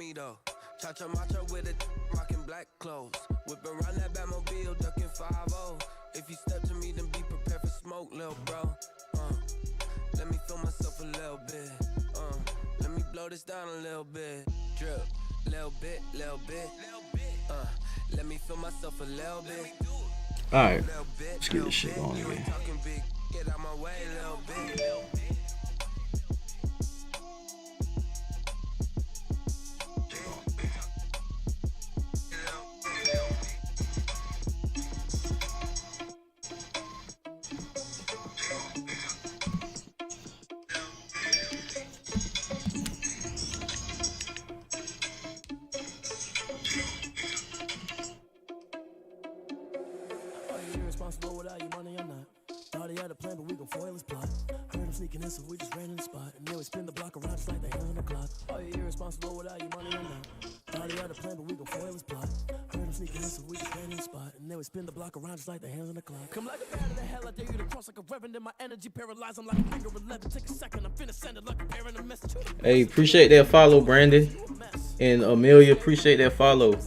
me though. Cha-cha matcha with a rockin' black clothes. Whip around that Batmobile, ducking 5-0. If you step to me, then be prepared for smoke, lil' bro. Let me feel myself a little bit. Let me blow this down a little bit. Drip, little bit, little bit. Let me feel myself a little bit. Alright, let's get this shit going again. Get out my way, little bit. Without your money or not. Thought he had a plan, but we gon' foil his plot. Heard him sneaking in, so we just ran in the spot. And then we spin the block around just like the hands on the clock. Are you irresponsible without your money or not? Thought he had a plan, but we gon' foil his plot. Heard him sneaking in, so we just ran in the spot. And then we spin the block around just like the hands on the clock. Come like a bat of the hell, I dare you to cross like a reverend. In my energy paralyzed, I'm like a finger 11. Take a second, I'm finna send it like a parent a message. Hey, appreciate that follow, Brandon. And Amelia, appreciate that follow.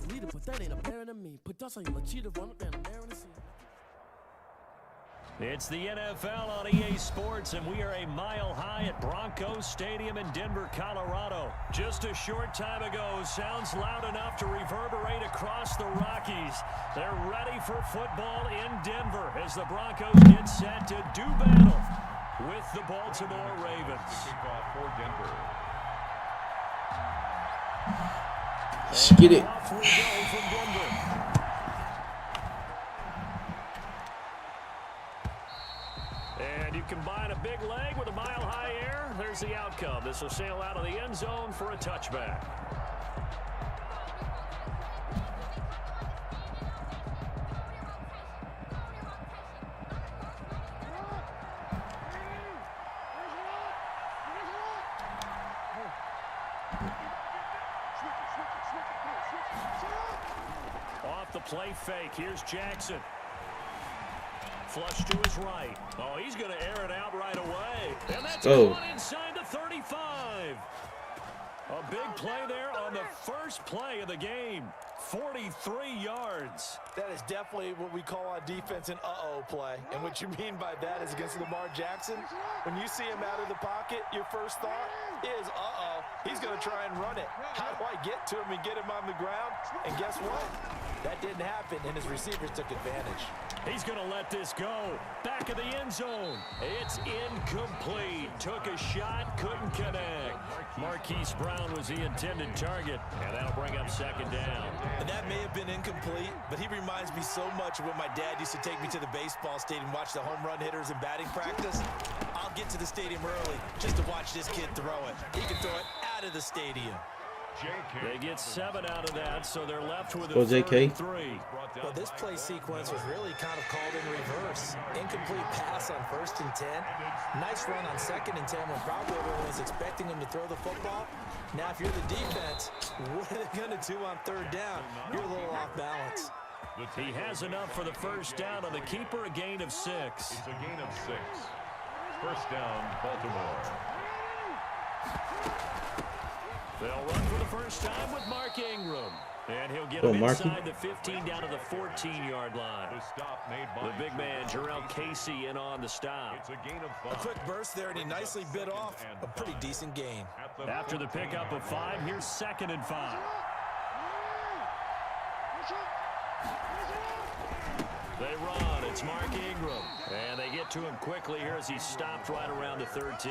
It's the NFL on EA Sports, and we are a mile high at Broncos Stadium in Denver, Colorado. Just a short time ago, sounds loud enough to reverberate across the Rockies. They're ready for football in Denver as the Broncos get set to do battle with the Baltimore Ravens. Kickoff for Denver. Let's get it. Off we go from Denver. And you combine a big leg with a mile-high air, there's the outcome. This will sail out of the end zone for a touchback. Off the play fake, here's Jackson. Flush to his right. Oh, he's going to air it out right away. And that's caught inside the 35. A big play there on the first play of the game. 43 yards. That is definitely what we call on defense an uh-oh play. And what you mean by that is against Lamar Jackson, when you see him out of the pocket, your first thought is, uh-oh, he's going to try and run it. How do I get to him and get him on the ground? And guess what? That didn't happen, and his receivers took advantage. He's going to let this go. Back of the end zone. It's incomplete. Took a shot, couldn't connect. Marquise Brown was the intended target, and that'll bring up second down. And that may have been incomplete, but he reminds me so much of when my dad used to take me to the baseball stadium and watch the home run hitters in batting practice. I'll get to the stadium early just to watch this kid throw it. He can throw it out of the stadium. They get 7 out of that, so they're left with a JK. 3. Well, this play sequence was really kind of called in reverse. Incomplete pass on 1st and 10. Nice run on 2nd and 10 when probably everyone was expecting him to throw the football. Now, if you're the defense, what are they going to do on 3rd down? You're a little off balance. He has enough for the first down on the keeper, a gain of 6. It's a gain of 6. First down, Baltimore. They'll run for the first time with Mark Ingram. And he'll get him inside the 15 down to the 14-yard line. The big man, Jarrell Casey, in on the stop. It's a gain of 5. A quick burst there, and he nicely bit off a pretty decent gain. After the pickup of 5, here's 2nd and 5. They run. It's Mark Ingram. And they get to him quickly here as he stopped right around the 13.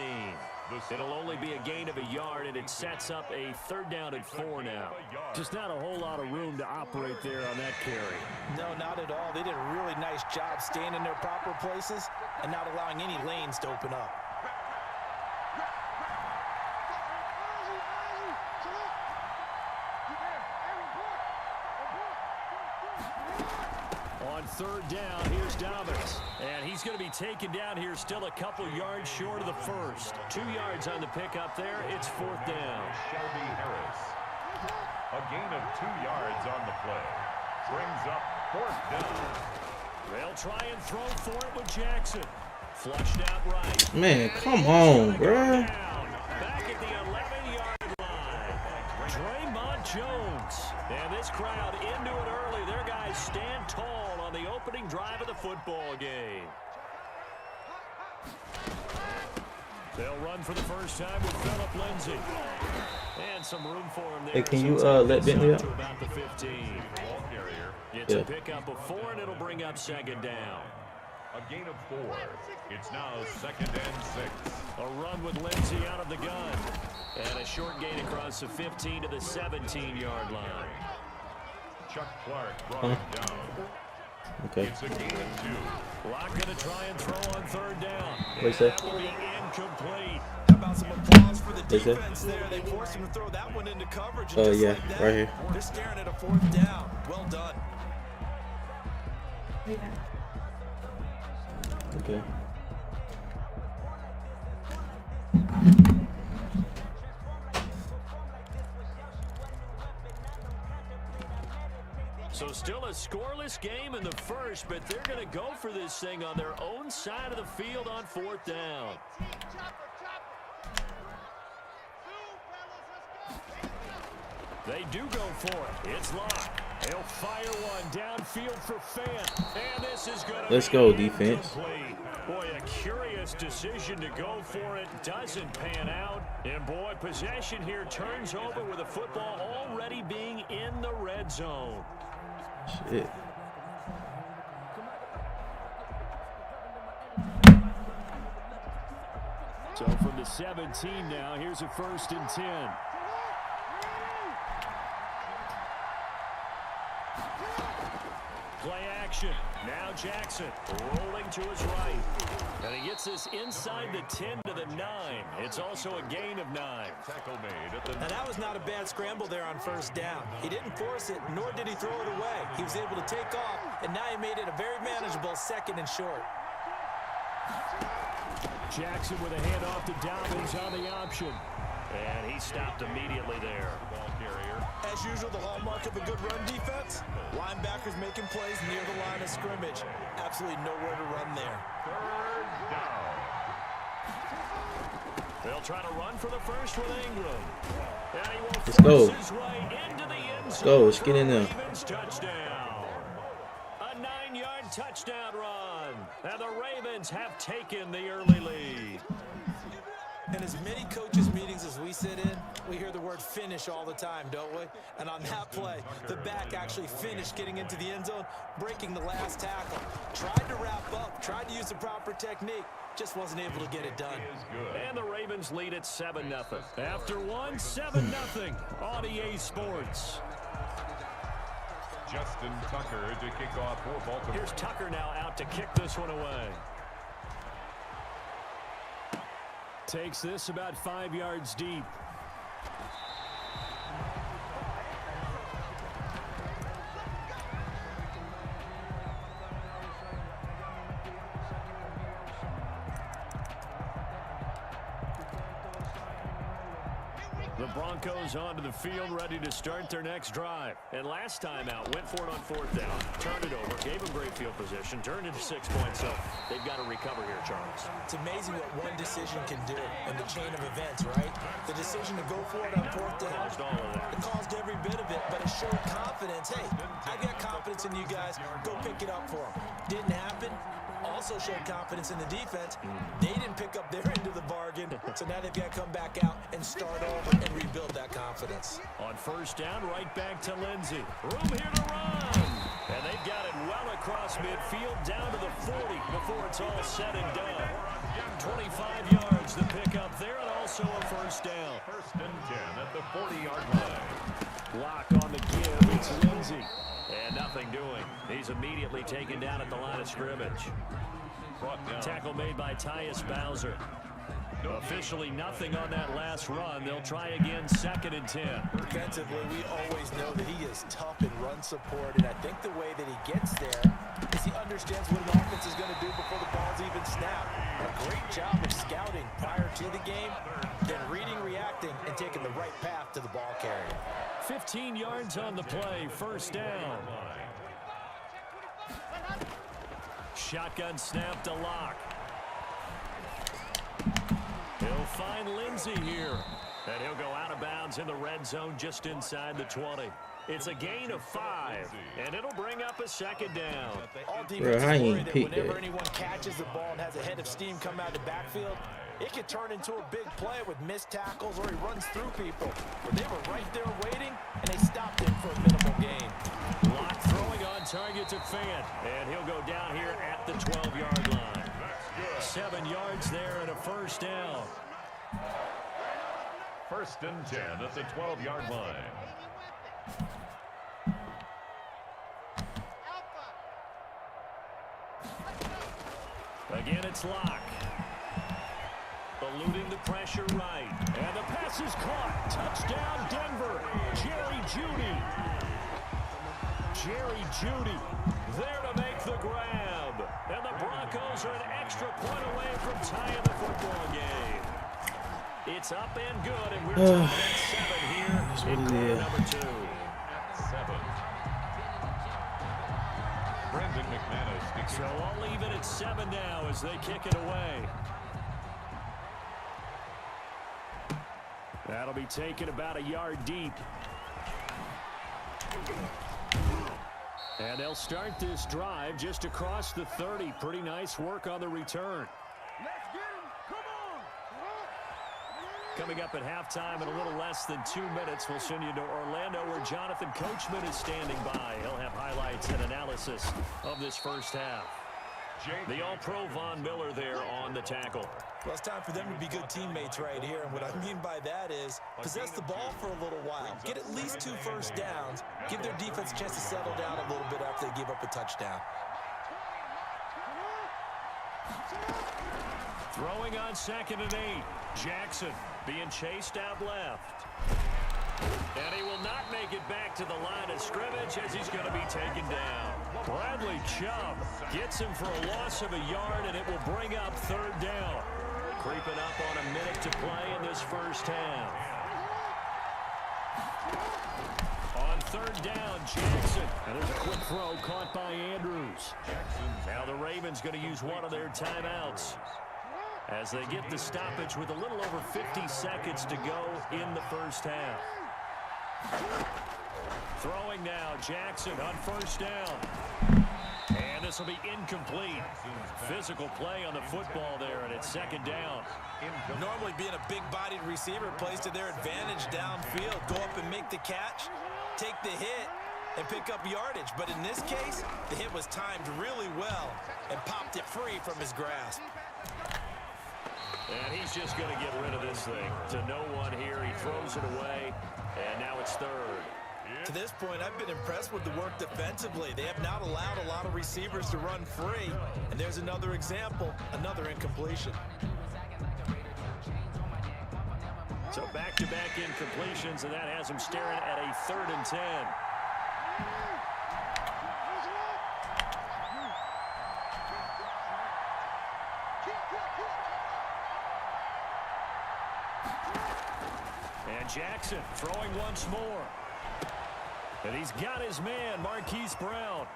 It'll only be a gain of a yard, and it sets up a 3rd down and 4 now. Just not a whole lot of room to operate there on that carry. No, not at all. They did a really nice job staying in their proper places and not allowing any lanes to open up. On 3rd down, here's Dobbins. And he's going to be taken down here still a couple yards short of the first. 2 yards on the pickup there. It's 4th down. Shelby Harris. A gain of 2 yards on the play. Brings up 4th down. They'll try and throw for it with Jackson. Flushed out right. Man, come on, bro. Back at the 11-yard line. Draymond Jones. And this crowd into it early. Their guys stand tall on the opening drive of the football game. They'll run for the first time with Phillip Lindsay. And some room for him there. Hey, can you let Bentley out? About the 15. It's a pickup of 4, and it'll bring up second down. A gain of 4. It's now 2nd and 6. A run with Lindsay out of the gun. And a short gain across the 15 to the 17-yard line. Chuck Clark brought him down. Okay. It's a gain of 2. Lock going to try and throw on 3rd down. What's that? That will be incomplete. How about some applause for the What's that? defense there? They forced him to throw that one into coverage. Oh, just yeah, like that, right here. They're staring at a 4th down. Well done. Okay. So still a scoreless game in the first, but they're going to go for this thing on their own side of the field on 4th down. They do go for it. It's locked. He'll fire one downfield for Fant. And this is going to Let's go, defense. Boy, a curious decision to go for it. Doesn't pan out. And boy, possession here turns over with the football already being in the red zone. Shit. So from the 17 now, here's a 1st and 10. Play action. Now Jackson rolling to his right. And he gets this inside the 10 to the 9. It's also a gain of 9. Tackle made at the Now that was not a bad scramble there on 1st down. He didn't force it, nor did he throw it away. He was able to take off, and now he made it a very manageable 2nd and short. Jackson with a handoff to Dobbins on the option. And he stopped immediately there. ball carrier. As usual, the hallmark of a good run defense, linebackers making plays near the line of scrimmage. Absolutely nowhere to run there. 3rd down. They'll try to run for the first with Ingram. And he will Let's go. force his way into the end zone. Let's go. Let's get in there. Ravens touchdown. A 9-yard touchdown run. And the Ravens have taken the early lead. In as many coaches' meetings as we sit in, we hear the word finish all the time, don't we? And on that play, the back actually finished getting into the end zone, breaking the last tackle. Tried to wrap up, tried to use the proper technique, just wasn't able to get it done. And the Ravens lead at 7-0. After one, 7-0 on EA Sports. Justin Tucker to kick off for Baltimore. Here's Tucker now out to kick this one away. Takes this about 5 yards deep. The Broncos onto the field, ready to start their next drive. And last time out, went for it on 4th down, turned it over, gave them great field position, turned into 6 points. So they've got to recover here, Charles. It's amazing what one decision can do in the chain of events, right? The decision to go for it on 4th down, Caused all of that. it caused every bit of it, but it showed confidence. Hey, I got confidence in you guys. Go pick it up for them. Didn't happen. Also showed confidence in the defense. They didn't pick up their end of the bargain, so now they've got to come back out and start over and rebuild that confidence. On 1st down, right back to Lindsay. Room here to run. And they've got it well across midfield, down to the 40 before it's all said and done. 25 yards to pick up there, and also a 1st down. 1st and 10 at the 40-yard line. Lock on the give. It's Lindsay. And nothing doing. He's immediately taken down at the line of scrimmage. Brought down. Tackle made by Tyus Bowser. Officially nothing on that last run. They'll try again, 2nd and 10. Defensively, we always know that he is tough in run support, and I think the way that he gets there is he understands what an offense is going to do before the ball's even snapped. A great job of scouting prior to the game, then reading, reacting, and taking the right path to the ball carrier. 15 yards on the play, 1st down. Shotgun snap to Lock. He'll find Lindsay here. And he'll go out of bounds in the red zone just inside the 20. It's a gain of 5, and it'll bring up a second down. All defenses I worry ain't that picked whenever that. anyone catches the ball and has a head of steam come out of the backfield, it can turn into a big play with missed tackles or he runs through people. But they were right there waiting, and they stopped him for a minimal gain. Lock throwing on target to Fant, and he'll go down here at the 12-yard line. 7 yards there and a first down. 1st and 10 at the 12-yard line. Again, it's Lock. Eluding the pressure right. And the pass is caught. Touchdown, Denver. Jerry Jeudy. Jerry Jeudy there to make the grab. And the Broncos are an extra point away from tying the football game. It's up and good, and we're tied at 7 here in quarter number 2. 7. Brendan McManus. So I'll leave it at 7 now as they kick it away. That'll be taken about a yard deep. And they'll start this drive just across the 30. Pretty nice work on the return. Coming up at halftime in a little less than 2 minutes, we'll send you to Orlando where Jonathan Coachman is standing by. He'll have highlights and analysis of this first half. The All-Pro Von Miller there on the tackle. Well, it's time for them to be good teammates right here. And what I mean by that is possess the ball for a little while. Get at least 2 first downs. Give their defense a chance to settle down a little bit after they give up a touchdown. Throwing on 2nd and 8. Jackson being chased out left. And he will not make it back to the line of scrimmage as he's going to be taken down. Bradley Chubb gets him for a loss of a yard, and it will bring up 3rd down. Creeping up on a minute to play in this first half. On 3rd down, Jackson. And there's a quick throw caught by Andrews. Now the Ravens going to use one of their timeouts as they get the stoppage with a little over 50 seconds to go in the first half. Throwing now, Jackson on 1st down. And this will be incomplete. Physical play on the football there, and it's 2nd down. Normally being a big-bodied receiver plays to their advantage downfield. Go up and make the catch, take the hit, and pick up yardage. But in this case, the hit was timed really well and popped it free from his grasp. And he's just going to get rid of this thing to no one here. He throws it away, and now it's 3rd. To this point, I've been impressed with the work defensively. They have not allowed a lot of receivers to run free. And there's another example, another incompletion. So back-to-back incompletions, and that has him staring at a 3rd and 10. And Jackson throwing once more. And he's got his man, Marquise Brown.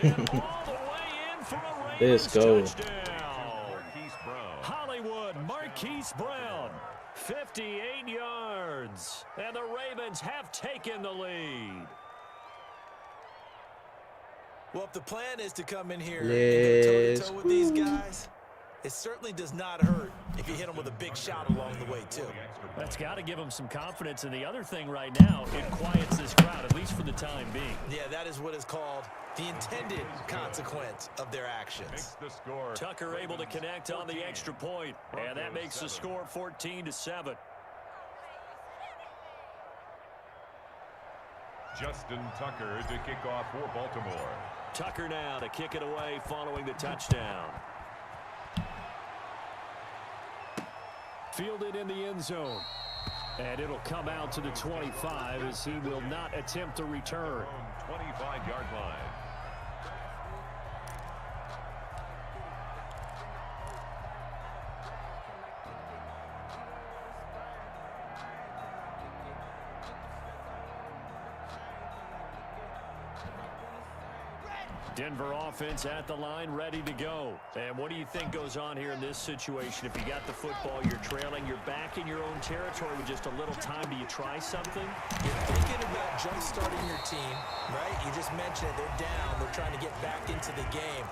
And all the way in for a Ravens touchdown. Marquise Brown. Hollywood, Marquise Brown, 58 yards. And the Ravens have taken the lead. Well, if the plan is to come in here and go toe-to-toe with these guys, it certainly does not hurt if you hit them with a big shot along the way, too. That's got to give them some confidence. And the other thing right now, it quiets this crowd, at least for the time being. Yeah, that is what is called the intended consequence of their actions. The score. Tucker able to connect on the extra point, and that makes the score 14-7. Justin Tucker to kick off for Baltimore. Tucker now to kick it away following the touchdown. Fielded in the end zone. And it'll come out to the 25 as he will not attempt a return. 25-yard line. Denver offense at the line, ready to go. And what do you think goes on here in this situation? If you got the football, you're trailing, you're back in your own territory with just a little time. Do you try something? You're thinking about jump-starting your team, right? You just mentioned it. They're down. They're trying to get back into the game.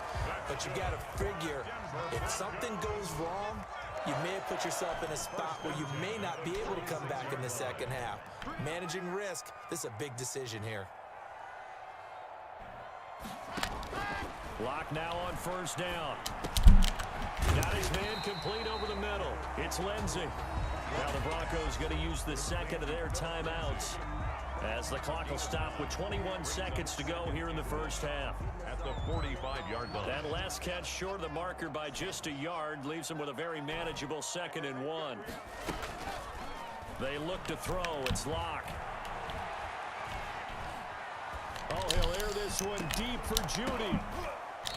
But you got to figure, if something goes wrong, you may have put yourself in a spot where you may not be able to come back in the second half. Managing risk, this is a big decision here. Lock now on first down. Got his man complete over the middle. It's Lindsey. Now the Broncos going to use the second of their timeouts as the clock will stop with 21 seconds to go here in the first half. At the 45-yard line. That last catch short of the marker by just a yard leaves him with a very manageable 2nd and 1. They look to throw. It's Lock. Oh, he'll air this one deep for Judy.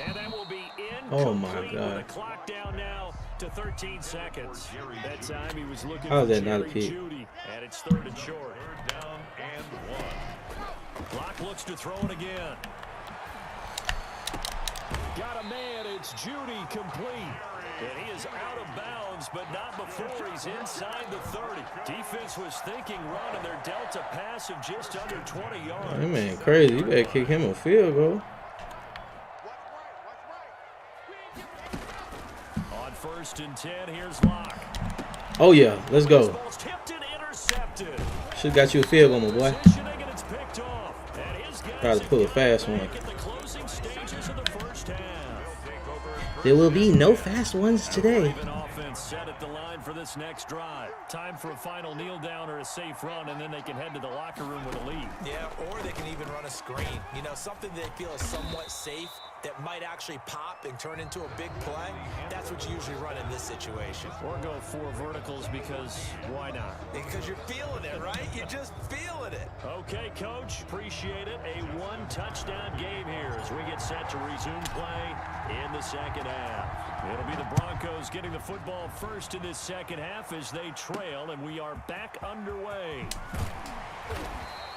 And that will be incomplete. Oh my God. With the clock down now to 13 seconds. That time he was looking How for is that not a Jerry kick? Judy. And it's 3rd and short. 3rd down and 1. Lock looks to throw it again. Got a man. It's Judy complete. And he is out of bounds, but not before he's inside the 30. Defense was thinking run, and they're dealt a pass of just under 20 yards. That man crazy. You better kick him a field goal. On 1st and 10, here's Lock. Oh yeah, let's go. Ball's tipped and intercepted. Should got you a field goal, my boy. Positioning, and it's picked off. And his guys Try to pull a fast one. back at the closing stages of the first half. There will be no fast ones today. Even offense set at the line for this next drive. Time for a final kneel down or a safe run, and then they can head to the locker room with a lead. Yeah, or they can even run a screen. You know, something they feel is somewhat safe that might actually pop and turn into a big play. That's what you usually run in this situation. Or go 4 verticals because why not? Because you're feeling it, right? You're just feeling it. Okay, Coach. Appreciate it. A 1-touchdown game here as we get set to resume play in the second half. It'll be the Broncos getting the football first in this second half as they trail, and we are back underway.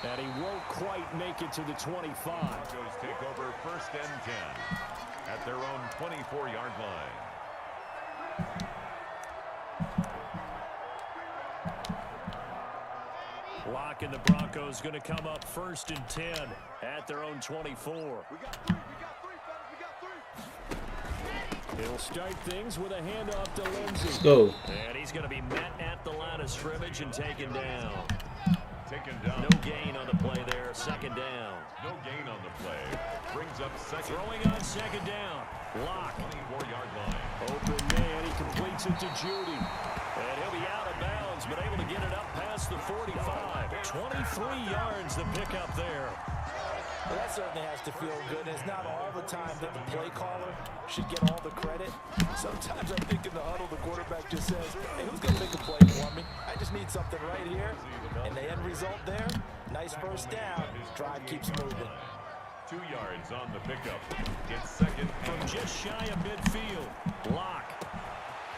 And he won't quite make it to the 25. Broncos take over 1st and 10 at their own 24-yard line. Lock and the Broncos going to come up 1st and 10 at their own 24. He'll start things with a handoff to Lindsey. Let's go. And he's going to be met at the line of scrimmage and taken down. Taken down. No gain on the play there. 2nd down. No gain on the play. Brings up 2nd. Throwing on 2nd down. Lock. 24-yard line. Open man. He completes it to Judy. And he'll be out of bounds, but able to get it up past the 45. 23 yards the pickup there. Well, that certainly has to feel good. And it's not all the time that the play caller should get all the credit. Sometimes I think in the huddle, the quarterback just says, hey, who's going to make a play for me? I just need something right here. And the end result there, nice first down. Drive keeps moving. 2 yards on the pickup. It's 2nd From just shy of midfield. Lock.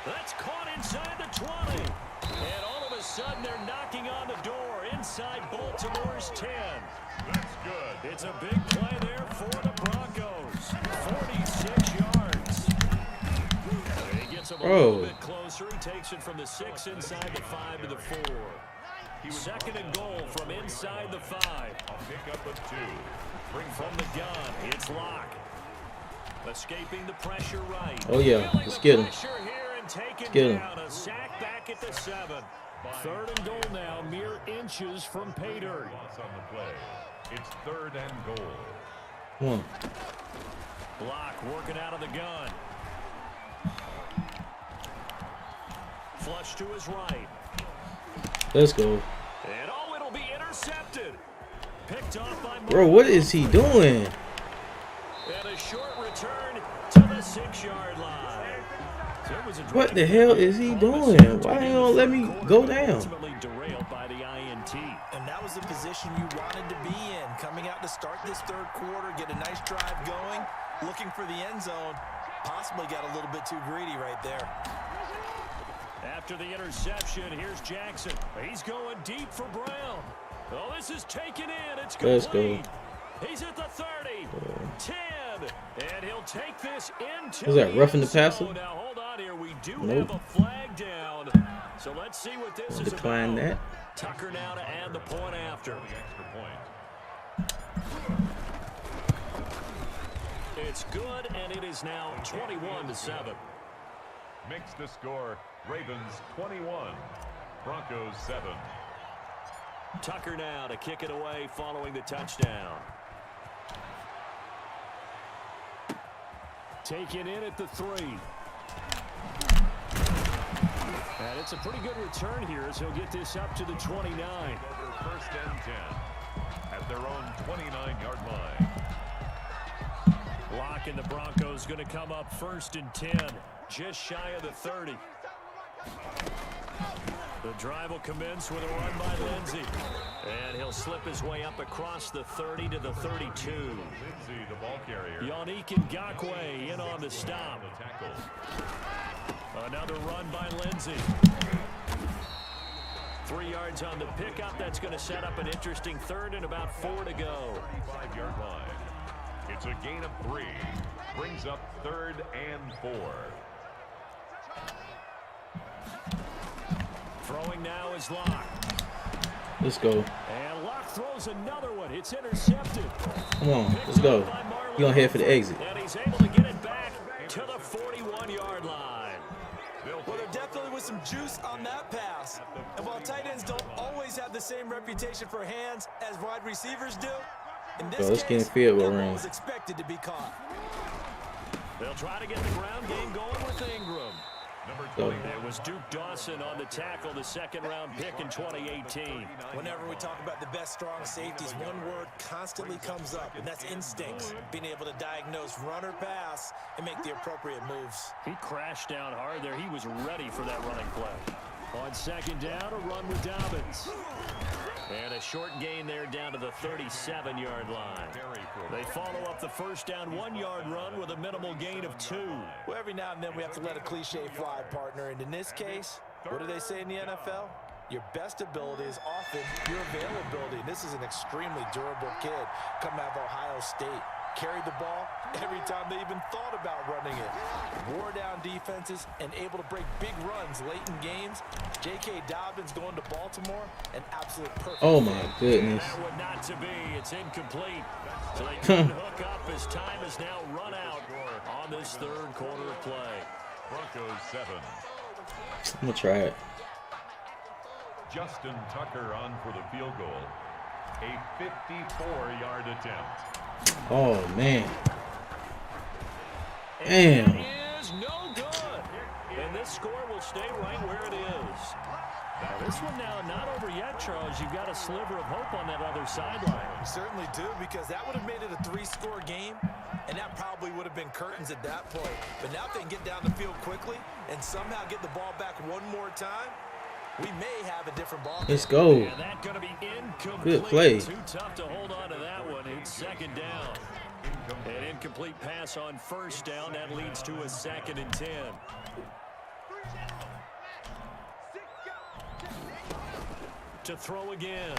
That's caught inside the 20. And all of a sudden, they're knocking on the door inside Baltimore's 10. That's good. It's a big play there for the Broncos. 46 yards. He gets him a little bit closer. He takes it from the 6 inside the 5 to the 4. 2nd and goal from inside the 5. A pickup of 2. Bring from the gun. It's Lock. Escaping the pressure right. Oh yeah, let's get him. Get him. A sack back at the 7. 3rd and goal now, mere inches from pay dirt. Loss on the play. It's 3rd and goal. Come on. Block working out of the gun. Flush to his right. Let's go. And oh, it'll be intercepted. Picked off by Mark. Bro, what is he doing? And a short return to the 6-yard line. What the hell is he doing? Why ain't gonna let me go down? Ultimately derailed by the INT. And that was the position you wanted to be in. Coming out to start this 3rd quarter, get a nice drive going, looking for the end zone. Possibly got a little bit too greedy right there. After the interception, here's Jackson. He's going deep for Brown. Oh, this is taken in. It's complete. Let's go. He's at the 30, 10, And he'll take this into Was that roughing the passer? Now hold on here. We do Nope. have a flag down. So let's see what this is Decline about. that. Tucker now to add the point after. It's good, and it is now 21-7. Makes the score Ravens 21, Broncos 7. Tucker now to kick it away following the touchdown. Taken in at the 3. And it's a pretty good return here as he'll get this up to the 29. Over 1st and 10 at their own 29-yard line. Lock and the Broncos going to come up 1st and 10, just shy of the 30. The drive will commence with a run by Lindsey. And he'll slip his way up across the 30 to the 32. Lindsey, the ball carrier. Yannick Ngakoue in on the stop. Another run by Lindsey. 3 yards on the pickup. That's going to set up an interesting 3rd and about 4 to go. 35-yard line. It's a gain of 3. Brings up 3rd and 4. Throwing now is Locke. Let's go. And Locke throws another one. It's intercepted. Come on, let's go. You gonna head for the exit. And he's able to get it back to the 41-yard line. Well, there definitely was some juice on that pass. And while tight ends don't always have the same reputation for hands as wide receivers do, in this Let's get in case, field goal the ball range. was expected to be caught. They'll try to get the ground game going with Ingram. Number Go. 20. It was Duke Dawson on the tackle, the 2nd-round pick in 2018. Whenever we talk about the best strong safeties, one word constantly comes up, and that's instincts. Being able to diagnose run or pass and make the appropriate moves. He crashed down hard there. He was ready for that running play. On 2nd down, a run with Dobbins. And a short gain there down to the 37-yard line. They follow up the 1st down 1-yard run with a minimal gain of 2. Well, every now and then we have to let a cliche fly, partner. And in this case, what do they say in the NFL? Your best ability is often your availability. And this is an extremely durable kid coming out of Ohio State. Carried the ball every time they even thought about running it. Wore down defenses and able to break big runs late in games. J.K. Dobbins going to Baltimore, an absolute perfect. Oh my goodness. That would not to be. It's incomplete. So they couldn't hook up as time is now run out on this 3rd quarter of play. Broncos 7. I'm gonna try it. Justin Tucker on for the field goal. A 54-yard attempt. Oh man. Damn. It is no good. And this score will stay right where it is. Now this one now not over yet, Charles. You've got a sliver of hope on that other sideline. You certainly do, because that would have made it a 3-score game, and that probably would have been curtains at that point. But now if they can get down the field quickly and somehow get the ball back one more time, we may have a different ball. Let's go. And that's going to be incomplete. Good play. Too tough to hold on to that one. It's 2nd down. An incomplete pass on 1st down. That leads to a 2nd and 10. To throw again.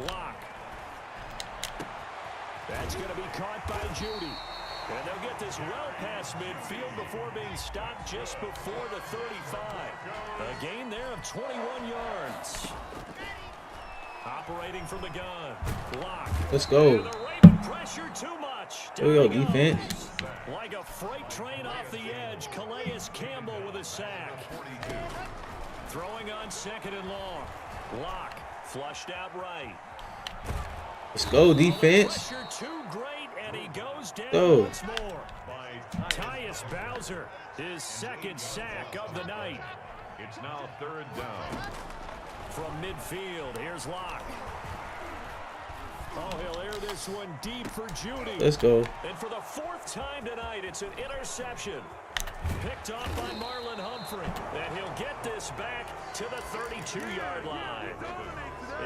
Lock. That's going to be caught by Judy. And they'll get this well past midfield before being stopped just before the 35. A gain there of 21 yards. Operating from the gun. Lock. Let's go. And the Raven pressure too much. There we go, defense. Like a freight train off the edge. Calais Campbell with a sack. Throwing on 2nd and long. Lock. Flushed out right. Let's go, defense. Pressure too great, and he goes down Go. once more. Tyus Bowser, his 2nd sack of the night. It's now 3rd down. From midfield, here's Locke. Oh, he'll air this one deep for Judy. Let's go. And for the 4th time tonight, it's an interception. Picked off by Marlon Humphrey. And he'll get this back to the 32-yard line.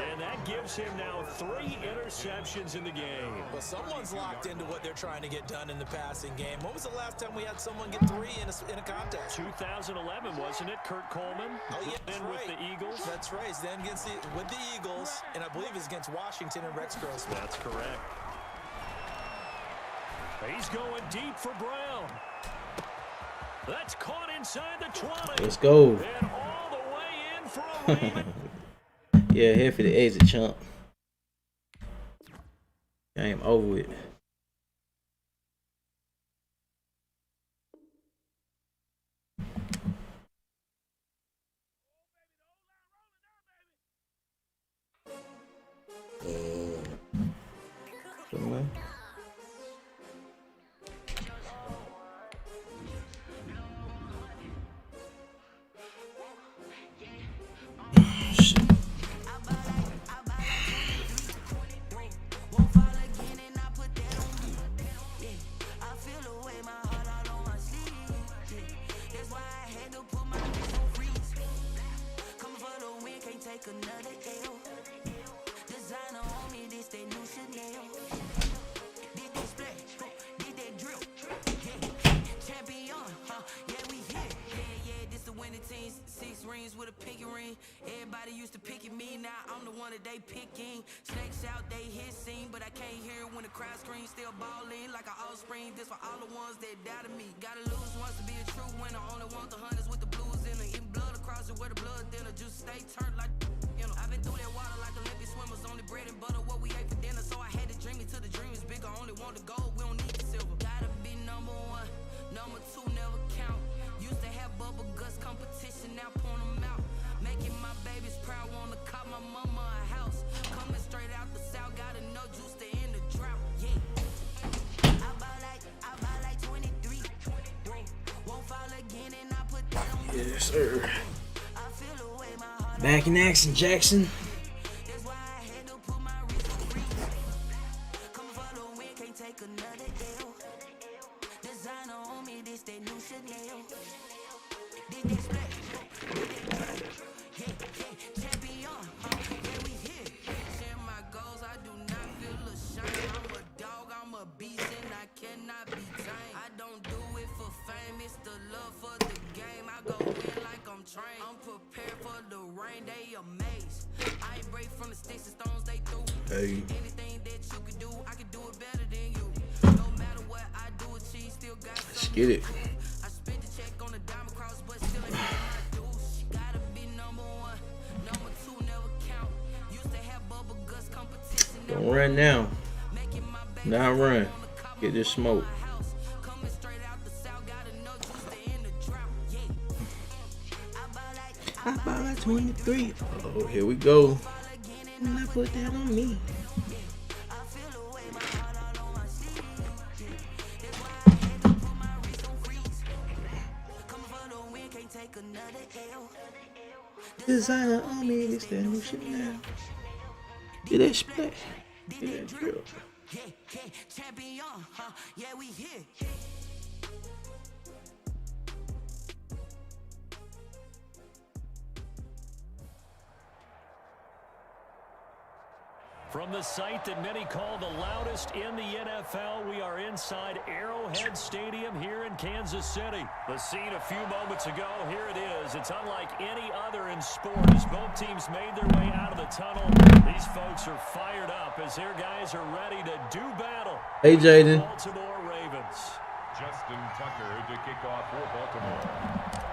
And that gives him now 3 interceptions in the game. Well, someone's locked into what they're trying to get done in the passing game. When was the last time we had someone get 3 in a contest? 2011, wasn't it? Kurt Coleman. Oh, yeah, that's then right. with the Eagles. That's right. Then with the Eagles, and I believe it's against Washington and Rex Grossman. That's correct. He's going deep for Brown. That's caught inside the 20. Let's go. And all the way in for a Raven. Yeah, here for the exit, chump. Game over with. Come on. With a pinky ring, everybody used to pick at me. Now I'm the one that they picking. Snakes out, they hissing, but I can't hear when the crowd screams. Still balling like an offspring. This for all the ones that doubted me. Gotta lose once to be a true winner. Only want the hunters with the blues in it. In blood across it, where the blood thinner. Just stay turned like you know. I've been through that water like Olympic swimmers. Only bread and butter, what we ate for dinner. So I had to dream it till the dream is bigger. Only want the gold, we don't need the silver. Gotta be number one, number two never count. Used to have bubble guts competition, now point them out. Making my babies proud, wanna cop my mama a house. Coming straight out the south, got enough juice to end the drought. Yeah, I buy like 23. Won't fall again, and I put that on. Yes, sir. I feel the way my heart. Back in action, Jackson. That's why I had to put my wrist on freeze. Coming for the win, can't take another L. Designer on me, this that new Chanel. Did that splash? Champion, yeah, we here. Share my goals, I do not feel ashamed. I'm a dog, I'm a beast, and I cannot be tamed. I don't do it for fame, it's the love for the game. I go in like I'm trained. I'm prepared for the rain, they amazed. I ain't break from the sticks and stones they threw. Hey. Anything that you can do, I can do it better than you. No matter what I do, achieve, still got something. Let's get it. I spent the check on the diamond cross, but still ain't paying my dues. Gotta be number one, number two never count. Used to have bubble guts competition. Don't run now. Now run. Get this smoke. Coming straight out the south, got enough juice to end the drought. Yeah. I buy like 23. Oh, here we go. And I put that on me. I feel the way my heart all on my sleeve. That's why I had to put my wrist on freeze. Coming for the win, can't take another L. Designer on me, this that new shit now. Did that splash? Did that drill? Yeah, champion, yeah, we here. From the site that many call the loudest in the NFL, we are inside Arrowhead Stadium here in Kansas City. The scene a few moments ago, here it is. It's unlike any other in sport as both teams made their way out of the tunnel. These folks are fired up as their guys are ready to do battle. Hey, Jaden. Baltimore Ravens. Justin Tucker to kick off for Baltimore.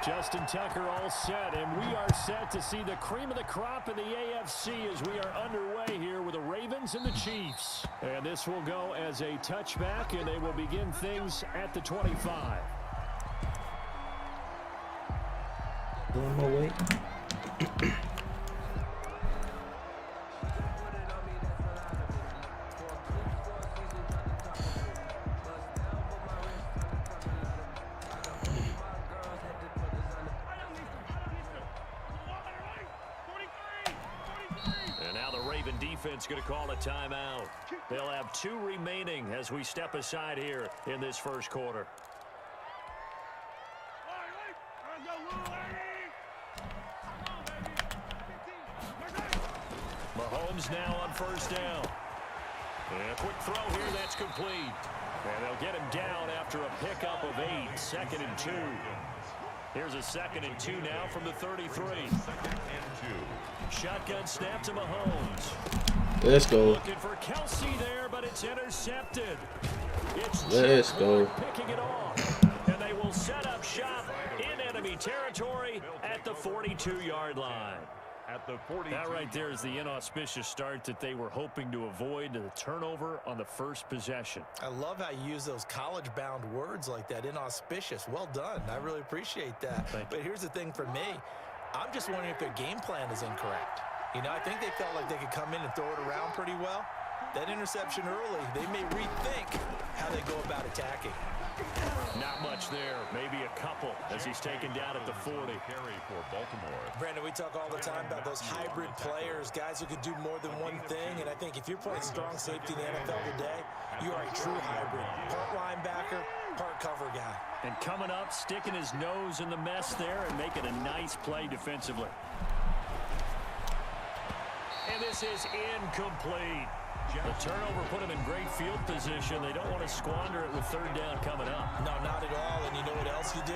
Justin Tucker all set, and we are set to see the cream of the crop in the AFC as we are underway here with the Ravens and the Chiefs. And this will go as a touchback, and they will begin things at the 25. One more way. Defense going to call a timeout. They'll have 2 remaining as we step aside here in this first quarter. Mahomes now on first down. And a quick throw here, that's complete. And they'll get him down after a pickup of 8, 2nd and 2. Here's a 2nd and 2 now from the 33. 2nd and 2. Shotgun snap to Mahomes. Let's go. Looking for Kelsey there, but it's intercepted. Let's go. Picking it off, and they will set up shop in enemy territory at the 42-yard line. At the 42. That right there is the inauspicious start that they were hoping to avoid, the turnover on the first possession. I love how you use those college-bound words like that, inauspicious. Well done. I really appreciate that. But here's the thing for me. I'm just wondering if their game plan is incorrect. You know, I think they felt like they could come in and throw it around pretty well. That interception early, they may rethink how they go about attacking. Not much there, maybe a couple as he's taken down at the 40. Carry for Baltimore. Brandon, we talk all the time about those hybrid players, guys who could do more than one thing, and I think if you're playing strong safety in the NFL today, you are a true hybrid. Part linebacker, part cover guy. And coming up, sticking his nose in the mess there and making a nice play defensively. And this is incomplete. The turnover put him in great field position. They don't want to squander it with third down coming up. No, not at all. And you know what else you do?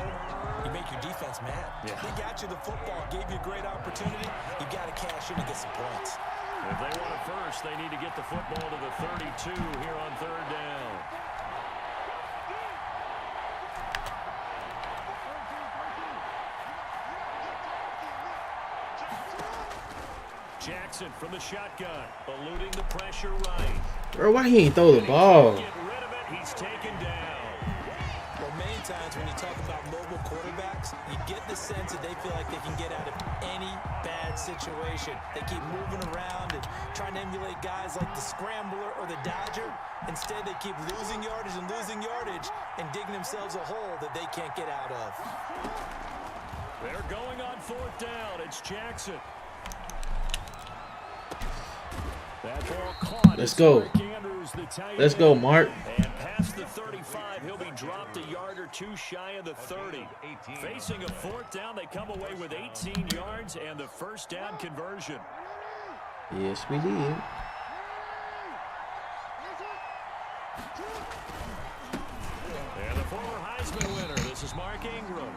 You make your defense mad. Yeah. They got you the football, gave you a great opportunity. You got to cash in and get some points. If they want it first, they need to get the football to the 32 here on third down. Jackson from the shotgun, eluding the pressure right. Bro, why he ain't throw the ball? Get rid of it, he's taken down. Well, many times when you talk about mobile quarterbacks, you get the sense that they feel like they can get out of any bad situation. They keep moving around and trying to emulate guys like the scrambler or the dodger. Instead, they keep losing yardage and digging themselves a hole that they can't get out of. They're going on fourth down. It's Jackson. That ball caught. Let's go. Let's go, Mark. And past the 35, he'll be dropped a yard or two shy of the 30. Facing a fourth down, they come away with 18 yards and the first down conversion. Yes, we did. And the former Heisman winner, this is Mark Ingram.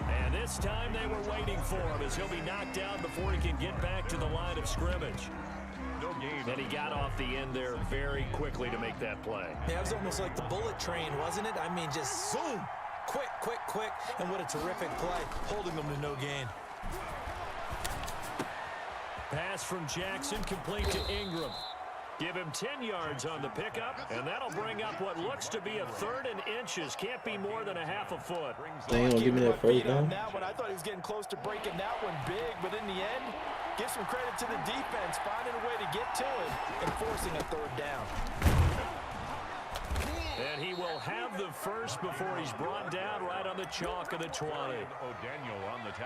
And this time they were waiting for him as he'll be knocked down before he can get back to the line of scrimmage. And he got off the end there very quickly to make that play. Yeah, it was almost like the bullet train, wasn't it? I mean, just zoom, quick, and what a terrific play, holding them to no gain. Pass from Jackson, complete to Ingram. Give him 10 yards on the pickup, and that'll bring up what looks to be a third and inches. Can't be more than a half a foot. They ain't gonna give me that first down. I thought he was getting close to breaking that one big, but in the end, give some credit to the defense, finding a way to get to it and forcing a third down. And he will have the first before he's brought down right on the chalk of the 20.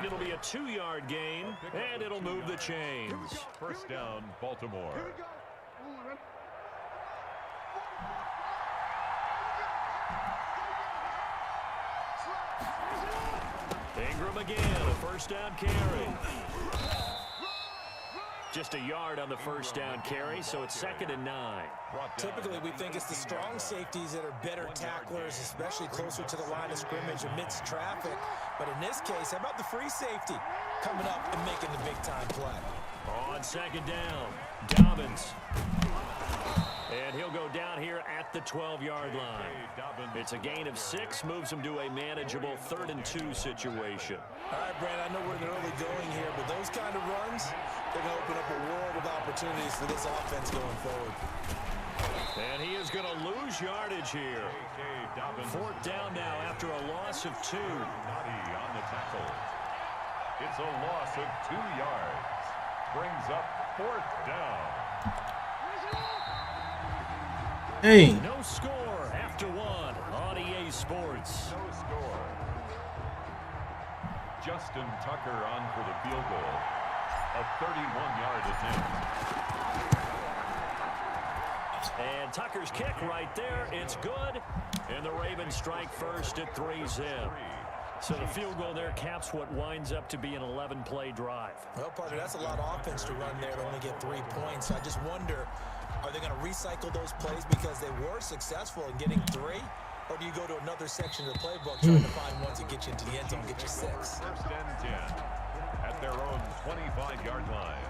It'll be a 2-yard gain, and it'll move the chains. First down, Baltimore. Ingram again, a first down carry. Just a yard on the first down carry, so it's 2nd and 9. Typically, we think it's the strong safeties that are better tacklers, especially closer to the line of scrimmage amidst traffic. But in this case, how about the free safety coming up and making the big-time play? On 2nd down, Dobbins. And he'll go down here at the 12-yard line. It's a gain of 6, moves him to a manageable 3rd and 2 situation. All right, Brad, I know we're in the early going here, but those kind of runs, they're going to open up a world of opportunities for this offense going forward. And he is going to lose yardage here. 4th down now after a loss of 2. On the tackle. It's a loss of 2 yards. Brings up 4th down. Hey. No score after 1 on EA Sports. No score. Justin Tucker on for the field goal. A 31-yard attempt. And Tucker's kick right there. It's good. And the Ravens strike first at 3-zip. So the field goal there caps what winds up to be an 11-play drive. Well, partner, that's a lot of offense to run there to only get 3 points. I just wonder, are they going to recycle those plays because they were successful in getting 3? Or do you go to another section of the playbook trying to find one to get you into the end zone, get you 6? First and 10 at their own 25-yard line.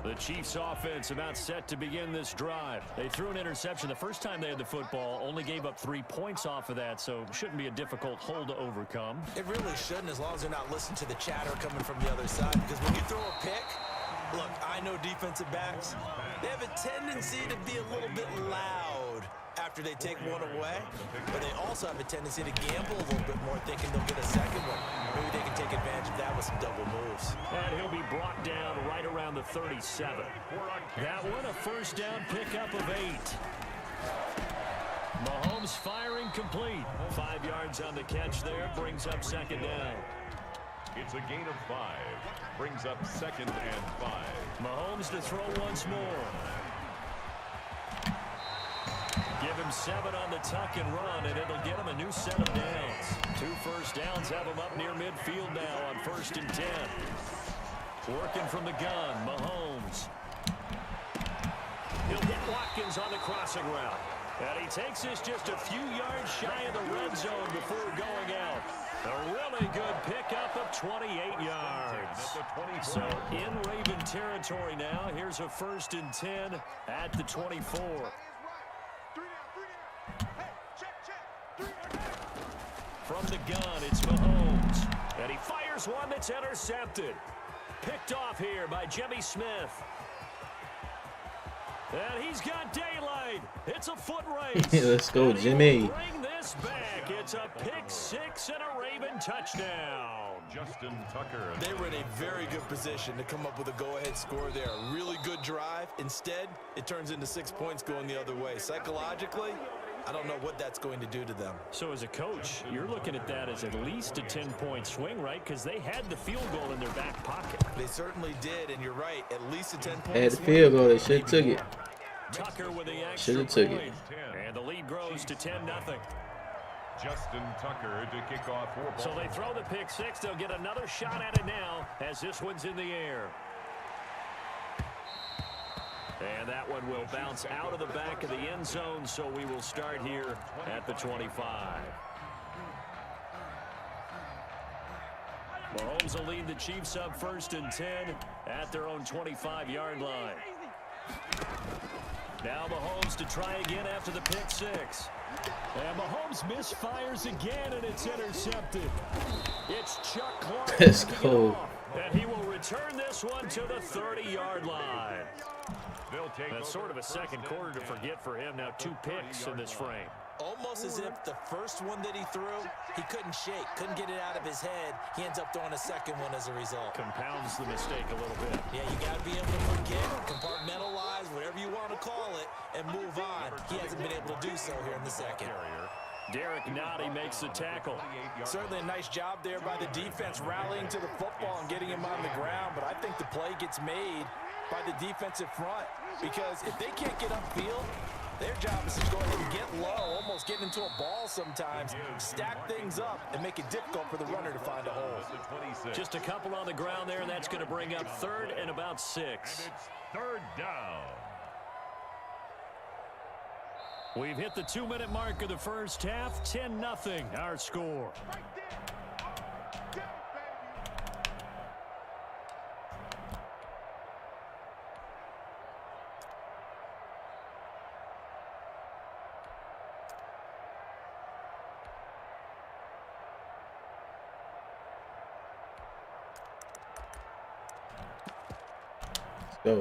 The Chiefs offense about set to begin this drive. They threw an interception the first time they had the football, only gave up 3 points off of that, so shouldn't be a difficult hole to overcome. It really shouldn't, as long as they're not listening to the chatter coming from the other side, because when you throw a pick, look, I know defensive backs, they have a tendency to be a little bit loud after they take one away, but they also have a tendency to gamble a little bit more, thinking they'll get a second one. Maybe they can take advantage of that with some double moves. And he'll be brought down right around the 37. That one, a first down pickup of 8. Mahomes firing complete. 5 yards on the catch there, brings up second down. It's a gain of 5. Brings up 2nd and 5. Mahomes to throw once more. Give him 7 on the tuck and run, and it'll get him a new set of downs. 2 first downs have him up near midfield now on 1st and 10. Working from the gun, Mahomes. He'll hit Watkins on the crossing route. And he takes this just a few yards shy of the red zone before going out. A really good pickup of 28 yards. So in Raven territory now. Here's a 1st and 10 at the 24. From the gun, it's Mahomes. And he fires one that's intercepted. Picked off here by Jimmy Smith. And he's got daylight. It's a foot race. Let's go, Jimmy. Bring this back. It's a pick 6 and a Raven touchdown. Justin Tucker. They were in a very good position to come up with a go-ahead score there. A really good drive. Instead, it turns into 6 points going the other way. Psychologically, I don't know what that's going to do to them. So as a coach, you're looking at that as at least a 10-point swing, right? Because they had the field goal in their back pocket. They certainly did, and you're right. At least a 10-point Had the swing. field goal. They should have took it. Tucker with the extra Should have took it. point. And the lead grows to 10-0. Justin Tucker to kick off 4 balls. So they throw the pick 6. They'll get another shot at it now as this one's in the air. And that one will bounce out of the back of the end zone, so we will start here at the 25. Mahomes will lead the Chiefs up 1st and 10 at their own 25-yard line. Now Mahomes to try again after the pick 6. And Mahomes misfires again, and it's intercepted. It's Chuck Clark. Let's go. And he will return this one to the 30-yard line. That's sort of a second quarter to forget for him. Now 2 picks in this frame. Almost as if the first one that he threw, he couldn't shake, couldn't get it out of his head. He ends up throwing a second one as a result. Compounds the mistake a little bit. Yeah, you got to be able to forget, compartmentalize, whatever you want to call it, and move on. He hasn't been able to do so here in the second. Derek Nottie makes the tackle. Certainly a nice job there by the defense rallying to the football and getting him on the ground, but I think the play gets made by the defensive front, because if they can't get upfield, their job is to go ahead and get low, almost get into a ball sometimes, stack things up, and make it difficult for the runner to find a hole. Just a couple on the ground there, and that's going to bring up 3rd and about 6. And it's 3rd down. We've hit the 2-minute mark of the first half. 10-0 our score. Go.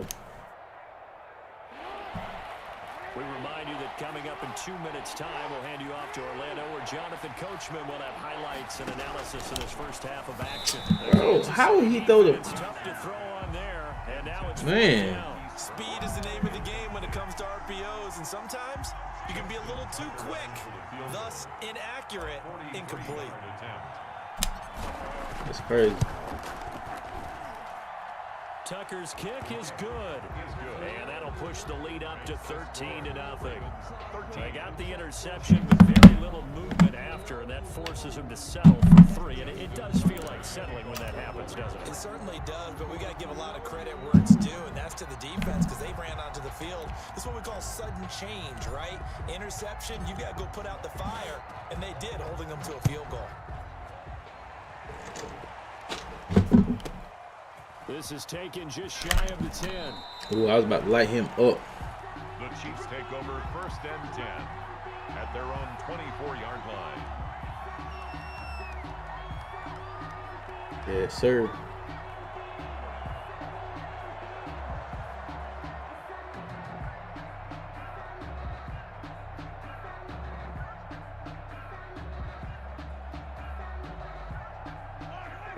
We remind you that coming up in 2 minutes' time, we'll hand you off to Orlando, where Jonathan Coachman will have highlights and analysis in his first half of action. Bro, how he throw the... It's tough to throw on there, and now it's Man. down. Speed is the name of the game when it comes to RPOs, and sometimes you can be a little too quick, thus inaccurate, incomplete. That's crazy. Tucker's kick is good. And that'll push the lead up to 13-0. They got the interception, but very little movement after, and that forces him to settle for 3. And it does feel like settling when that happens, doesn't it? It certainly does, but we got to give a lot of credit where it's due, and that's to the defense, because they ran onto the field. This is what we call sudden change, right? Interception, you got to go put out the fire, and they did, holding them to a field goal. This is taken just shy of the 10. Ooh, I was about to light him up. The Chiefs take over 1st and 10 at their own 24-yard line. Yes, sir.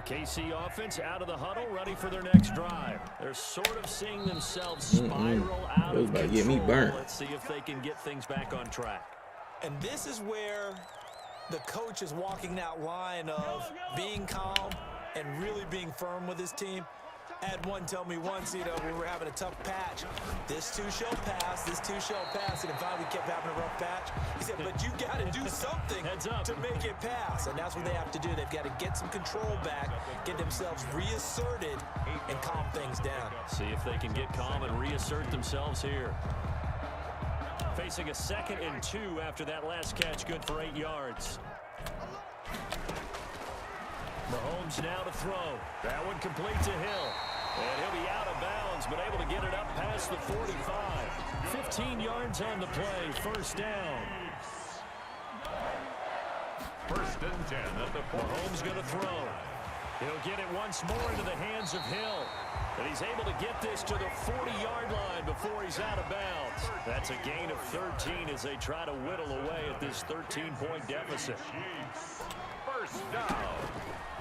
KC offense out of the huddle, ready for their next drive. They're sort of seeing themselves spiral out of control. Get me burnt. Let's see if they can get things back on track. And this is where the coach is walking that line of being calm and really being firm with his team. I had one tell me once, we were having a tough patch. This too shall pass, this too shall pass. And finally we kept having a rough patch. He said, but you got to do something to make it pass. And that's what they have to do. They've got to get some control back, get themselves reasserted, and calm things down. See if they can get calm and reassert themselves here. Facing a 2nd and 2 after that last catch, good for 8 yards. Mahomes now to throw. That one complete to Hill. And he'll be out of bounds, but able to get it up past the 45. 15 yards on the play, 1st down. 1st and 10 at the 4. Mahomes going to throw. He'll get it once more into the hands of Hill. And he's able to get this to the 40-yard line before he's out of bounds. That's a gain of 13 as they try to whittle away at this 13-point deficit. 1st down.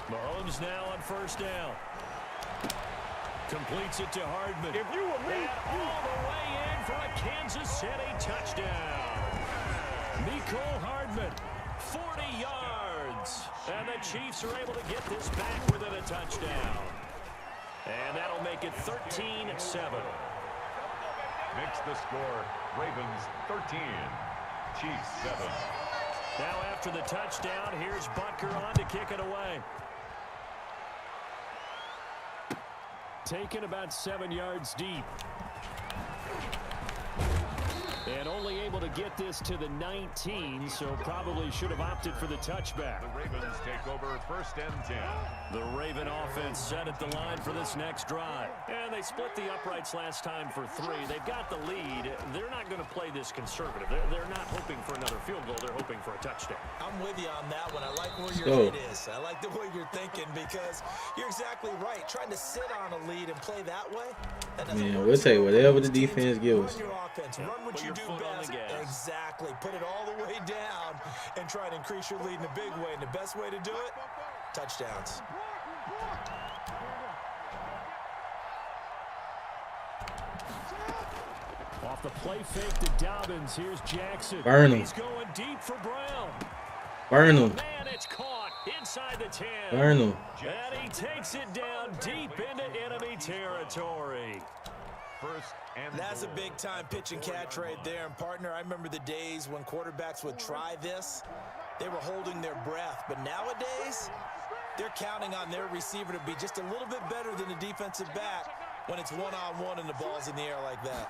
Mahomes now on 1st down. Completes it to Hardman. If you were me, all the way in for a Kansas City touchdown. Mecole Hardman, 40 yards. And the Chiefs are able to get this back within a touchdown. And that'll make it 13-7. Makes the score Ravens 13, Chiefs 7. Now after the touchdown, here's Butker on to kick it away. Taken about 7 yards deep. And only able to get this to the 19, so probably should have opted for the touchback. The Ravens take over 1st and 10. The Raven offense set at the line for this next drive. And they split the uprights last time for 3. They've got the lead. They're not going to play this conservative. They're not hoping for another field goal. They're hoping for a touchdown. I'm with you on that one. I like where your head is. I like the way you're thinking because you're exactly right. Trying to sit on a lead and play that way. Man, we'll take whatever the defense gives us. Run your offense. Run what you do best. Exactly. Put it all the way down and try to increase your lead in a big way. And the best way to do it, touchdowns. Off the play fake to Dobbins. Here's Jackson. Burn him. He's going deep for Brown. Burn him. Man, it's caught inside the 10. Burn him. And he takes it down deep into enemy territory. 1st and That's a big-time pitch and catch right there. And, partner, I remember the days when quarterbacks would try this. They were holding their breath. But nowadays, they're counting on their receiver to be just a little bit better than the defensive back when it's one-on-one and the ball's in the air like that.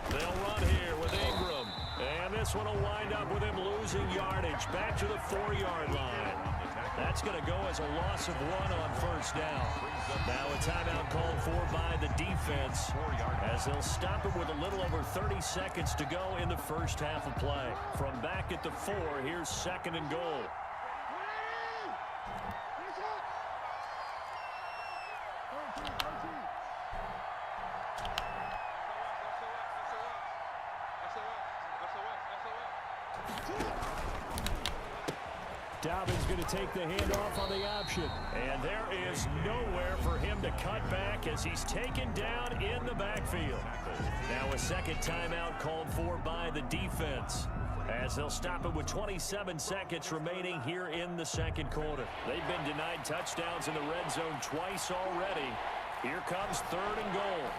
They'll run here with Ingram. And this one will wind up with him losing yardage back to the 4-yard line. That's going to go as a loss of 1 on 1st down. Now a timeout called for by the defense as they'll stop it with a little over 30 seconds to go in the first half of play. From back at the 4, here's 2nd and goal. Dobbins going to take the handoff on the option. And there is nowhere for him to cut back as he's taken down in the backfield. Now a 2nd timeout called for by the defense as they'll stop it with 27 seconds remaining here in the 2nd quarter. They've been denied touchdowns in the red zone twice already. Here comes 3rd and goal.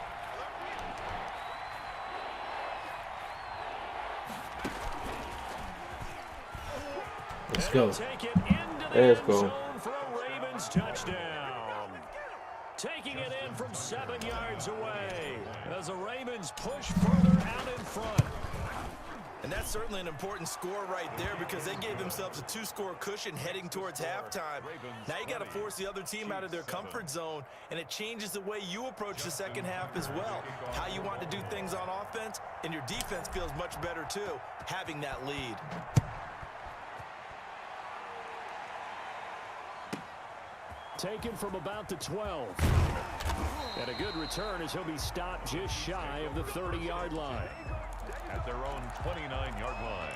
Let's go. Let's go. For a Ravens touchdown. Taking it in from 7 yards away as the Ravens push further out in front. And that's certainly an important score right there because they gave themselves a 2-score cushion heading towards halftime. Now you got to force the other team out of their comfort zone, and it changes the way you approach the second half as well. How you want to do things on offense, and your defense feels much better too, having that lead. Taken from about the 12. And a good return as he'll be stopped just shy of the 30-yard line. At their own 29-yard line.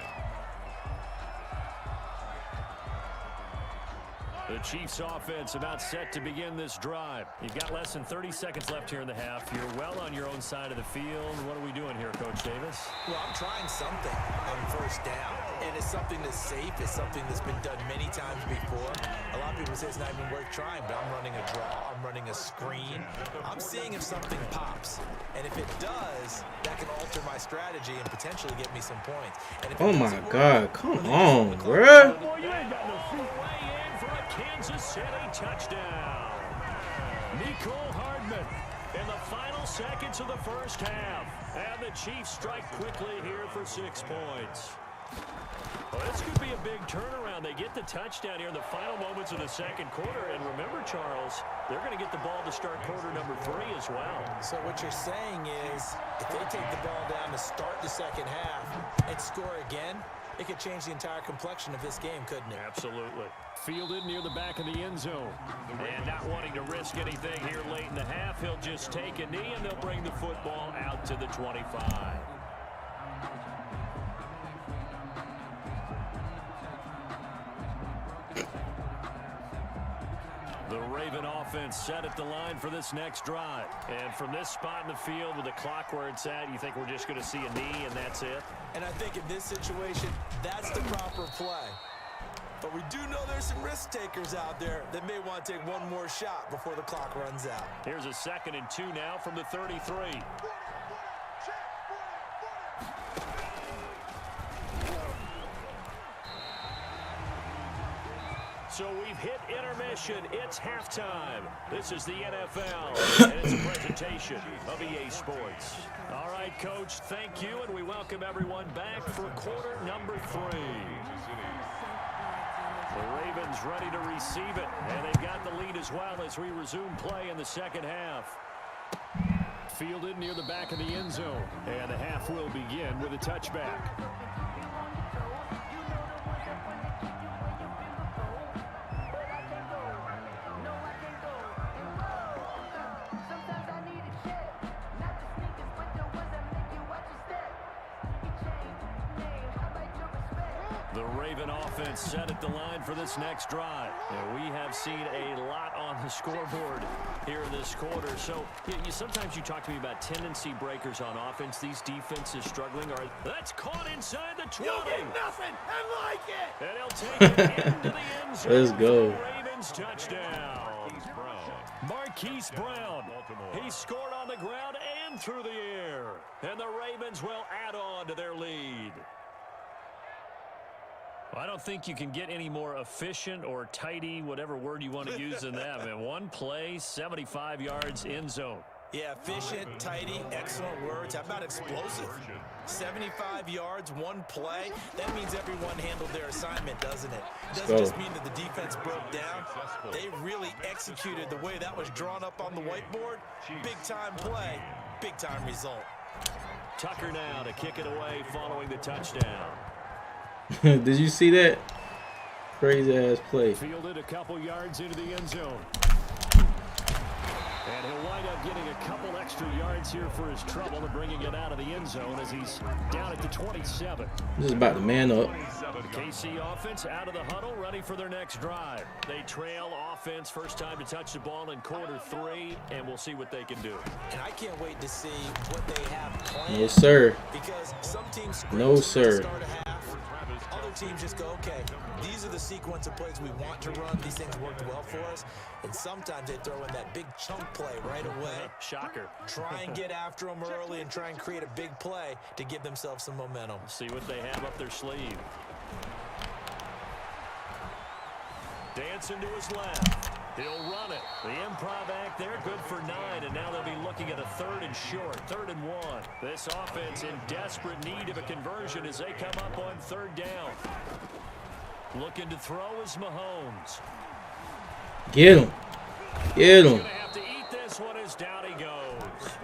The Chiefs offense about set to begin this drive. You've got less than 30 seconds left here in the half. You're well on your own side of the field. What are we doing here, Coach Davis? Well, I'm trying something on first down, and it's something that's safe. It's something that's been done many times before. A lot of people say it's not even worth trying, but I'm running a draw. I'm running a screen. I'm seeing if something pops, and if it does, that can alter my strategy and potentially get me some points. And if Oh my God, come on, bruh. Kansas City touchdown. Nicole Hardman in the final seconds of the first half. And the Chiefs strike quickly here for 6 points. Well, this could be a big turnaround. They get the touchdown here in the final moments of the second quarter. And remember, Charles, they're going to get the ball to start quarter number 3 as well. So what you're saying is if they take the ball down to start the second half and score again, it could change the entire complexion of this game, couldn't it? Absolutely. Fielded near the back of the end zone. And not wanting to risk anything here late in the half, he'll just take a knee, and they'll bring the football out to the 25. The Raven offense set at the line for this next drive. And from this spot in the field with the clock where it's at, you think we're just going to see a knee and that's it? And I think in this situation, that's the proper play. But we do know there's some risk takers out there that may want to take one more shot before the clock runs out. Here's a 2nd and 2 now from the 33. So we've hit intermission. It's halftime. This is the NFL, and it's a presentation of EA Sports. All right, Coach, thank you, and we welcome everyone back for quarter number 3. The Ravens ready to receive it, and they've got the lead as well as we resume play in the second half. Fielded near the back of the end zone, and the half will begin with a touchback. The Raven offense set at the line for this next drive. And we have seen a lot on the scoreboard here in this quarter. So sometimes you talk to me about tendency breakers on offense. These defenses struggling. That's caught inside the 20. You'll get nothing. I like it. And he'll take it into the end zone. Let's go. Ravens touchdown. Marquise Brown. He scored on the ground and through the air. And the Ravens will add on to their lead. I don't think you can get any more efficient or tidy, whatever word you want to use in that. Man, one play, 75 yards, end zone. Yeah, efficient, tidy, excellent words. How about explosive? 75 yards, one play. That means everyone handled their assignment, doesn't it? It doesn't just mean that the defense broke down. They really executed the way that was drawn up on the whiteboard. Big-time play, big-time result. Tucker now to kick it away following the touchdown. Did you see that? Crazy ass play. Fielded a couple yards into the end zone. And he'll wind up getting a couple extra yards here for his trouble and bringing it out of the end zone as he's down at the 27. This is about to man up. KC offense out of the huddle, ready for their next drive. They trail offense, first time to touch the ball in quarter 3, and we'll see what they can do. And I can't wait to see what they have planned. No, sir. Because some teams No, sir. start a half. Other teams just go, okay, these are the sequence of plays we want to run. These things worked well for us. And sometimes they throw in that big chunk play right away. Shocker. Try and get after them early and try and create a big play to give themselves some momentum. See what they have up their sleeve. Dancing to his left. He'll run it. The improv act there, good for 9, and now they'll be looking at a 3rd and short, 3rd and 1. This offense in desperate need of a conversion as they come up on 3rd down. Looking to throw is Mahomes. Get him. Get him. Gonna have to eat this one as down he goes.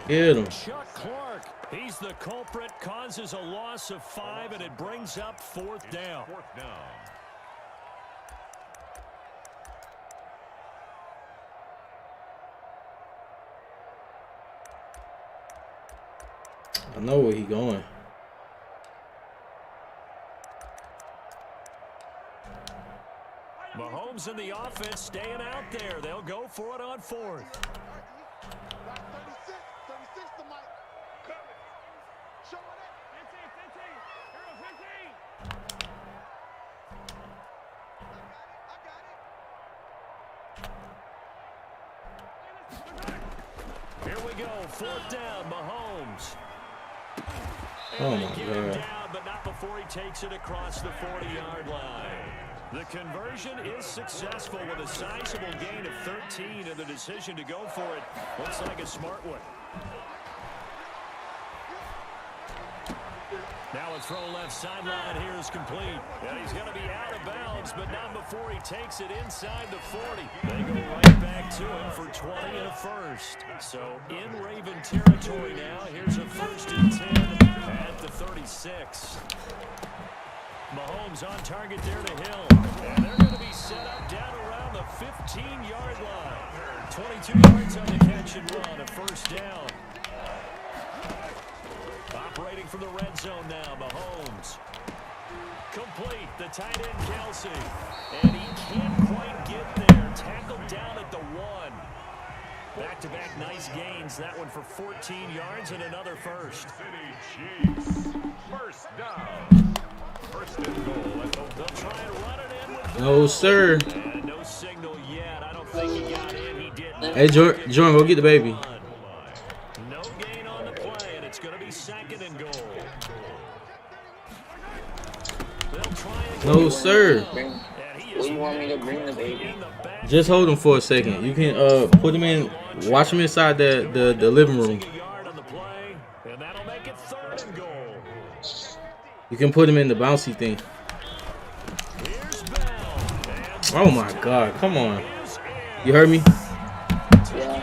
Get him. Chuck Clark, he's the culprit, causes a loss of 5, and it brings up 4th down. 4th down. I know where he going. Mahomes in the offense staying out there. They'll go for it on 4th. Here we go, 4th down, Mahomes. Oh my Get him God. down, but not before he takes it across the 40-yard line. The conversion is successful with a sizable gain of 13, and the decision to go for it looks like a smart one. Now a throw left sideline here is complete. And he's going to be out of bounds, but not before he takes it inside the 40. They go right back to him for 20 and a 1st. So in Raven territory now, here's a 1st and 10 at the 36. Mahomes on target there to Hill. And they're going to be set up down around the 15-yard line. 22 yards on the catch and run, a 1st down. Operating from the red zone now, Mahomes. Complete, the tight end, Kelsey. And he can't quite get there. Tackled down at the 1. Back-to-back nice gains. That one for 14 yards and another 1st. City Chiefs. 1st down. 1st and goal. They'll try and run it in with No, sir. and no signal yet. I don't think he got in. He didn't. Hey, Jordan, go get the baby. No gain on the play, and it's going to be 2nd and goal. They'll try and No, sir. and he What is do you want me to bring the baby? in the back. Just hold him for a second. You can put him in, watch him inside the living room. A yard on the play, and that'll make it 3rd and goal. You can put him in the bouncy thing. Here's Bell. Oh my God, come on. You heard me? Yeah.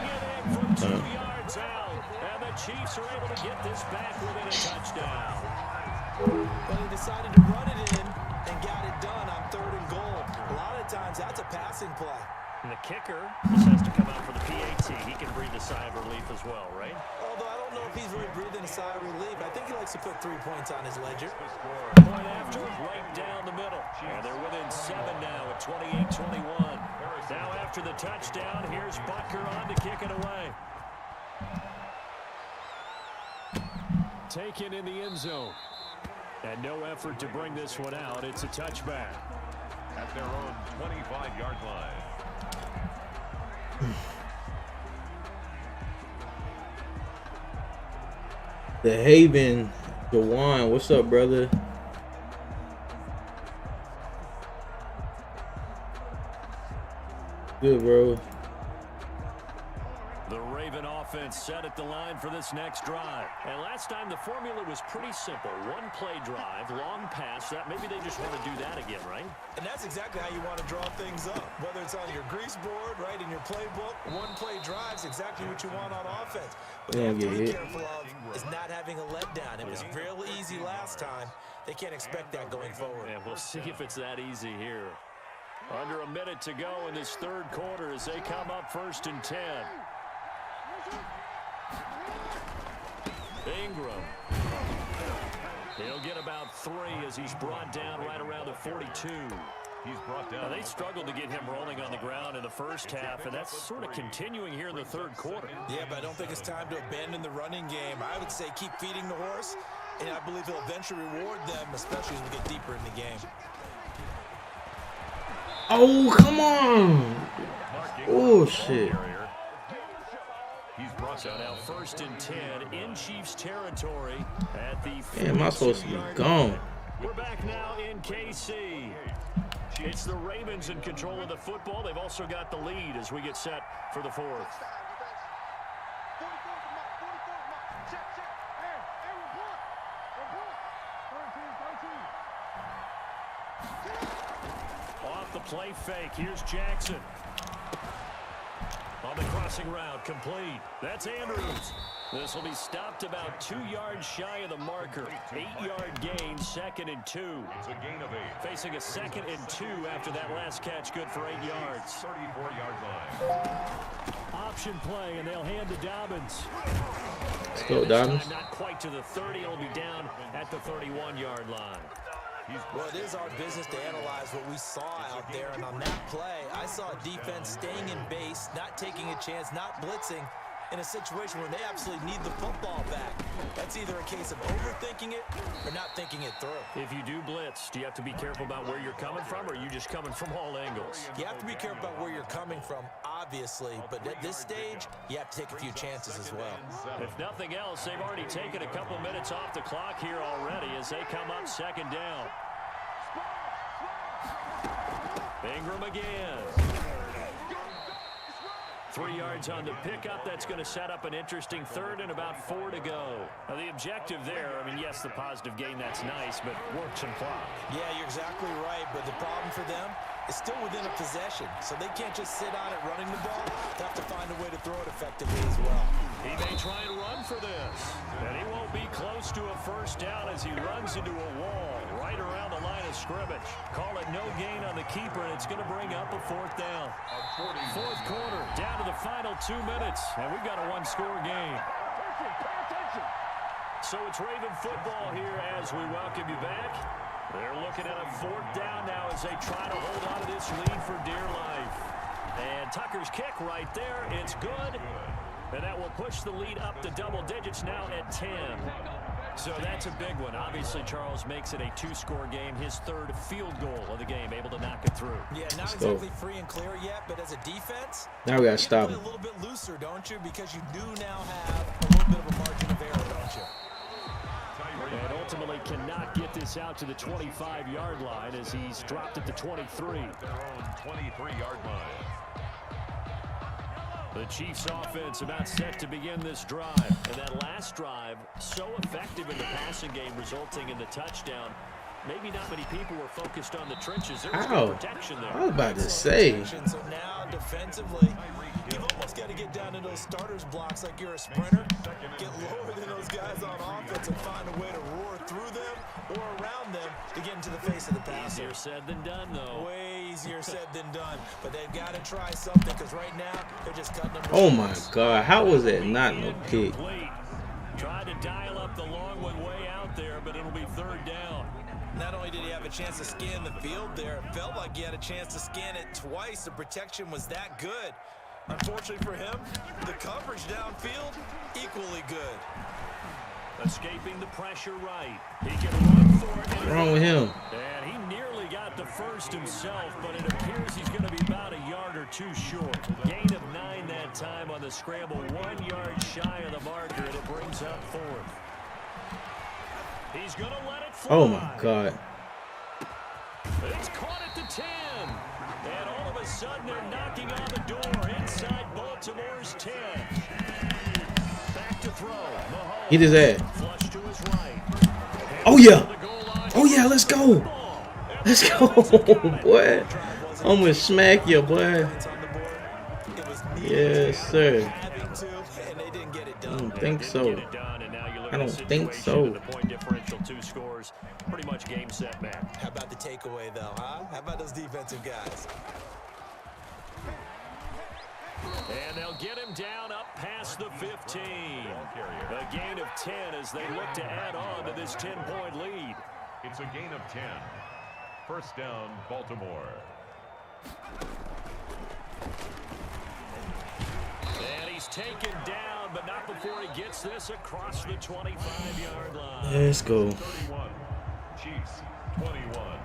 From 2 yards out, and the Chiefs are able to get this back within a touchdown. But he decided to run it in and got it done on 3rd and goal. A lot of times that's a passing play. And the kicker just has to come out for the PAT. He can breathe a sigh of relief as well, right? Although I don't know if he's really breathing a sigh of relief. I think he likes to put 3 points on his ledger. Point after right down the middle. And they're within 7 now at 28-21. Now after the touchdown, here's Butker on to kick it away. Taken in the end zone. And no effort to bring this one out. It's a touchback. At their own 25-yard line. The Haven, Dewan, what's up, brother? Good, bro. The Raven offense set at the line for this next drive. And last time the formula was pretty simple. 1-play drive, long pass. That maybe they just want to do that again, right? And that's exactly how you want to draw things up. Whether it's on your grease board, right, in your playbook, 1-play drive is exactly what you want on offense. What you have to be careful of is not having a letdown. It was real easy last time. They can't expect that going forward. And we'll see if it's that easy here. Under a minute to go in this 3rd quarter as they come up 1st and 10. Ingram. He'll get about 3 as he's brought down right around the 42. He's brought down. Now, they struggled to get him rolling on the ground in the first half, and that's sort of continuing here in the 3rd quarter. Yeah, but I don't think it's time to abandon the running game. I would say keep feeding the horse, and I believe he'll eventually reward them, especially as we get deeper in the game. Oh, come on. Oh, shit. He's brought So now 1st and 10 in Chiefs territory at the Damn, am I supposed to be gone? We're back now in KC. It's the Ravens in control of the football. They've also got the lead as we get set for the fourth. Off the play fake. Here's Jackson. On the crossing route, complete. That's Andrews. This will be stopped about 2 yards shy of the marker. 8-yard gain, 2nd and 2. It's a gain of 8. Facing a 2nd and 2 after that last catch, good for 8 yards. 34-yard line. Option play, and they'll hand to Dobbins. Let's go, Dobbins. Not quite to the 30. It'll be down at the 31-yard line. Well, it is our business to analyze what we saw out there, and on that play, I saw a defense staying in base, not taking a chance, not blitzing, in a situation where they absolutely need the football back. That's either a case of overthinking it or not thinking it through. If you do blitz, do you have to be careful about where you're coming from, or are you just coming from all angles? You have to be careful about where you're coming from, obviously, but at this stage, you have to take a few chances as well. If nothing else, they've already taken a couple minutes off the clock here already as they come up 2nd down. Ingram again. 3 yards on the pickup. That's going to set up an interesting 3rd and about 4 to go. Now, the objective there, I mean, yes, the positive gain, that's nice, but work some clock. Yeah, you're exactly right, but the problem for them is still within a possession, so they can't just sit on it running the ball. They have to find a way to throw it effectively as well. He may try and run for this, and he won't be close to a 1st down as he runs into a wall right around the line of scrimmage. Call it no gain on the keeper, and it's going to bring up a 4th down. 4th quarter, down to the final 2 minutes, and we've got a 1-score game. So it's Raven football here as we welcome you back. They're looking at a 4th down now as they try to hold on to this lead for dear life. And Tucker's kick right there, it's good. And that will push the lead up to double digits now at 10. So that's a big one. Obviously, Charles makes it a 2-score game. His 3rd field goal of the game, able to knock it through. Yeah, not exactly free and clear yet, but as a defense, now we got to stop him. A little bit looser, don't you? Because you do now have a little bit of a margin of error, don't you? And ultimately cannot get this out to the 25-yard line as he's dropped at the 23. Their own 23-yard line. The Chiefs offense about set to begin this drive. And that last drive, so effective in the passing game, resulting in the touchdown. Maybe not many people were focused on the trenches. There was good protection there. I was about to say. So now, defensively, you've almost got to get down to those starters blocks like you're a sprinter. Get lower than those guys on offense and find a way to roar through them or around them to get into the face of the passer. Easier said than done, though. Way easier said than done. But they've got to try something because right now they're just cutting them. Oh my God! How was that not no pick? Tried to dial up the long one way out there, but it'll be 3rd down. Not only did he have a chance to scan the field there, it felt like he had a chance to scan it twice. The protection was that good. Unfortunately for him, the coverage downfield, equally good. Escaping the pressure right. He can run for it. What's wrong with him? And he nearly got the 1st himself, but it appears he's going to be about a yard or 2 short. Gain of 9 that time on the scramble, 1 yard shy of the marker, and it brings up 4th. He's going to let it fly. Oh my God. It's caught at the 10. And all of a sudden, they're knocking on the door inside Baltimore's 10. Back to throw. Mahomes. Hit his ass. Flush to his right. Oh yeah. Oh yeah. Let's go. Let's go, boy. I'm gonna smack you, boy. Yes, sir. I don't think so. I don't think so. The point differential, 2 scores, pretty much game, set, match. How about the takeaway, though, huh? How about those defensive guys? And they'll get him down up past the 15. A gain of 10 as they look to add on to this 10-point lead. It's a gain of 10. 1st down, Baltimore. And he's taken down, but not before he gets this across the 25-yard line. Let's go. 31. Chiefs, 21.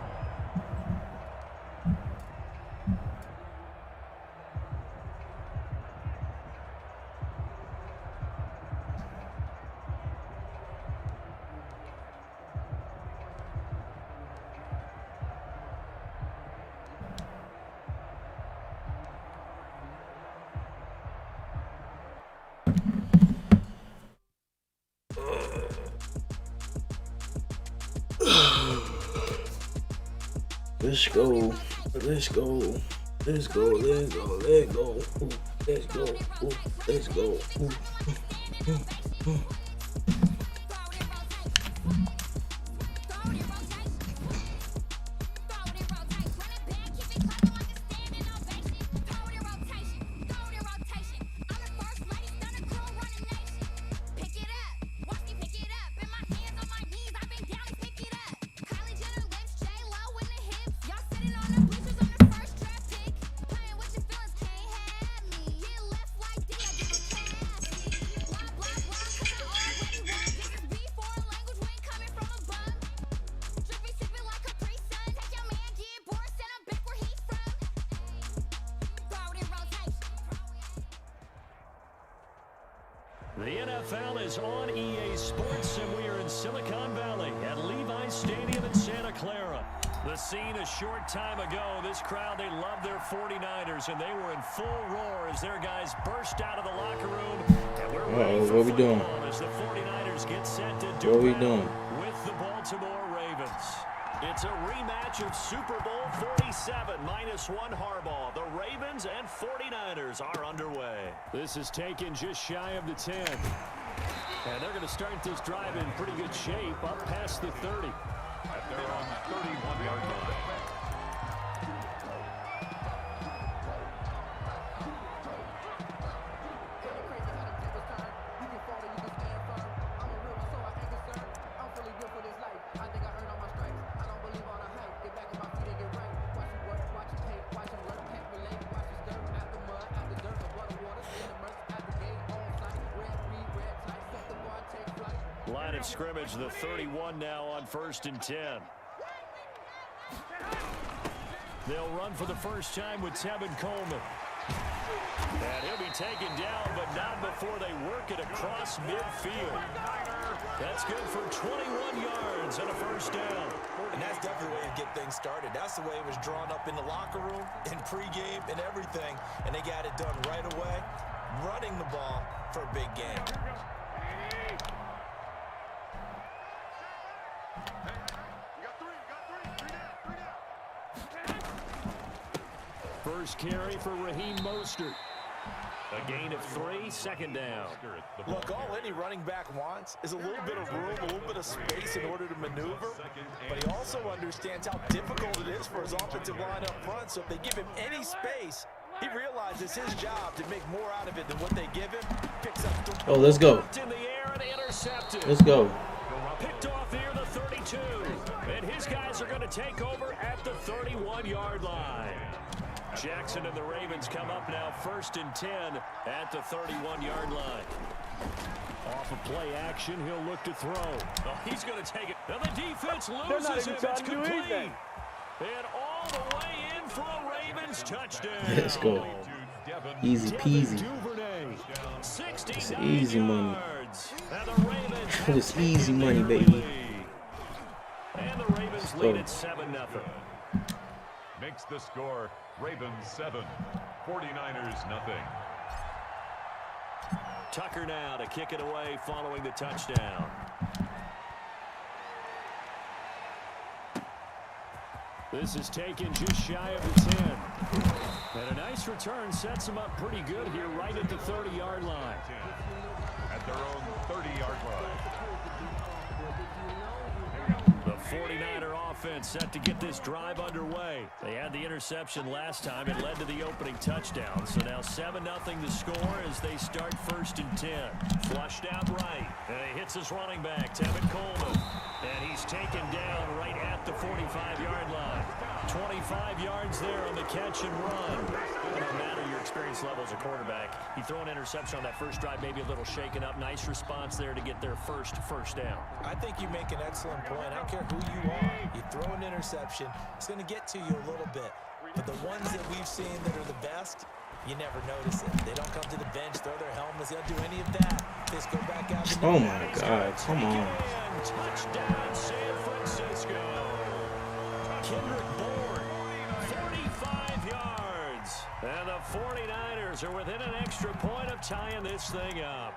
Let's go. Let's go. Let's go. Let's go. Let's go. Ooh, let's go. Ooh, let's go. Ooh. The NFL is on EA Sports, and we are in Silicon Valley at Levi's Stadium in Santa Clara. The scene a short time ago, this crowd, they love their 49ers, and they were in full roar as their guys burst out of the locker room. And we're ready for what we doing? as the 49ers get set to do What we doing? with the Baltimore Ravens. It's a rematch of Super Bowl 47 -1 Harbaugh. The Ravens and 49ers are underway. This is taken just shy of the 10. And they're going to start this drive in pretty good shape up past the 30. At their own 31-yard line. Line of scrimmage, the 31 now on 1st and 10. They'll run for the first time with Tevin Coleman. And he'll be taken down, but not before they work it across midfield. That's good for 21 yards and a first down. And that's definitely the way to get things started. That's the way it was drawn up in the locker room, in pregame, and everything. And they got it done right away, running the ball for a big game. First carry for Raheem Mostert. A gain of 3, second down. Look, all any running back wants is a little bit of room, a little bit of space in order to maneuver, but he also understands how difficult it is for his offensive line up front, so if they give him any space, he realizes his job to make more out of it than what they give him. Picks up the let's go. In the air and intercepted. Let's go. Picked off near the 32. And his guys are going to take over at the 31-yard line. Jackson and the Ravens come up now 1st and 10 at the 31-yard line. Off of play action, he'll look to throw. Oh, he's going to take it. And the defense loses him. It's complete. And all the way in for a Ravens touchdown. Let's go. Easy peasy. It's easy money. It's easy money, baby. And the Ravens lead at 7-0. Makes the score Ravens 7, 49ers nothing. Tucker now to kick it away following the touchdown. This is taken just shy of the 10. And a nice return sets him up pretty good here right at the 30-yard line. At their own 30-yard line. The 49er offense set to get this drive underway. They had the interception last time. It led to the opening touchdown. So now 7-0 the score as they start 1st and 10. Flushed out right. And he hits his running back, Tevin Coleman. And he's taken down right at the 45-yard line. 25 yards there on the catch and run. No matter your experience level as a quarterback, you throw an interception on that first drive, maybe a little shaken up. Nice response there to get their first down. I think you make an excellent point. I don't care who you are. You throw an interception, it's going to get to you a little bit. But the ones that we've seen that are the best, you never notice it. They don't come to the bench, throw their helmets. They don't do any of that. They just go back out. Oh, my God. Come on. Touchdown, San Francisco. Kendrick Bourne, 45 yards. And the 49ers are within an extra point of tying this thing up.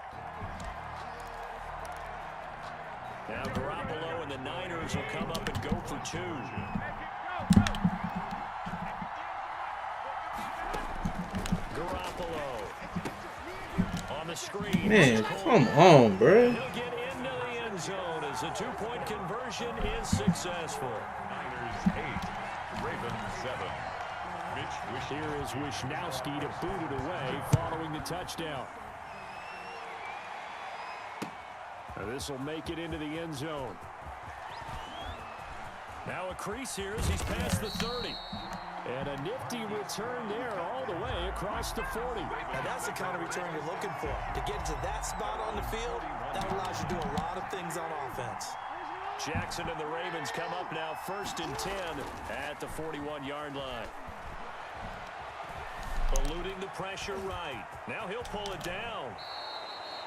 Now Garoppolo and the Niners will come up and go for 2. the screen. Man, come on, bro. He'll get into the end zone as a 2-point conversion is successful. Niners 8, Ravens 7. Here is Wishnowski to boot it away following the touchdown. This will make it into the end zone. Now a crease here as he's past the 30. And a nifty return there all the way across the 40. Now that's the kind of return you're looking for. To get to that spot on the field, that allows you to do a lot of things on offense. Jackson and the Ravens come up now 1st and 10 at the 41-yard line. Eluding the pressure right. Now he'll pull it down.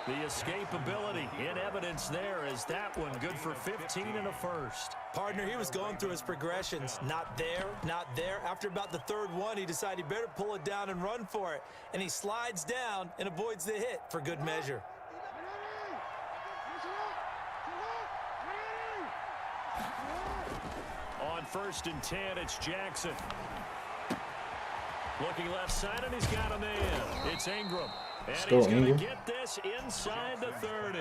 The escapability in evidence there as that one good for 15 and a first. Partner, he was going through his progressions. Not there, not there. After about the 3rd one, he decided he better pull it down and run for it. And he slides down and avoids the hit for good measure. On 1st and 10, it's Jackson. Looking left side, and he's got a man. It's Ingram. And he's going to get this inside the 30.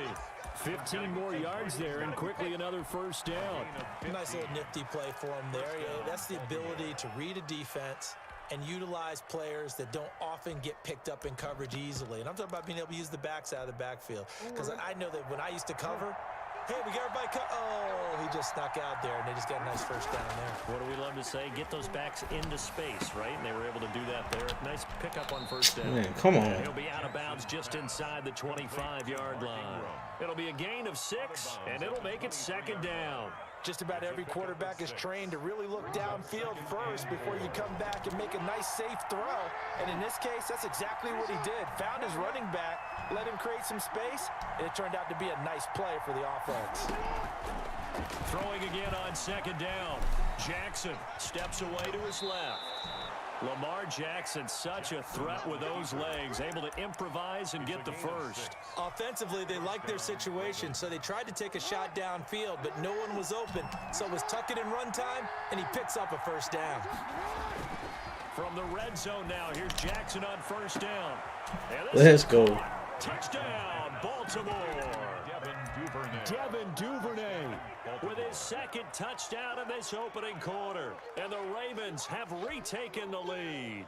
15 more yards there, and quickly another first down. Nice little nifty play for him there. Yeah, that's the ability to read a defense and utilize players that don't often get picked up in coverage easily. And I'm talking about being able to use the backs out of the backfield. Because I know that when I used to cover, hey, we got everybody cut. Oh, he just snuck out there, and they just got a nice first down there. What do we love to say? Get those backs into space, right? And they were able to do that there. Nice pickup on first down. Man, come on. He'll be out of bounds just inside the 25-yard line. It'll be a gain of 6, and it'll make it 2nd down. Just about every quarterback is trained to really look downfield first before you come back and make a nice, safe throw. And in this case, that's exactly what he did. Found his running back, let him create some space, and it turned out to be a nice play for the offense. Throwing again on 2nd down. Jackson steps away to his left. Lamar Jackson, such a threat with those legs, able to improvise and get the first. Offensively, they liked their situation, so they tried to take a shot downfield, but no one was open. So it was tuck it in run time, and he picks up a first down. From the red zone now, here's Jackson on 1st down. Let's go. Touchdown, Baltimore. Devin Duvernay with his 2nd touchdown in this opening quarter. And the Ravens have retaken the lead.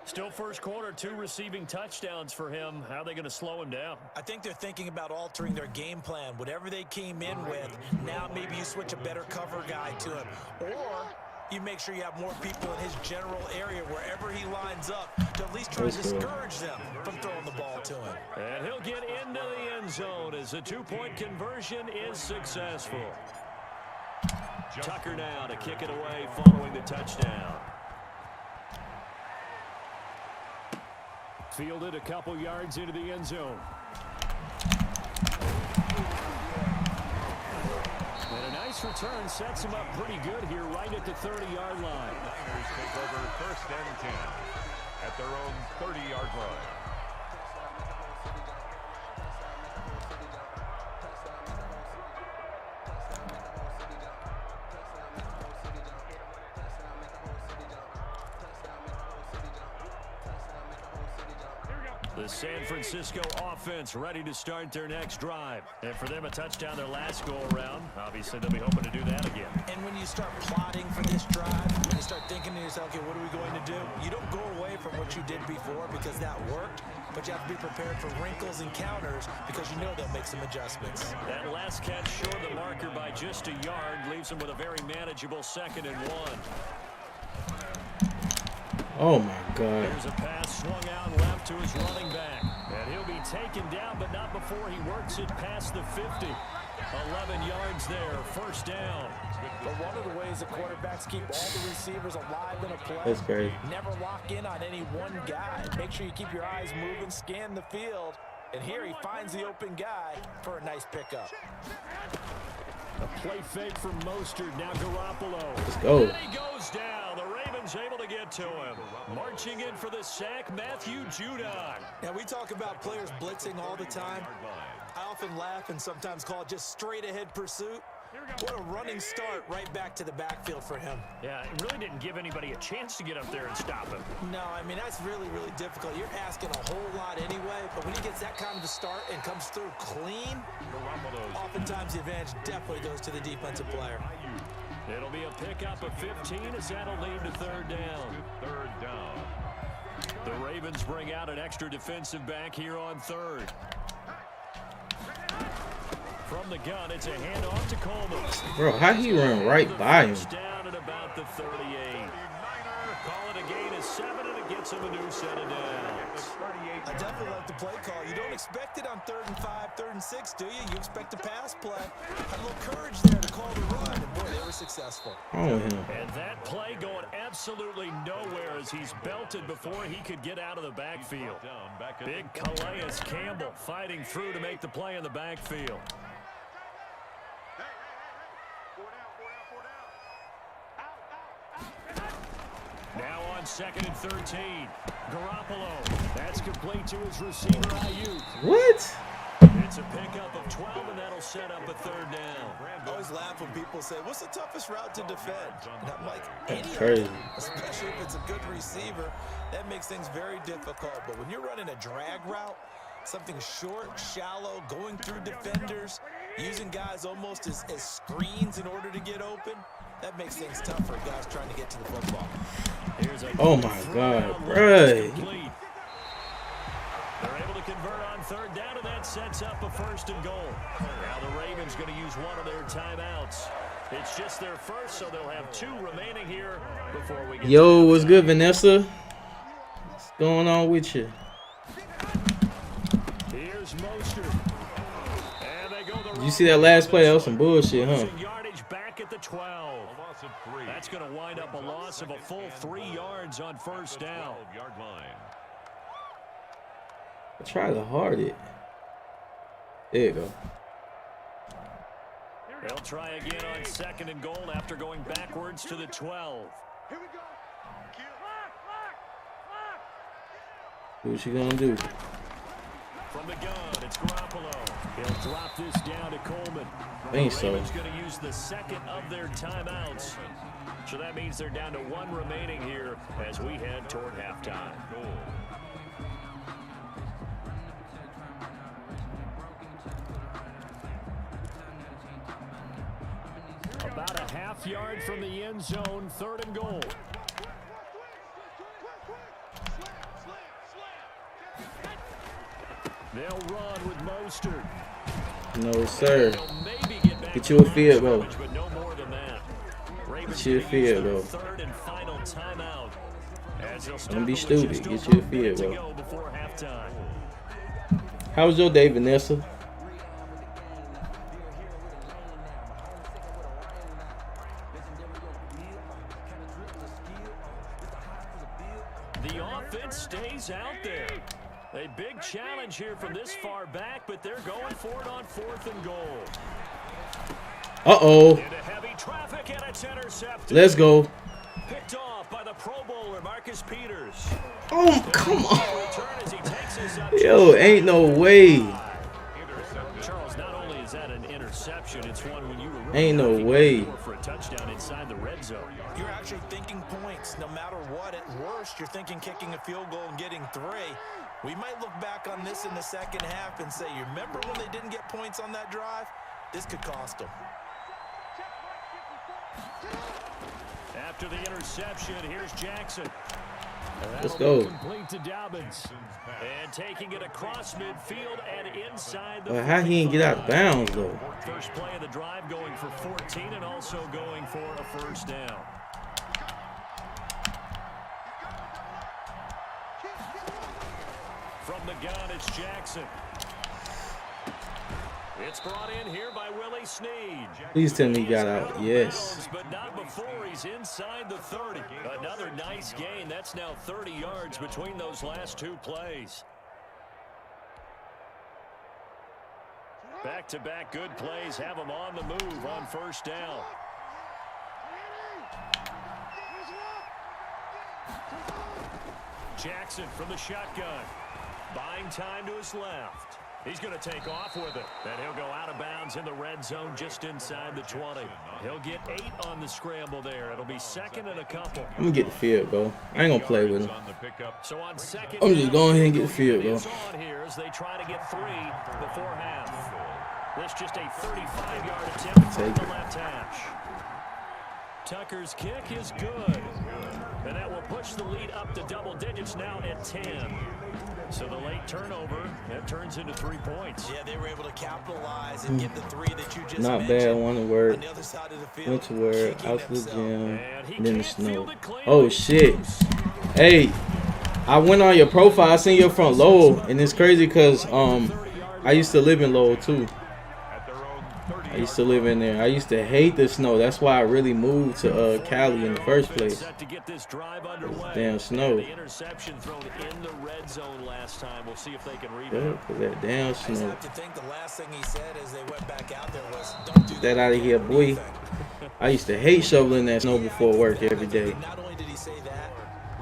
Still first quarter, 2 receiving touchdowns for him. How are they going to slow him down? I think they're thinking about altering their game plan. Whatever they came in with, now maybe you switch a better cover guy to him. Or you make sure you have more people in his general area wherever he lines up to at least try to discourage them from throwing the ball to him. And he'll get into the end zone as a 2-point conversion is successful. Tucker now to kick it away following the touchdown. Fielded a couple yards into the end zone. And a nice return sets him up pretty good here right at the 30-yard line. Niners take over 1st and 10 at their own 30-yard line. The San Francisco offense ready to start their next drive. And for them, a touchdown their last go-around. Obviously, they'll be hoping to do that again. And when you start plotting for this drive, when you start thinking to yourself, okay, what are we going to do? You don't go away from what you did before because that worked, but you have to be prepared for wrinkles and counters because you know they'll make some adjustments. That last catch short of the marker by just a yard leaves them with a very manageable 2nd and 1. Oh, my God. There's a pass swung out left to his running back. And he'll be taken down, but not before he works it past the 50. 11 yards there, first down. But one of the ways the quarterbacks keep all the receivers alive in a play, That's great. Never lock in on any one guy. Make sure you keep your eyes moving, scan the field. And here he finds the open guy for a nice pickup. A play fake from Mostert, now Garoppolo. Let's go. And he goes down. The Ravens able to get to him. Marching in for the sack, Matthew Judon. Now, we talk about players blitzing all the time. I often laugh and sometimes call it just straight-ahead pursuit. What a running start right back to the backfield for him. Yeah, it really didn't give anybody a chance to get up there and stop him. No, I mean, that's really, really difficult. You're asking a whole lot anyway, but when he gets that kind of a start and comes through clean, oftentimes the advantage definitely goes to the defensive player. It'll be a pickup of 15 as that'll lead to third down. Third down. The Ravens bring out an extra defensive back here on third. From the gun, it's a handoff to Coleman. Bro, how he run right by him? Down at about the 38. Call it a gain of 7, and it gets him a new set of downs. I definitely like the play call. You don't expect it on 3rd and 5, 3rd and 6, do you? You expect a pass play. Had a little courage there to call the run, and boy, they were successful. Oh, him. And that play going absolutely nowhere as he's belted before he could get out of the backfield. Big Calais Campbell fighting through to make the play in the backfield. Now on 2nd and 13. Garoppolo. That's complete to his receiver, Ayuk. What? It's a pickup of 12, and that'll set up a third down. I always laugh when people say, what's the toughest route to defend? And I'm like, That's any crazy. of them, especially if it's a good receiver. That makes things very difficult. But when you're running a drag route, something short, shallow, going through defenders, using guys almost as screens in order to get open, that makes things tough for guys trying to get to the football. Oh my God, bruh. They're able to convert on third down, and that sets up a 1st and goal. Now the Ravens going to use one of their timeouts. It's just their first, so they'll have 2 remaining here before we get. Yo, what's good, Vanessa? What's going on with you? Here's Mostert. And they go the You see that last play? That was some bullshit, huh? Yardage back at the 12. That's going to wind up a loss of a full 3 yards on 1st down. I try to hard it. There you go. They'll try again on 2nd and goal after going backwards to the 12. What you gonna do? From the gun, it's Garoppolo. He'll drop this down to Coleman. I think so. Ravens going to use the 2nd of their timeouts. So that means they're down to 1 remaining here as we head toward halftime. About a half yard from the end zone, 3rd and goal. They'll run with Mostert. No, sir. They'll maybe get back Get you a field goal. but no more than that. Ravens Get you a gonna use field their goal. 3rd and final timeout. As they'll start Don't be with stupid. just Get over you a a minute field to goal. go before halftime. How was your day, Vanessa? The offense stays out there. A big challenge here from this far back, but they're going for it on 4th and goal. Uh-oh. Into heavy traffic, and it's intercepted. Let's go. Picked off by the Pro Bowler, Marcus Peters. Oh, come on. Return as he takes this up. Yo, ain't no way. Charles, not only is that an interception, it's one when you were really Ain't no knocking way. on the door for a touchdown inside the red zone. You're actually thinking points. No matter what, at worst, you're thinking kicking a field goal and getting 3. We might look back on this in the 2nd half and say, you remember when they didn't get points on that drive? This could cost them. After the interception, here's Jackson. Let's go. Complete to Dobbins. And taking it across midfield and inside the But how he didn't get out of bounds, though? First play of the drive going for 14 and also going for a 1st down. From the gun, it's Jackson. It's brought in here by Willie Snead. Please tell me he got out. Yes. But not before he's inside the 30. Another nice gain. That's now 30 yards between those last 2 plays. Back-to-back good plays have him on the move on 1st down. Jackson from the shotgun. Buying time to his left. He's going to take off with it, and he'll go out of bounds in the red zone just inside the 20. He'll get 8 on the scramble there. It'll be second and a couple. I'm going to get the field goal. I ain't going to play with him. So on second, I'm just going ahead and get the field goal. On here as they try to get 3 before half. This just a 35-yard attempt from the left hash. Tucker's kick is good. And that will push the lead up to double digits now at 10. So the late turnover, that turns into 3 points. Yeah, they were able to capitalize and get the 3 that you just Not mentioned. bad, one word. On the other side of the field, Went to word, kicking out to the themselves. gym, And he and then the can't snow. field it clean. Oh, shit. Hey, I went on your profile. I seen you're from Lowell, and it's crazy because I used to live in Lowell, too. I used to live in there. I used to hate the snow. That's why I really moved to Cali in the first place. Damn snow. The interception thrown in the red zone last time. We'll see if they can Yeah, rebound. 'cause that damn I just snow. have to think the last thing he said as they went back out there was, don't do Get that out of here, boy. I used to hate shoveling that snow before work every day. Not only did he say that,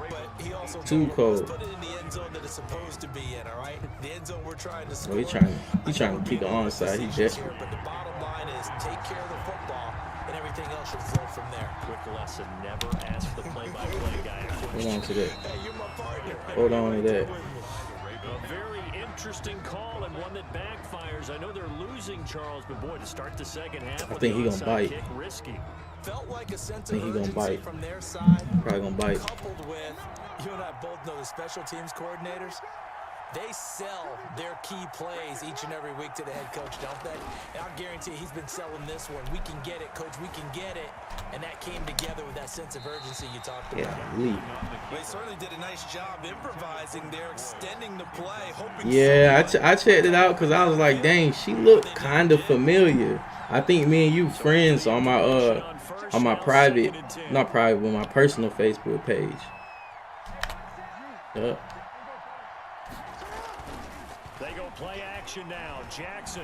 but he also Too cold. put it in the end zone that it's supposed to be in, all right? The end zone we're trying to score. Oh, he trying to keep it onside. He desperate. But the bottom line is take care of the football, and everything else should flow from there. Quick lesson, never ask the play-by-play guy. Hold on to that. Hey, you're my partner. Hold on to that. A very interesting call and one that backfires. I know they're losing Charles, but boy, to start the second half, I think he gonna bite. kick, risky. Felt like a sense I think of he gonna urgency bite. from their side. Probably gonna bite. Coupled with, you and I both know the special teams coordinators, they sell their key plays each and every week to the head coach, don't they? And I'll guarantee he's been selling this one. We can get it, coach, we can get it. And that came together with that sense of urgency you talked about. Yeah, leave. They certainly did a nice job improvising there, extending the play, hoping. Yeah, I checked it out because I was like, dang, she looked kind of familiar. I think me and you friends on my private, not private, but my personal Facebook page. Yup. They go play action now. Jackson.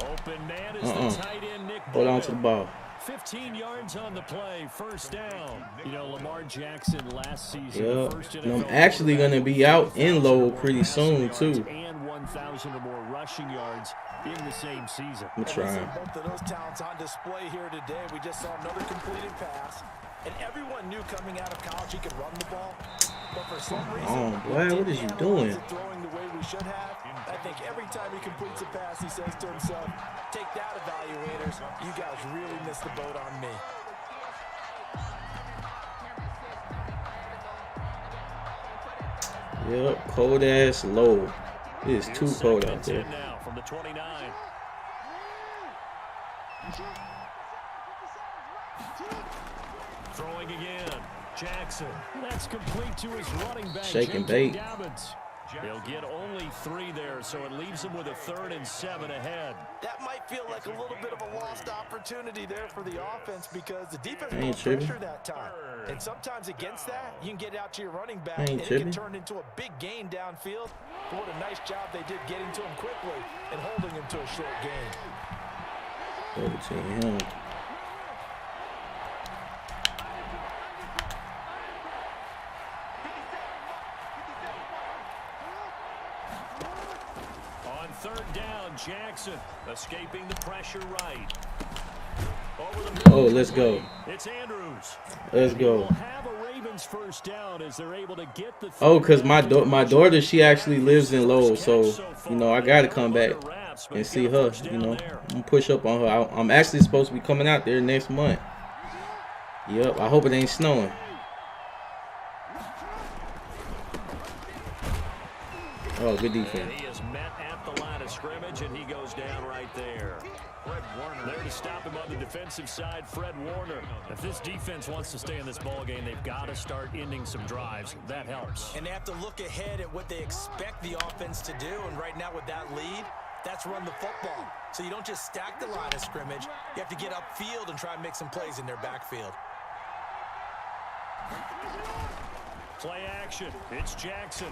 Open man is the tight end, Nick. Hold on to the ball. 15 yards on the play, first down. You know, Lamar Jackson last season. Yep. First And I'm actually gonna be out in Lowell pretty soon too. And 1,000 or more rushing yards in the same season. I'm trying. Both of those talents on display here today. We just saw another completed pass. And everyone knew coming out of college he could run the ball. But for some reason, Oh, boy, what is you doing? throwing the way we should have. I think every time he completes a pass, he says to himself, take that, evaluators. You guys really missed the boat on me. Yep, cold ass Lowell. It is too cold out there. Now from the 29. Throwing again. Jackson. That's complete to his running back. Shake and J.K. bait. Dobbins. He'll get only 3 there, so it leaves him with a 3rd and 7 ahead. That might feel like a little bit of a lost opportunity there for the offense because the defense I ain't put tripping. pressure that time. And sometimes against that, you can get out to your running back I ain't and it tripping. can turn into a big gain downfield. But what a nice job they did getting to him quickly and holding him to a short gain. Over to him. On 3rd down, Jackson escaping the pressure right. Over the Oh, let's go. It's Andrews. Let's go. We'll have a Ravens first down as they're able to get the Oh, because my daughter, she actually lives in Lowell, so, you know, I got to come back and see her, you know. I'm going to push up on her. I'm actually supposed to be coming out there next month. Yep, I hope it ain't snowing. Oh, good And defense. he is met at the line of scrimmage, and he goes down right there. Fred Warner there to stop him on the defensive side. Fred Warner. If this defense wants to stay in this ball game, they've got to start ending some drives. That helps. And they have to look ahead at what they expect the offense to do. And right now with that lead, that's run the football. So you don't just stack the line of scrimmage. You have to get upfield and try and make some plays in their backfield. Play action. It's Jackson.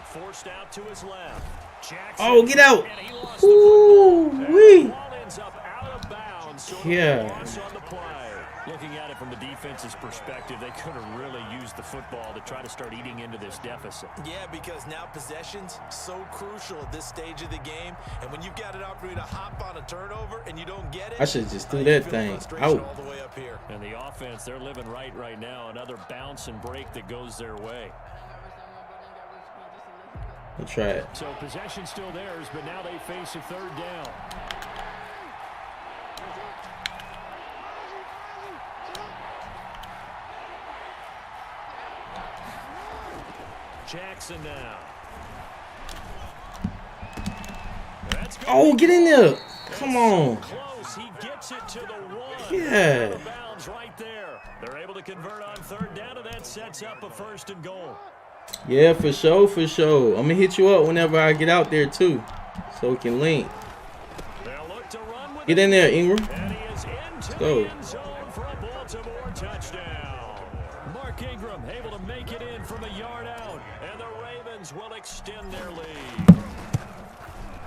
Forced out to his left. Jackson. Oh, get out. And he lost the Ooh, football. wee. And the ball ends up out of bounds. So Yeah. loss on the play. Looking at it from the defense's perspective, they could have really used the football to try to start eating into this deficit. Yeah, because now possession's so crucial at this stage of the game. And when you've got an opportunity to hop on a turnover and you don't get it, I should just do that thing. All Out. the way up here. And the offense, they're living right now. Another bounce and break that goes their way. We'll try it. So possession still theirs, but now they face a third down. Jackson now. Oh, get in there. Come on. Close. He gets it to the one. Yeah. Out of bounds right there. They're able to convert on third down, and that sets up a 1st and goal. Yeah, for sure, for sure. I'm going to hit you up whenever I get out there, too, so we can link. They'll look to run with Get in there, Ingram. And he is into Go. the end zone for a Baltimore touchdown. Mark Ingram able to make it in from a yard out, and the Ravens will extend their lead.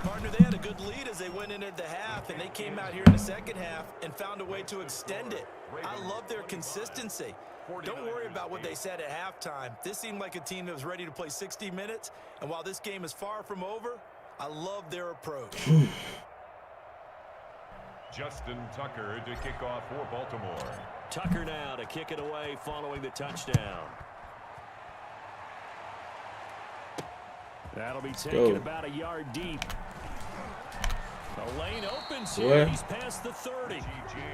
Partner, they had a good lead as they went into the half, and they came out here in the second half and found a way to extend it. I love their consistency. Don't worry about what they said at halftime. This seemed like a team that was ready to play 60 minutes, and while this game is far from over, I love their approach. Justin Tucker to kick off for Baltimore. Tucker now to kick it away following the touchdown. That'll be taken about a yard deep. The lane opens here. He's past the 30.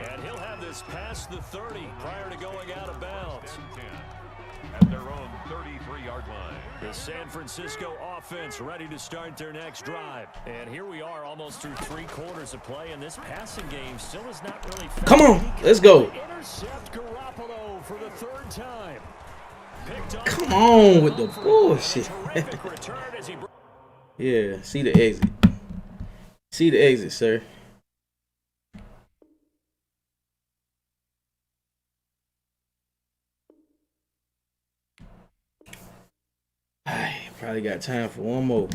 And he'll have this past the 30 prior to going out of bounds. At their own 33-yard line. The San Francisco offense ready to start their next drive. And here we are almost through 3 quarters of play, and this passing game still is not really found. Come on, let's go. Intercept Garoppolo for the 3rd time. Come on with the bullshit. Yeah, see the exit. See the exit, sir. I probably got time for one more.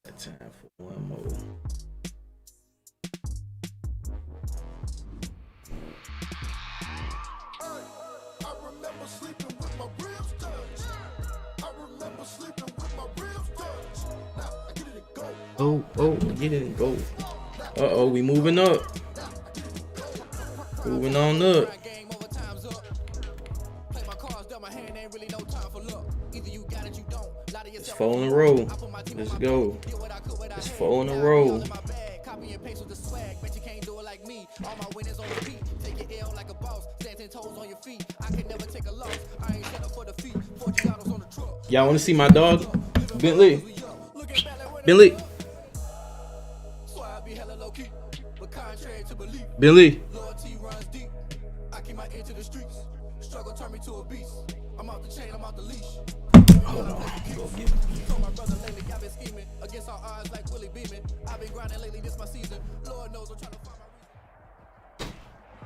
Got time for one more. Oh, get it and go. Uh-oh, we moving up. Moving on up. It's 4 in a row. Let's go. It's 4 in a row. Y'all want to see my dog? Bentley. Bentley. Billy. Hold on.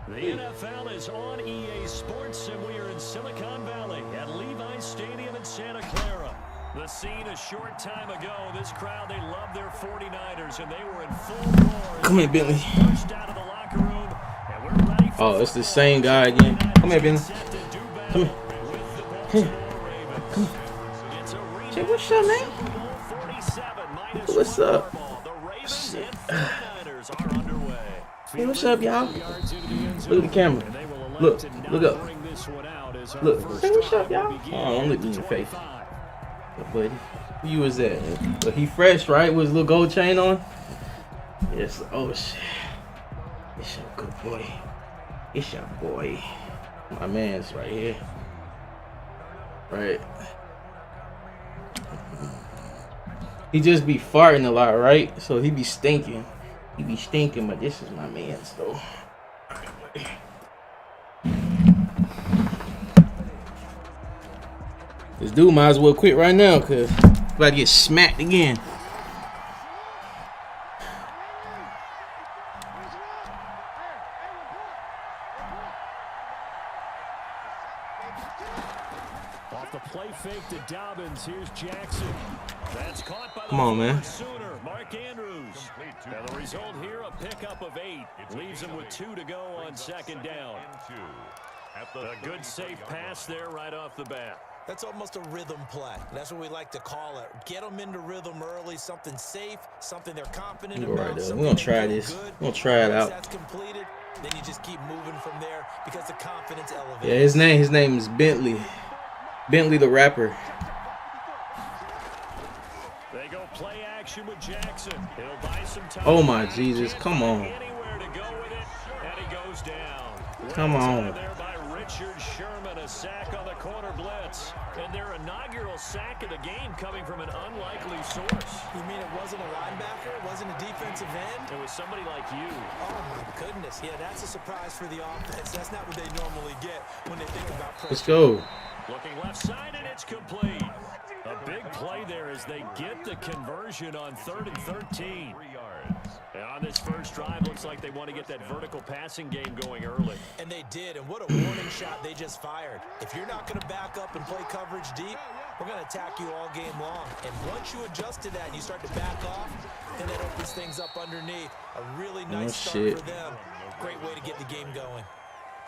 The NFL is on EA Sports, and we are in Silicon Valley at Levi's Stadium in Santa Clara. The scene a short time ago. This crowd, they love their 49ers, and they were in full roar. Come here, Bentley. Pushed out of the locker room, and we're ready for it's the same guy again. Come here, Bentley. Come here. Come here. Come here. Hey, what's up, man? What's up? Shit. Hey, what's up, y'all? Look at the camera. Look up. Look. Hey, what's up, y'all? Oh, don't look me in the face. But who you was that? But he fresh, right? With his little gold chain on? Yes. Oh, shit. It's your good boy. It's your boy. My man's right here. Right. He just be farting a lot, right? So he be stinking. He be stinking, but this is my man's though. This dude might as well quit right now, cause he's about to get smacked again. Off the play fake to Dobbins. Here's Jackson. That's caught by the Come on, man. Sooner, Mark Andrews. And the result here, a pickup of 8. Leaves him with 2 to go on second down. A good safe pass there right off the bat. That's almost a rhythm play. That's what we like to call it. Get them into rhythm early, something safe, something they're confident Go about. right there. We're going to try this. We're going to try it out. That's completed. Then you just keep moving from there because the confidence elevates. Yeah, his name is Bentley. Bentley the rapper. They go play action with Jackson. He'll buy some time. Oh my Jesus, come on. Anywhere to go with it, and he goes down. Come on. There by Richard Sherman, a sack on the corner blitz. And their inaugural sack of the game coming from an unlikely source. You mean it wasn't a linebacker? It wasn't a defensive end? It was somebody like you. Oh, my goodness. Yeah, that's a surprise for the offense. That's not what they normally get when they think about pressure. Let's go. Looking left side, and it's complete. A big play there as they get the conversion on 3rd and 13. 3 yards. And on this first drive, looks like they want to get that vertical passing game going early. And they did, and what a warning shot they just fired. If you're not going to back up and play coverage deep, we're going to attack you all game long. And once you adjust to that and you start to back off, then that opens things up underneath. A really nice start for them. Great way to get the game going.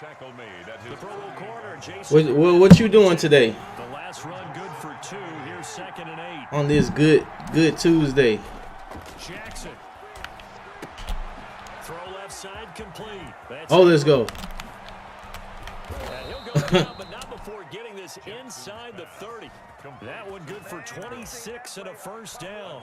Tackle made at The his Pro Bowl corner, Jason. What you doing today? The last run good for 2. Here's 2nd and 8. On this good Tuesday. Jackson. Throw left side complete. That's Let's go. And he'll go down, but not before getting this inside the 30. That one good for 26 and a first down.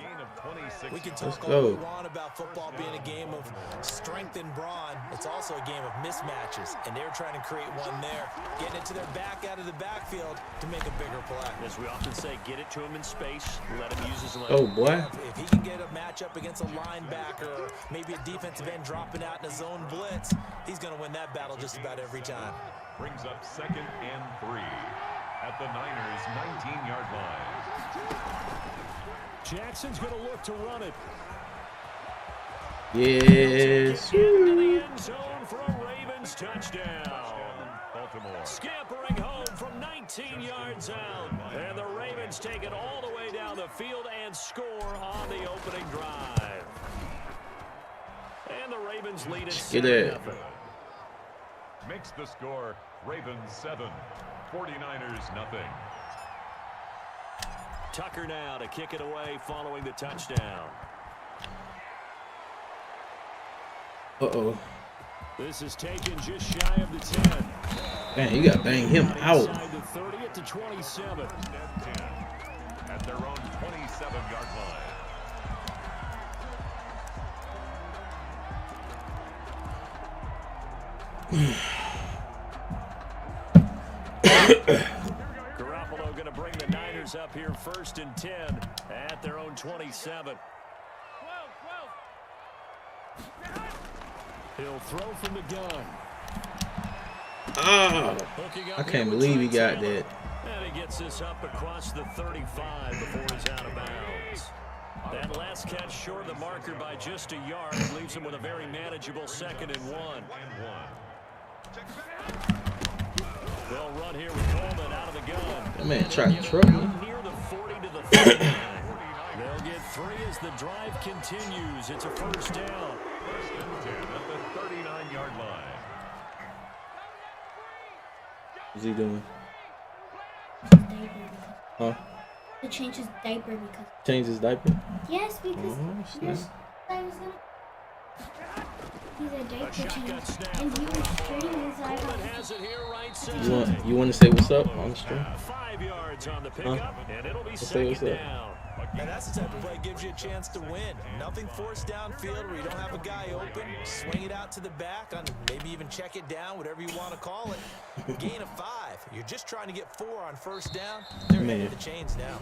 We can talk all we want about football being a game of strength and brawn. It's also a game of mismatches, and they're trying to create one there, getting it to their back out of the backfield to make a bigger play. As we often say, get it to him in space, let him use his leg. Oh, boy. If he can get a matchup against a linebacker or maybe a defensive end dropping out in a zone blitz, he's going to win that battle just about every time. Brings up 2nd and 3 at the Niners' 19-yard line. Jackson's going to look to run it. Yes. Into the end zone for a Ravens touchdown. Baltimore. Scampering home from 19 yards out. And the Ravens take it all the way down the field and score on the opening drive. And the Ravens lead it 7-0. Makes the score Ravens 7, 49ers nothing. Tucker now to kick it away following the touchdown. This is taken just shy of the 10. Man, you got to bang him out. Inside the 30 at the 27. Net 10 at their own 27-yard line. Garoppolo going to bring the Niners up here 1st and 10 at their own 27. He'll throw from the gun. I can't believe he got that. And he gets this up across the 35 before he's out of bounds. That last catch short of the marker by just a yard leaves him with a very manageable 2nd and 1. They'll run here with Coleman out of the gun. That man tried to truck me. Near the 40 to the 39. They'll get 3 as the drive continues. It's a first down. 1st and 10 at the 39-yard line. What's he doing? Huh? To change his diaper because. Change his diaper? Yes, because snap. he's a diaper change, and he was treating his eye. You want to say what's up on the stream? 5 yards on the pickup, and it'll be Say what's second up. down. And that's the type of play that gives you a chance to win. Nothing forced downfield where you don't have a guy open. Swing it out to the back, on maybe even check it down, whatever you want to call it. Gain of 5. You're just trying to get 4 on first down. They're ahead of the chains now.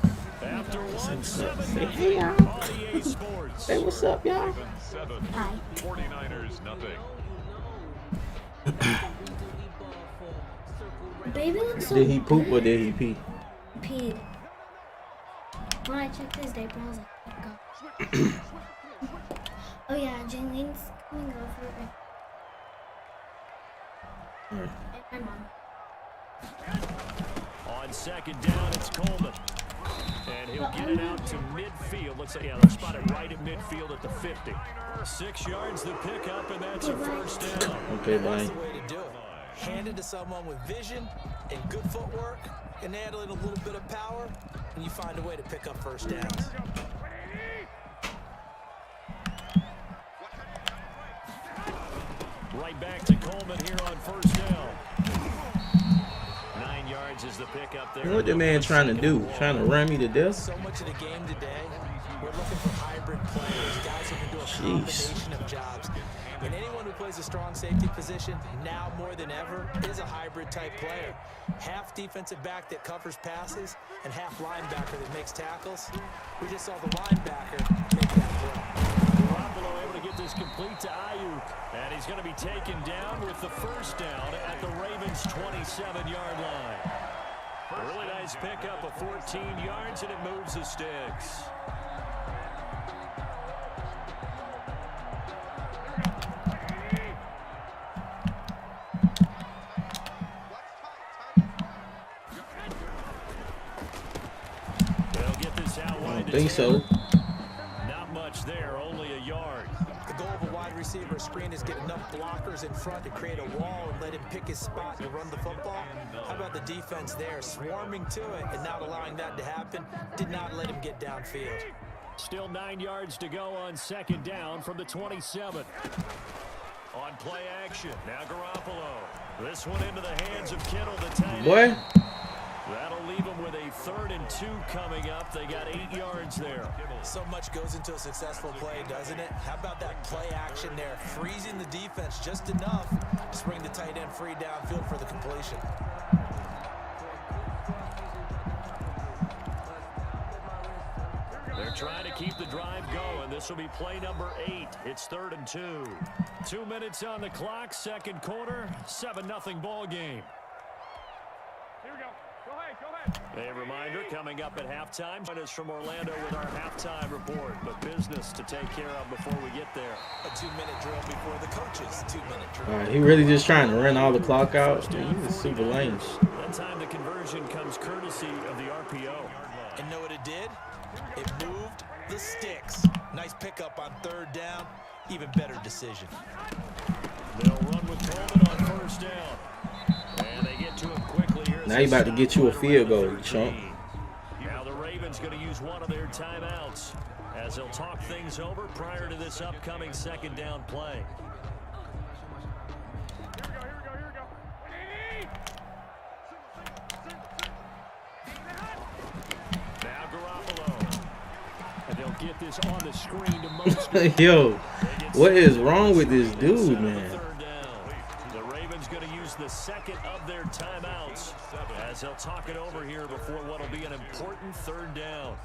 After 1 Say hey, y'all. on EA Sports. Hey, what's up, y'all? Ravens 7, Hi. 49ers nothing. Baby looks so Did he poop or did he pee? peed. When I checked his diaper, I was like, oh god. Oh yeah, Jalen's coming over. And my mom. On second down, it's Coleman. And he'll get it out to midfield. Looks like, yeah, they're spotted right at midfield at the 50. 6 yards the pickup, and that's a first down. Okay, bye. That's the way to do it. Hand it to someone with vision and good footwork, and handle it a little bit of power, and you find a way to pick up first downs. Right back to Coleman here on first down. 9 yards is the pickup there. What the man trying to do? Trying to run me to death? So much of the game today, we're looking for hybrid players, guys who can do a combination of jobs. And anyone who plays a strong safety position, now more than ever, is a hybrid type player. Half defensive back that covers passes, and half linebacker that makes tackles. We just saw the linebacker make that play. Garoppolo able to get this complete to Ayuk. And he's going to be taken down with the first down at the Ravens' 27-yard line. A really nice pickup of 14 yards, and it moves the sticks. They'll get this out wide. I don't think so. Not much there, only a yard. The goal of a wide receiver screen is get enough blockers in front to create a wall and let him pick his spot to run the football. How about the defense there, swarming to it and not allowing that to happen? Did not let him get downfield. Still 9 yards to go on second down from the 27. On play action, now Garoppolo. This one into the hands of Kittle, the tight end. Boy. That'll leave them with a 3rd and 2 coming up. They got 8 yards there. So much goes into a successful play, doesn't it? How about that play action there? Freezing the defense just enough to bring the tight end free downfield for the completion. They're trying to keep the drive going. This will be play number 8. It's 3rd and 2. 2 minutes on the clock, second quarter, 7-0 ball game. Here we go. Go ahead. A reminder coming up at halftime. Join us from Orlando with our halftime report, but business to take care of before we get there. A 2-minute drill before the coaches. 2-minute drill. All right, he really just trying to run all the clock out. Dude, he's super lame. That time the conversion comes courtesy of the RPO. And know what it did? It moved the sticks. Nice pickup on 3rd down. Even better decision. They'll run with Coleman on first down. And they get to him quickly here. Now you about to get you a field goal, you chump. Now the Ravens going to use one of their timeouts as they'll talk things over prior to this upcoming second down play. Here we go. Now Garoppolo. And they'll get this on the screen to Mostert. Yo, what is wrong with this dude, man? The Ravens going to use the second of their timeouts as they'll talk it over here before what will be an important 3rd down.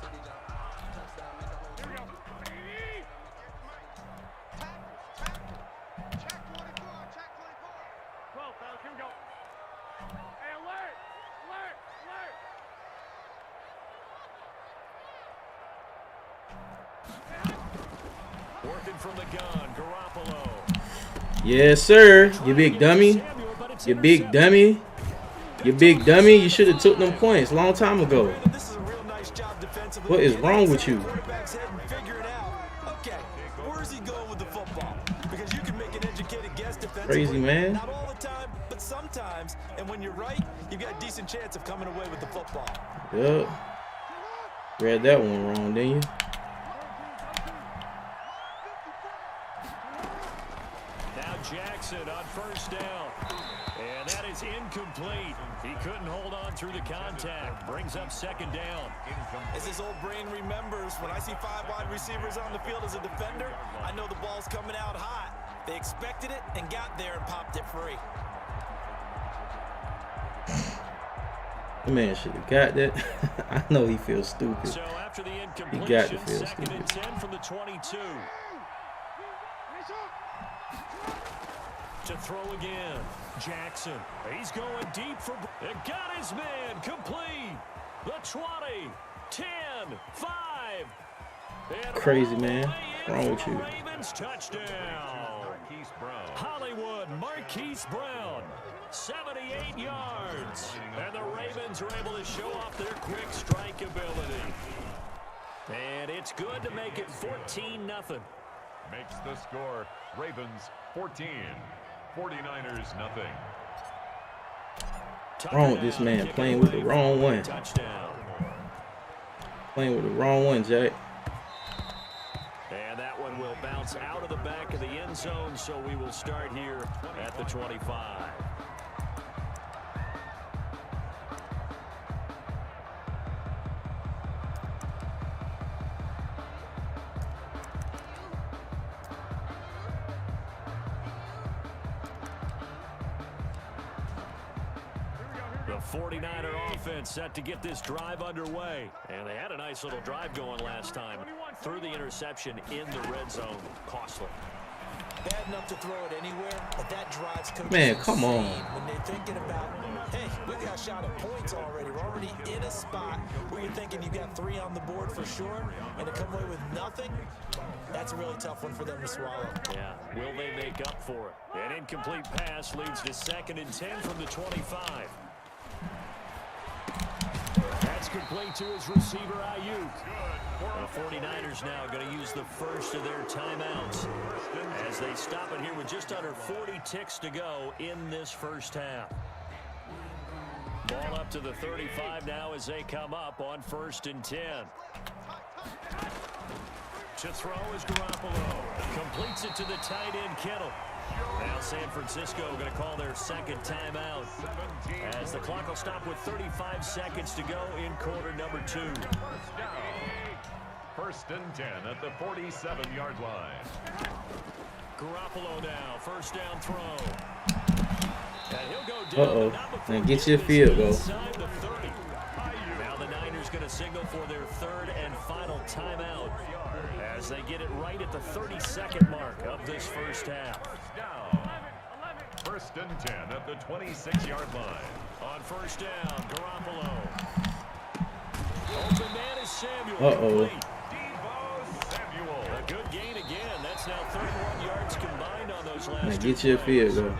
Working from the gun, Garoppolo. Yes, sir. You big dummy. You big dummy. You big dummy. You should have took them points a long time ago. What is wrong with you? Crazy, man. Not all the time, but sometimes. And when you're right, you've got a decent chance of coming away with the football. Yup. Read that one wrong, didn't you? Now Jackson on first down. And that is incomplete. He couldn't hold on through the contact. Brings up second down. As his old brain remembers, when I see 5 wide receivers on the field as a defender, I know the ball's coming out hot. They expected it and got there and popped it free. The man should have got that. I know he feels stupid. So after the He got to incompletion, feel second and stupid. 10 from the 22. To throw again. Jackson. He's going deep for... It got his man complete. The 20, 10, 5. And Crazy, all the man. way in What's wrong with for you? Ravens touchdown. Hollywood, Marquise Brown. 78 yards. And the Ravens are able to show off their quick strike ability. And it's good to make it 14-0. Makes the score Ravens 14, 49ers nothing. Wrong with this man, playing with the wrong one. Touchdown. Playing with the wrong one, Jack. And that one will bounce out of the back of the end zone, so we will start here at the 25. The 49er offense set to get this drive underway. And they had a nice little drive going last time. Threw the interception in the red zone. Costly. Bad enough to throw it anywhere, but that drives coaches Man, come on. when they're thinking about, hey, we got shot at points already. We're already in a spot where you're thinking you got 3 on the board for sure, and to come away with nothing, that's a really tough one for them to swallow. Yeah, will they make up for it? An incomplete pass leads to 2nd and 10 from the 25. That's complete to his receiver, Ayuk. The 49ers now going to use the first of their timeouts as they stop it here with just under 40 ticks to go in this first half. Ball up to the 35 now as they come up on 1st and 10. To throw is Garoppolo. Completes it to the tight end, Kittle. Now San Francisco going to call their 2nd timeout as the clock will stop with 35 seconds to go in quarter number 2. 1st and 10 at the 47-yard line. Garoppolo now, 1st down throw. And he'll go down. Now get your field goal. Inside the 30. Now the Niners going to signal for their 3rd and final timeout as they get it right at the 32nd mark of this first half. 1st and 10 at the 26-yard line. On 1st down, Garoppolo. Open man is Samuel. Complete. Samuel. A good gain again. That's now 31 yards combined on those last Now two get your plays. field goal.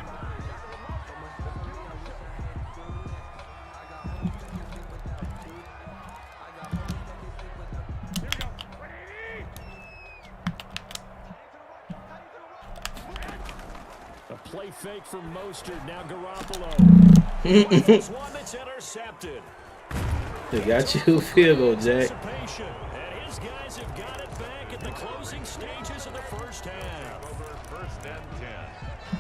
Play fake from Mostert. Now Garoppolo. This one that's intercepted. They got you a field goal, Jack. And his guys have got it back at the closing stages of the first half. Over 1st and 10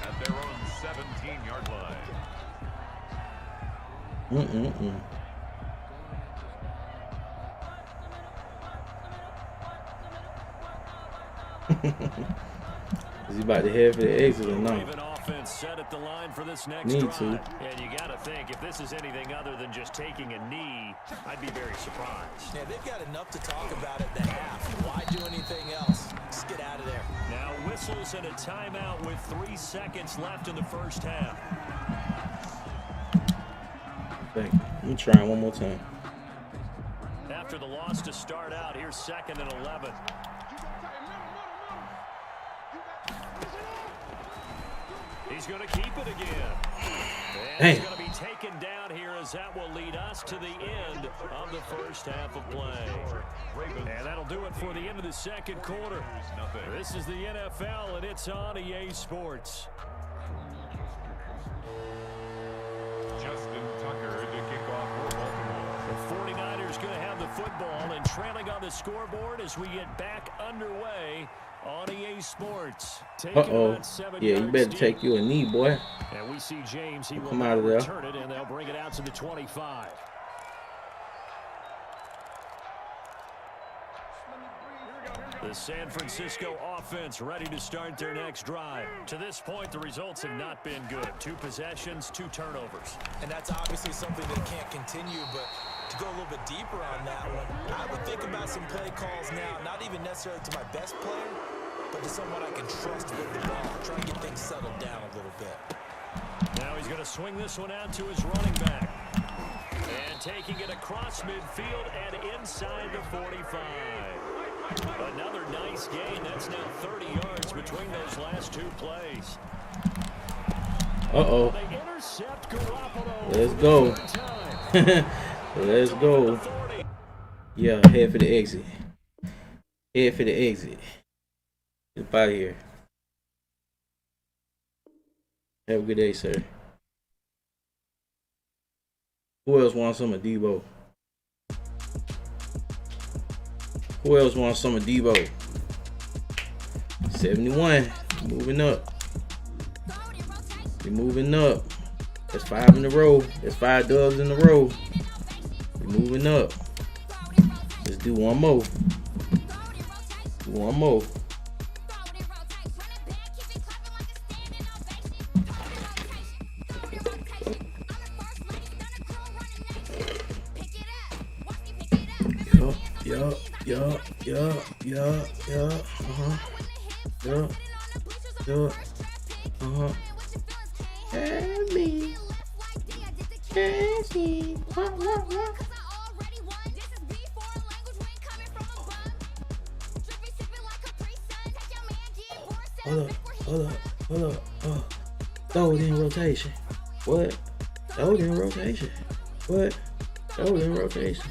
at their own 17-yard line. Is he about to head for the exit or not? Offense set at the line for this next Need drive. to. And you got to think, if this is anything other than just taking a knee, I'd be very surprised. Yeah, they've got enough to talk about at the half. Why do anything else? Just get out of there. Now whistles and a timeout with 3 seconds left in the first half. Thank you. I'm trying one more time. After the loss to start out, here's 2nd and 11. He's going to keep it again. And he's going to be taken down here as that will lead us to the end of the first half of play. And that'll do it for the end of the 2nd quarter. This is the NFL, and it's on EA Sports. Justin Tucker to kick off for Baltimore. The 49ers going to have the football and trailing on the scoreboard as we get back underway on EA Sports. Yeah, you better take you a knee, boy. And we see James, he will come out of there. Return it, and they'll bring it out to the 25. The San Francisco offense ready to start their next drive. To this point, the results have not been good. 2 possessions, 2 turnovers. And that's obviously something that can't continue, but to go a little bit deeper on that one, I would think about some play calls now, not even necessarily to my best player, but to someone I can trust with the ball. Try to get things settled down a little bit. Now he's going to swing this one out to his running back. And taking it across midfield and inside the 45. Another nice gain. That's now 30 yards between those last 2 plays. Uh-oh. They Let's go. Let's go. Yeah, head for the exit. Head for the exit. Get up out of here. Have a good day, sir. Who else wants some of Debo? Who else wants some of Debo? 71. Moving up. We're moving up. That's 5 in a row. That's 5 dubs in a row. We're moving up. Let's do one more. One more. Yeah. Me. Hold up. Throw it in rotation. What? Throw it in rotation. What? Throw it in rotation.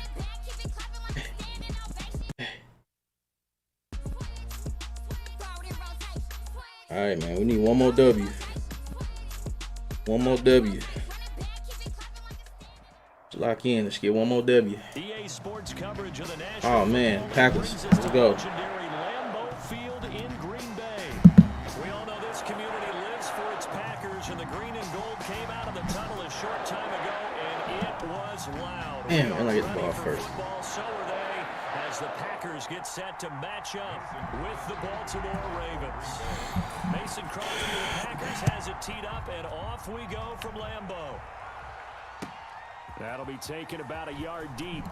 All right, man. We need one more W. One more W. Let's lock in. Let's get one more W. Oh man, Packers. Let's go. Damn, and I get the ball first. As the Packers get set to match up with the Baltimore Ravens. Mason Crosby of the Packers has it teed up, and off we go from Lambeau. That'll be taken about a yard deep.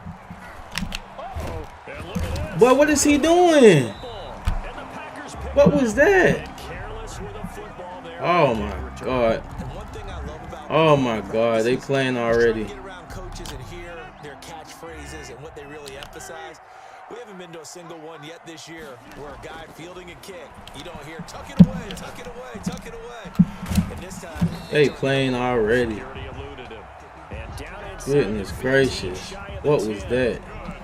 And look at this. Boy, what is he doing? What was that? Oh my God. Oh my God, they playing already. Their catchphrases and what they really emphasize. We haven't been to a single one yet this year where a guy fielding a kick, you don't hear tuck it away, tuck it away, tuck it away. And this time they playing already. Goodness gracious. What was that?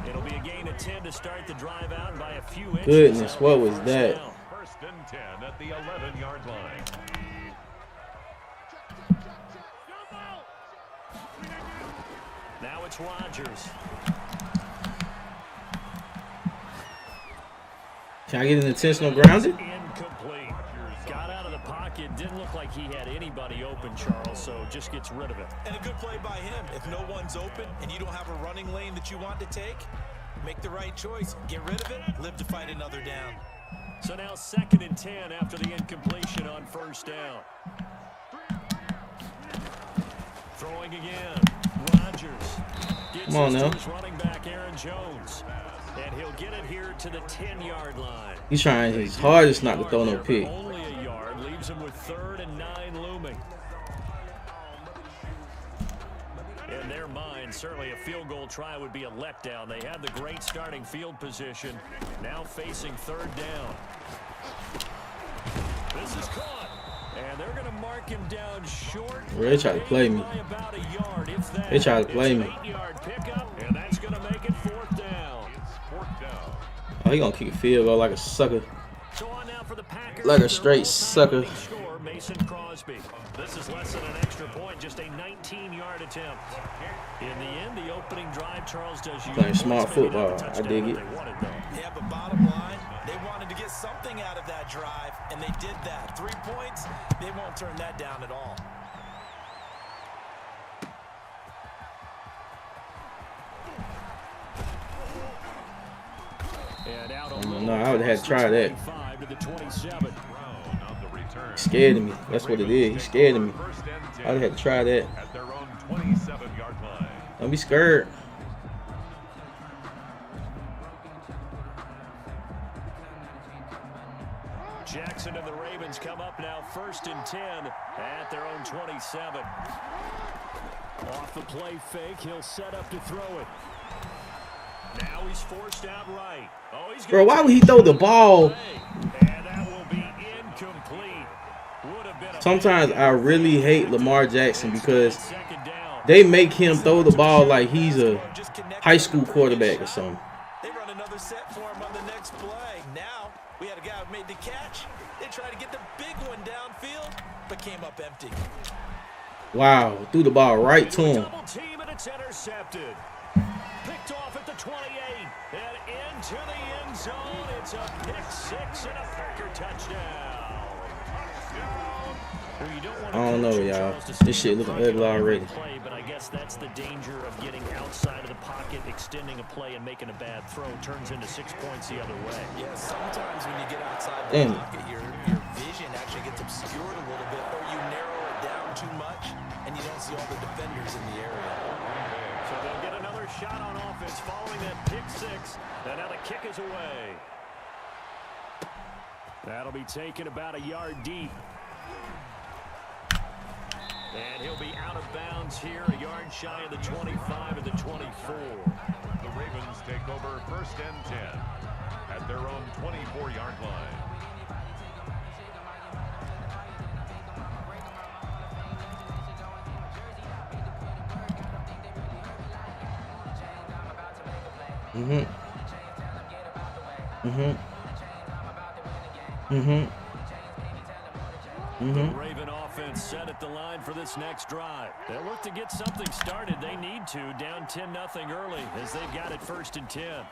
It'll be a gain of 10 to start the drive out by a few inches. Goodness, what was that? First and 10 at the 11-yard line. Now it's Rodgers. Can I get an intentional grounded? Incomplete. Got out of the pocket. Didn't look like he had anybody open, Charles, so just gets rid of it. And a good play by him. If no one's open and you don't have a running lane that you want to take, make the right choice. Get rid of it. Live to fight another down. So now 2nd and 10 after the incompletion on first down. Throwing again. Rodgers. Come on now. Running back Aaron Jones. And he'll get it here to the 10-yard line. He's trying his hardest not to throw no pick. Only a yard leaves him with 3rd and 9 looming. In their mind, certainly a field goal try would be a letdown. They had the great starting field position. Now facing 3rd down. This is caught. And they're going to mark him down short. Well, they try to play me. They try to play me. And that's going to make it 4th down. Oh, he gonna kick a field goal like a sucker. So on now for the Packers. Like a straight sucker. Mason Crosby. This is less than an extra point, just a 19-yard attempt. In the end, the opening drive, Charles does use playing smart football. I dig it. Yeah, but bottom line, they wanted to get something out of that drive, and they did that. 3 points, they won't turn that down at all. No, I would have had to try that. He scared of me. That's what it is. He scared of me. I would have had to try that. Don't be scared. Jackson and the Ravens come up now 1st and 10 at their own 27. Off the play fake, he'll set up to throw it. Now he's forced out right. Oh, he's bro, why would he throw the ball? And that will be incomplete. Sometimes I really hate Lamar Jackson because they make him throw the ball like he's a high school quarterback or something. They run another set for him on the next play. Now we had a guy who made the catch. They tried to get the big one downfield, but came up empty. Wow, threw the ball right to him. Double team and it's intercepted. Picked off at the 28 and into the end zone. It's a pick six and a Packer touchdown. Well, you don't want to I don't know, y'all. This shit looking ugly already. Play, but I guess that's the danger of getting outside of the pocket, extending a play, and making a bad throw. Turns into 6 points the other way. Yeah, sometimes when you get outside the pocket, your vision actually gets obscured a little bit, or you narrow it down too much, and you don't see all the defenders in the area. So they'll get another shot on offense following that pick six. And now the kick is away. That'll be taken about a yard deep. And he'll be out of bounds here, a yard shy of the 25 and the 24. The Ravens take over 1st and 10 at their own 24-yard line. The Raven offense set at the line for this next drive. They'll look to get something started. They need to, down 10-0 early as they've got it 1st and 10.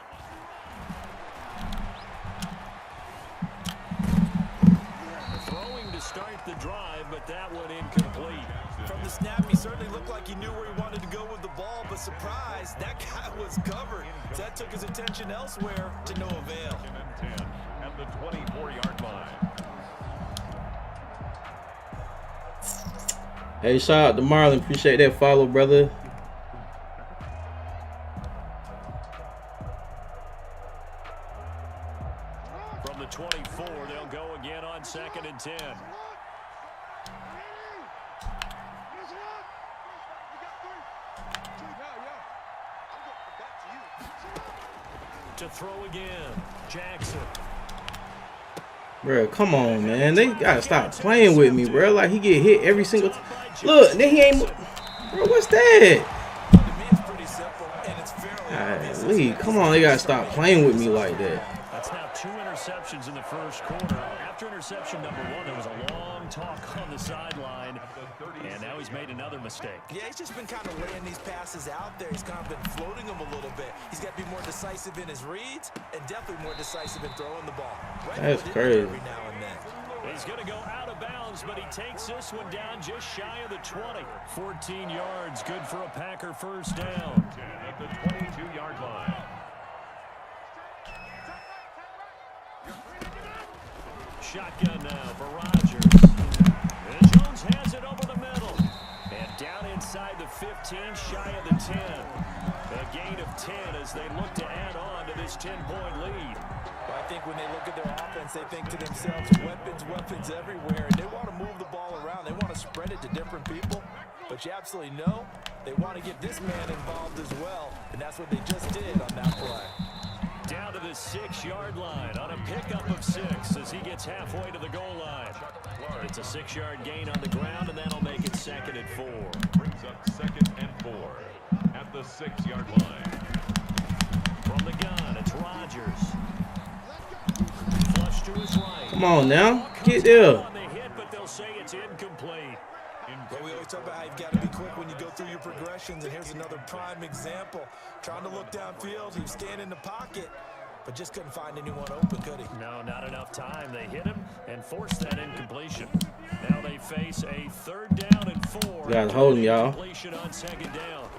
Throwing to start the drive, but that one incomplete. From the snap, he certainly looked like he knew where he wanted to go with the ball, but surprise, that guy was covered. So that took his attention elsewhere to no avail. 10 at the 24-yard line. Hey, shout out to Marlon. Appreciate that follow, brother. From the 24, they'll go again on 2nd and 10. To throw again, Jackson. Bro, come on, man. They gotta stop playing with me, bro. Like, he get hit every single time. Look, then he ain't. Bro, what's that? Lee, come on. They gotta stop playing with me like that. That's now 2 interceptions in the 1st quarter. After interception number 1, there was a long talk on the sideline, and now he's made another mistake. Yeah, he's just been kind of laying these passes out there. He's kind of been floating them a little bit. He's got to be more decisive in his reads and definitely more decisive in throwing the ball. That's crazy. Every now and then. He's going to go out of bounds, but he takes this one down just shy of the 20. 14 yards, good for a Packer 1st down. At the 22-yard line. Shotgun now for Rodgers. And Jones has it over the middle. And down inside the 15, shy of the 10. A gain of 10 as they look to add on to this 10-point lead. Well, I think when they look at their offense, they think to themselves, weapons everywhere. And they want to move the ball around. They want to spread it to different people. But you absolutely know they want to get this man involved as well. And that's what they just did on that play. Down to the 6-yard line on a pickup of 6 as he gets halfway to the goal line. It's a 6-yard gain on the ground, and that'll make it 2nd and 4. Brings up 2nd and 4 at the 6-yard line. From the gun, it's Rodgers. Flush to his right. Come on now. Get there. On the hit, but they'll say it's incomplete. Well, we always talk about how you've got to be quick when you go through your progressions, and here's another prime example. Trying to look downfield, he was staying in the pocket, but just couldn't find anyone open, could he? No, not enough time. They hit him and forced that incompletion. Now they face a 3rd down and 4. You gotta hold him, y'all. Completion on 2nd down.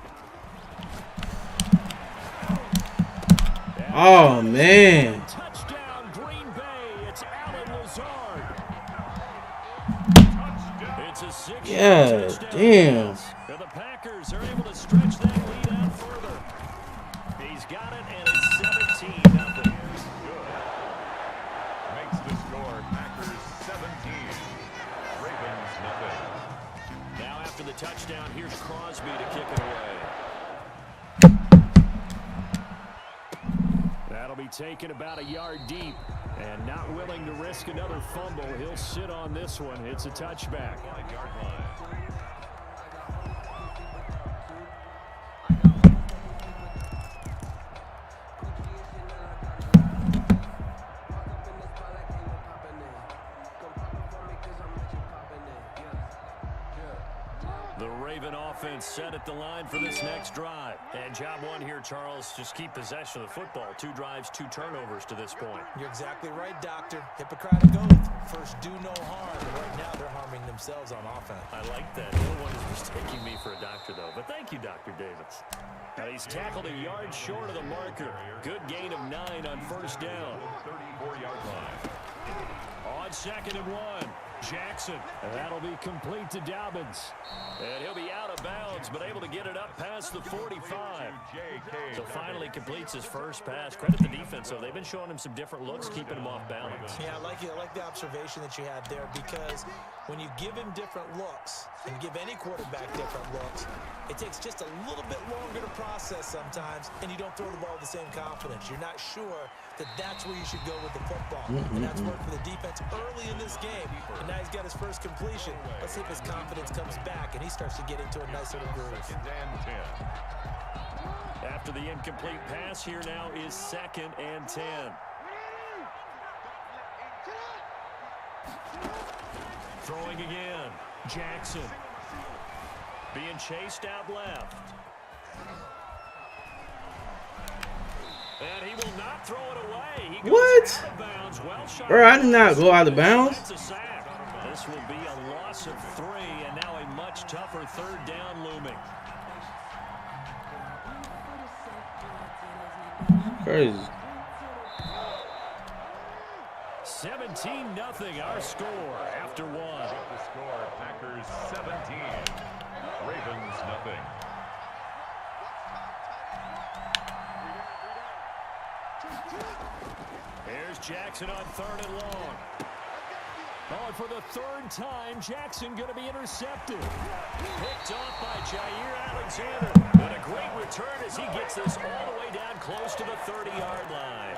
Oh, man. Touchdown, Green Bay. It's Allen Lazard. It's a 6-yard Yeah, touchdown. damn. And the Packers are able to stretch that lead out further. He's got it, and it's 17-0. Good. Makes the score Packers 17. Ravens nothing. Now after the touchdown, here's Crosby to kick it away. That'll be taken about a yard deep. And not willing to risk another fumble. He'll sit on this one. It's a touchback. 5-yard line. The Raven offense set at the line for this next drive. And job one here, Charles, just keep possession of the football. 2 drives, 2 turnovers to this point. You're exactly right, Doctor. Hippocratic oath. First, do no harm. Right now, they're harming themselves on offense. I like that. No one is mistaking me for a doctor, though. But thank you, Dr. Davis. Now he's tackled a yard short of the marker. Good gain of 9 on first down. 34-yard line. On 2nd and 1. Jackson. And that'll be complete to Dobbins. And he'll be out of bounds, but able to get it up past the 45. So finally completes his first pass. Credit the defense, though. They've been showing him some different looks, keeping him off balance. Yeah, I like the observation that you had there, because when you give him different looks and give any quarterback different looks, it takes just a little bit longer to process sometimes, and you don't throw the ball with the same confidence. You're not sure that that's where you should go with the football. And that's worked for the defense early in this game. And now he's got his first completion. Let's see if his confidence comes back and he starts to get into a nice little groove. 2nd and 10. After the incomplete pass, here now is 2nd and 10. Throwing again. Jackson. Being chased out left. And he will not throw it away. He goes out of bounds. Well shot. Bro, I did not go out of bounds. That's a sack. This will be a loss of 3, and now a much tougher 3rd down looming. Crazy. 17-0 our score after 1. The score, Packers 17. Ravens nothing. Here's Jackson on 3rd and long. Oh, and for the 3rd time, Jackson going to be intercepted. Picked off by Jair Alexander. And a great return as he gets this all the way down close to the 30-yard line.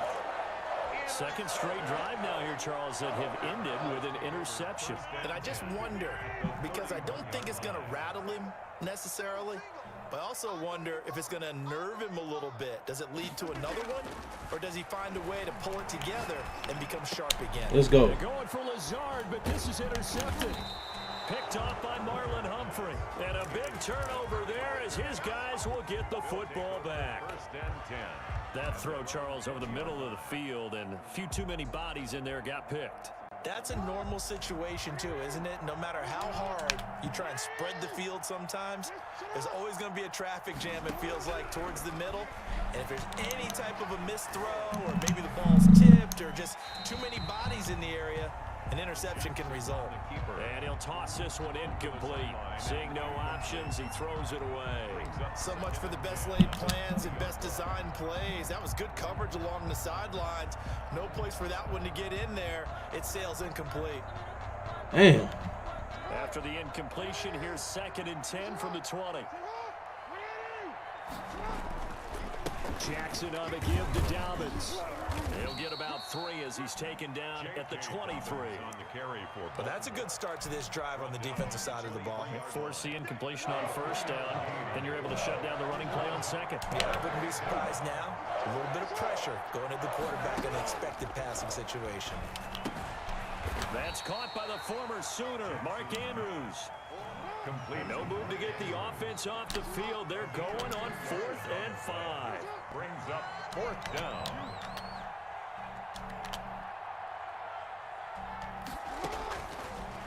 2nd straight drive now here, Charles, that have ended with an interception. And I just wonder, because I don't think it's going to rattle him necessarily, but I also wonder if it's going to nerve him a little bit. Does it lead to another one, or does he find a way to pull it together and become sharp again? Let's go. They're going for Lazard, but this is intercepted. Picked off by Marlon Humphrey. And a big turnover there as his guys will get the football back. 1st and 10. That throw, Charles, over the middle of the field, and a few too many bodies in there got picked. That's a normal situation too, isn't it? No matter how hard you try and spread the field sometimes, there's always going to be a traffic jam, it feels like, towards the middle. And if there's any type of a missed throw, or maybe the ball's tipped, or just too many bodies in the area, an interception can result. And he'll toss this one incomplete. Seeing no options, he throws it away. So much for the best laid plans and best designed plays. That was good coverage along the sidelines. No place for that one to get in there. It sails incomplete. Damn. After the incompletion, here's 2nd and 10 from the 20. Jackson on the give to Dobbins. He'll get about 3 as he's taken down at the 23. But that's a good start to this drive on the defensive side of the ball. Force the incompletion on 1st down, then you're able to shut down the running play on 2nd. Yeah, I wouldn't be surprised now. A little bit of pressure going at the quarterback in an expected passing situation. That's caught by the former Sooner, Mark Andrews. No move to get the offense off the field. They're going on 4th and 5. Brings up 4th down.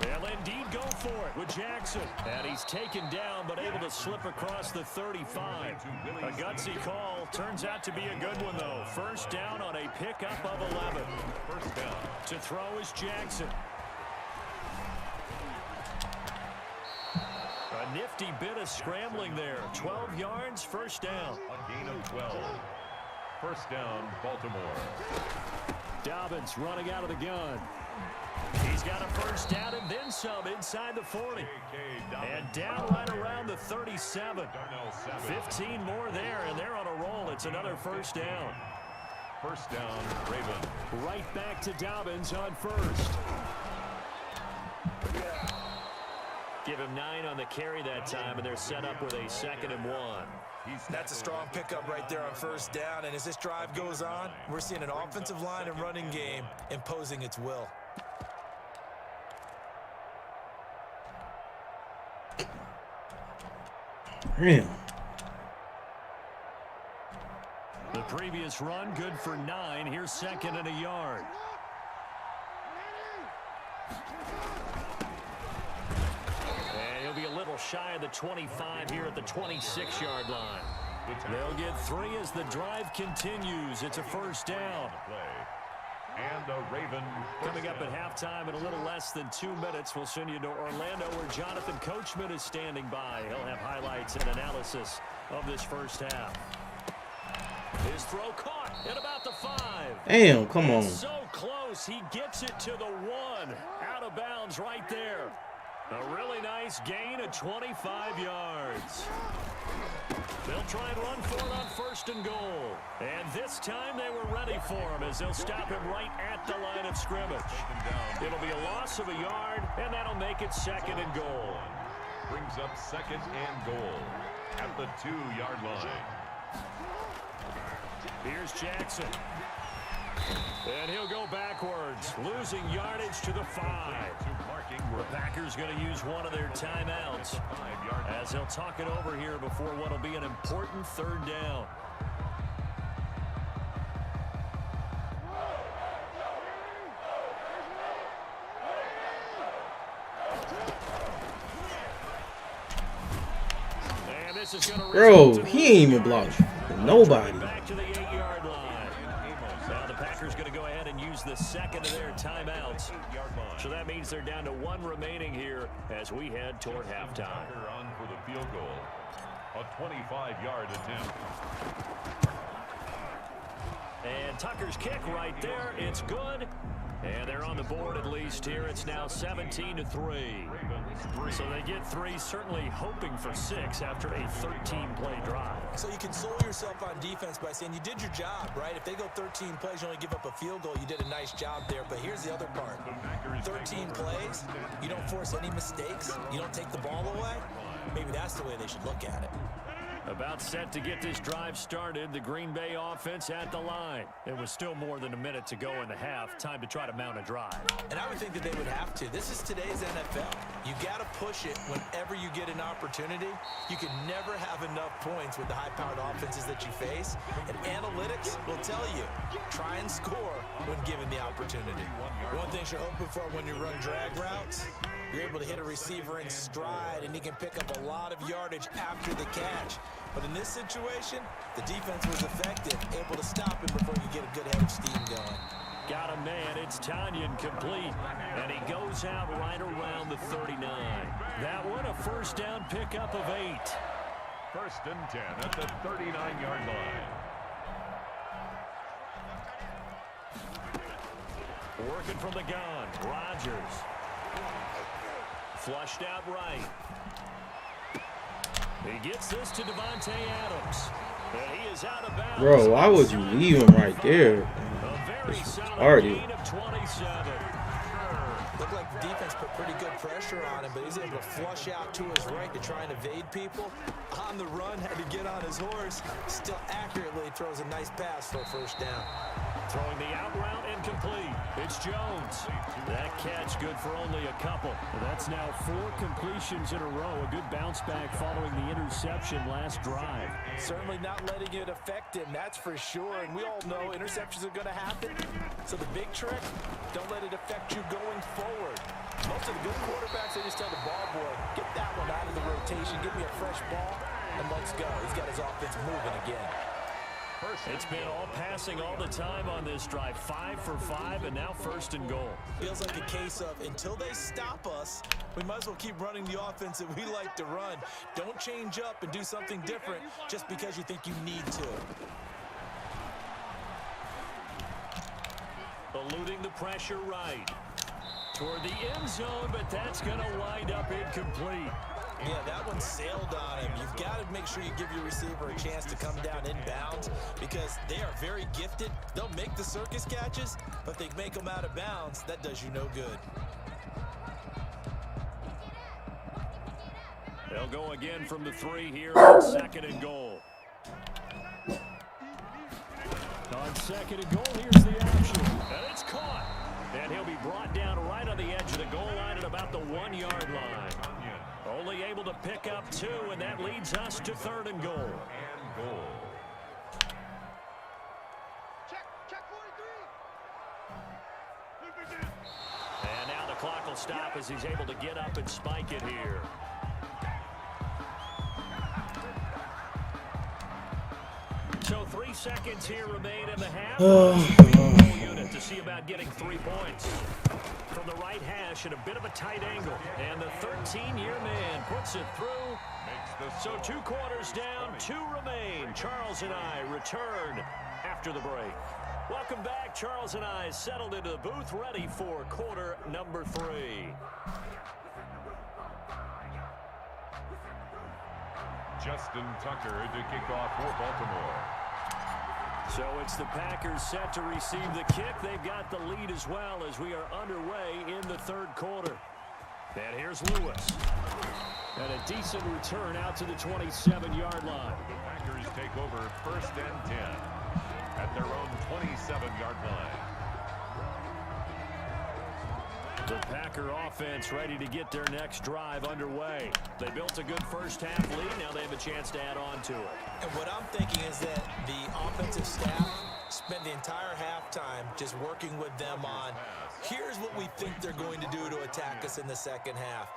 They'll indeed go for it with Jackson. And he's taken down, but able to slip across the 35. A gutsy call. Turns out to be a good one, though. 1st down on a pickup of 11. 1st down. To throw is Jackson. A nifty bit of scrambling there. 12 yards, 1st down. A gain of 12. 1st down, Baltimore. Dobbins running out of the gun. He's got a 1st down and then some inside the 40. And down right around the 37. 15 more there, and they're on a roll. It's another 1st down. First down, Ravens. Right back to Dobbins on first. Give him 9 on the carry that time, and they're set up with a 2nd and 1. That's a strong pickup right there on first down, and as this drive goes on, we're seeing an offensive line and running game imposing its will. Damn. The previous run, good for 9. Here's 2nd and a yard. And he'll be a little shy of the 25 here at the 26-yard line. They'll get 3 as the drive continues. It's a first down. And a Raven. Coming up at halftime in a little less than 2 minutes, we'll send you to Orlando where Jonathan Coachman is standing by. He'll have highlights and analysis of this first half. His throw caught at about the 5. Damn, come on. So close, he gets it to the 1. Out of bounds right there. A really nice gain of 25 yards. They'll try and run for it on 1st and goal. And this time they were ready for him as they'll stop him right at the line of scrimmage. It'll be a loss of a yard, and that'll make it 2nd and goal. Brings up 2nd and goal at the 2-yard line. Here's Jackson. And he'll go backwards, losing yardage to the 5. The Packers going to use one of their timeouts as they'll talk it over here before what will be an important 3rd down. And this is going to Bro, he ain't even blocked nobody. Back to the 8-yard line. Now the Packers going to go ahead and use the 2nd of their timeouts. So that means they're down to 1 remaining here as we head toward halftime. On for the field goal. A 25-yard attempt. And Tucker's kick right there. It's good. And they're on the board at least here. It's now 17-3. So they get 3, certainly hoping for 6 after a 13-play drive. So you console yourself on defense by saying you did your job, right? If they go 13 plays, you only give up a field goal, you did a nice job there. But here's the other part. 13 plays, you don't force any mistakes, you don't take the ball away. Maybe that's the way they should look at it. About set to get this drive started. The Green Bay offense at the line. It was still more than a minute to go in the half. Time to try to mount a drive. And I would think that they would have to. This is today's NFL. You got to push it whenever you get an opportunity. You can never have enough points with the high-powered offenses that you face. And analytics will tell you, try and score when given the opportunity. One thing you're hoping for when you run drag routes, you're able to hit a receiver in stride, and he can pick up a lot of yardage after the catch. But in this situation, the defense was effective, able to stop him before you get a good head of steam going. Got a man. It's Tanyan complete. And he goes out right around the 39. That one a first down pickup of 8. 1st and 10 at the 39-yard line. Working from the gun. Rodgers. Flushed out right. He gets this to Devontae Adams. And he is out of bounds. Bro, why would you leave him right there? A very solid Already. gain of 27. Looked like the defense put pretty good pressure on him, but he's able to flush out to his right to try and evade people. On the run, had to get on his horse. Still accurately throws a nice pass for a first down. Throwing the out route incomplete. It's Jones. That catch good for only a couple. That's now 4 completions in a row. A good bounce back following the interception last drive. Certainly not letting it affect him, that's for sure. And we all know interceptions are going to happen. So the big trick, don't let it affect you going forward. Most of the good quarterbacks, they just tell the ball boy, get that one out of the rotation, give me a fresh ball, and let's go. He's got his offense moving again. It's been all passing all the time on this drive. 5 for 5, and now 1st and goal. Feels like a case of until they stop us, we might as well keep running the offense that we like to run. Don't change up and do something different just because you think you need to. Eluding the pressure right. Toward the end zone, but that's going to wind up incomplete. Yeah, that one sailed on him. You've got to make sure you give your receiver a chance to come down inbounds because they are very gifted. They'll make the circus catches, but if they make them out of bounds, that does you no good. They'll go again from the 3 here on 2nd and goal. On 2nd and goal, here's the action. And it's caught. And he'll be brought down right on the edge of the goal line at about the 1-yard line. Only able to pick up 2, and that leads us to 3rd and goal. And now the clock will stop as he's able to get up and spike it here. So 3 seconds here remain in the half. Unit to see about getting 3 points. From the right hash at a bit of a tight angle. And the 13-year man puts it through. So 2 quarters down, 2 remain. Charles and I return after the break. Welcome back. Charles and I settled into the booth ready for quarter number 3. Justin Tucker to kick off for Baltimore. So it's the Packers set to receive the kick. They've got the lead as well as we are underway in the 3rd quarter. And here's Lewis. And a decent return out to the 27-yard line. The Packers take over 1st and 10 at their own 27-yard line. The Packer offense ready to get their next drive underway. They built a good first-half lead. Now they have a chance to add on to it. And what I'm thinking is that the offensive staff spent the entire halftime just working with them on, here's what we think they're going to do to attack us in the 2nd half.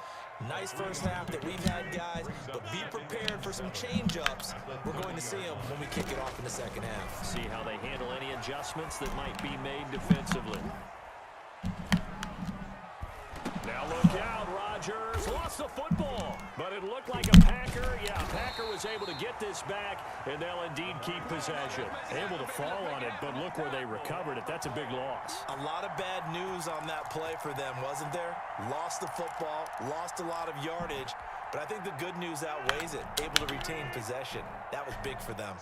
Nice first half that we've had, guys, but be prepared for some change-ups. We're going to see them when we kick it off in the 2nd half. See how they handle any adjustments that might be made defensively. Now look out, Rodgers lost the football, but it looked like a Packer. Yeah, Packer was able to get this back, and they'll indeed keep possession. Able to fall on it, but look where they recovered it. That's a big loss. A lot of bad news on that play for them, wasn't there? Lost the football, lost a lot of yardage, but I think the good news outweighs it. Able to retain possession. That was big for them.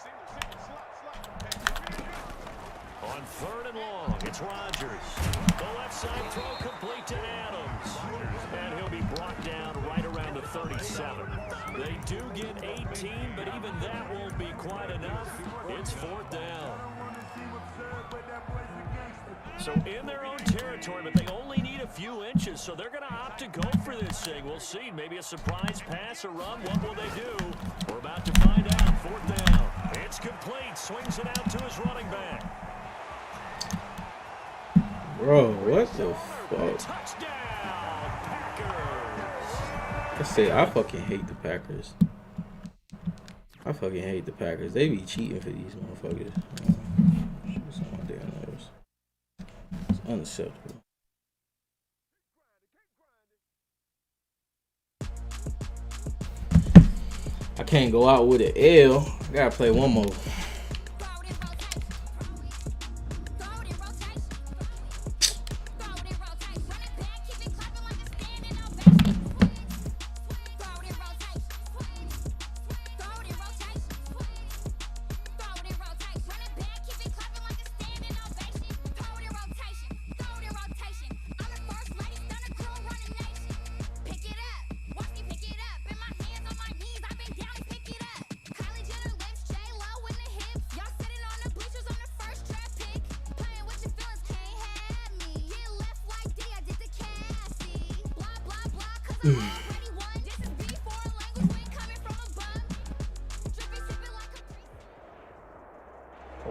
On 3rd and long, it's Rodgers. The left side throw complete to Adams. And he'll be brought down right around the 37. They do get 18, but even that won't be quite enough. It's 4th down. So in their own territory, but they only need a few inches, so they're going to opt to go for this thing. We'll see. Maybe a surprise pass or run. What will they do? We're about to find out. 4th down. It's complete. Swings it out to his running back. Bro, what the fuck? Touchdown, Packers. I say I fucking hate the Packers. I fucking hate the Packers. They be cheating for these motherfuckers. It's on my damn nerves. It's unacceptable. I can't go out with an L. I gotta play one more.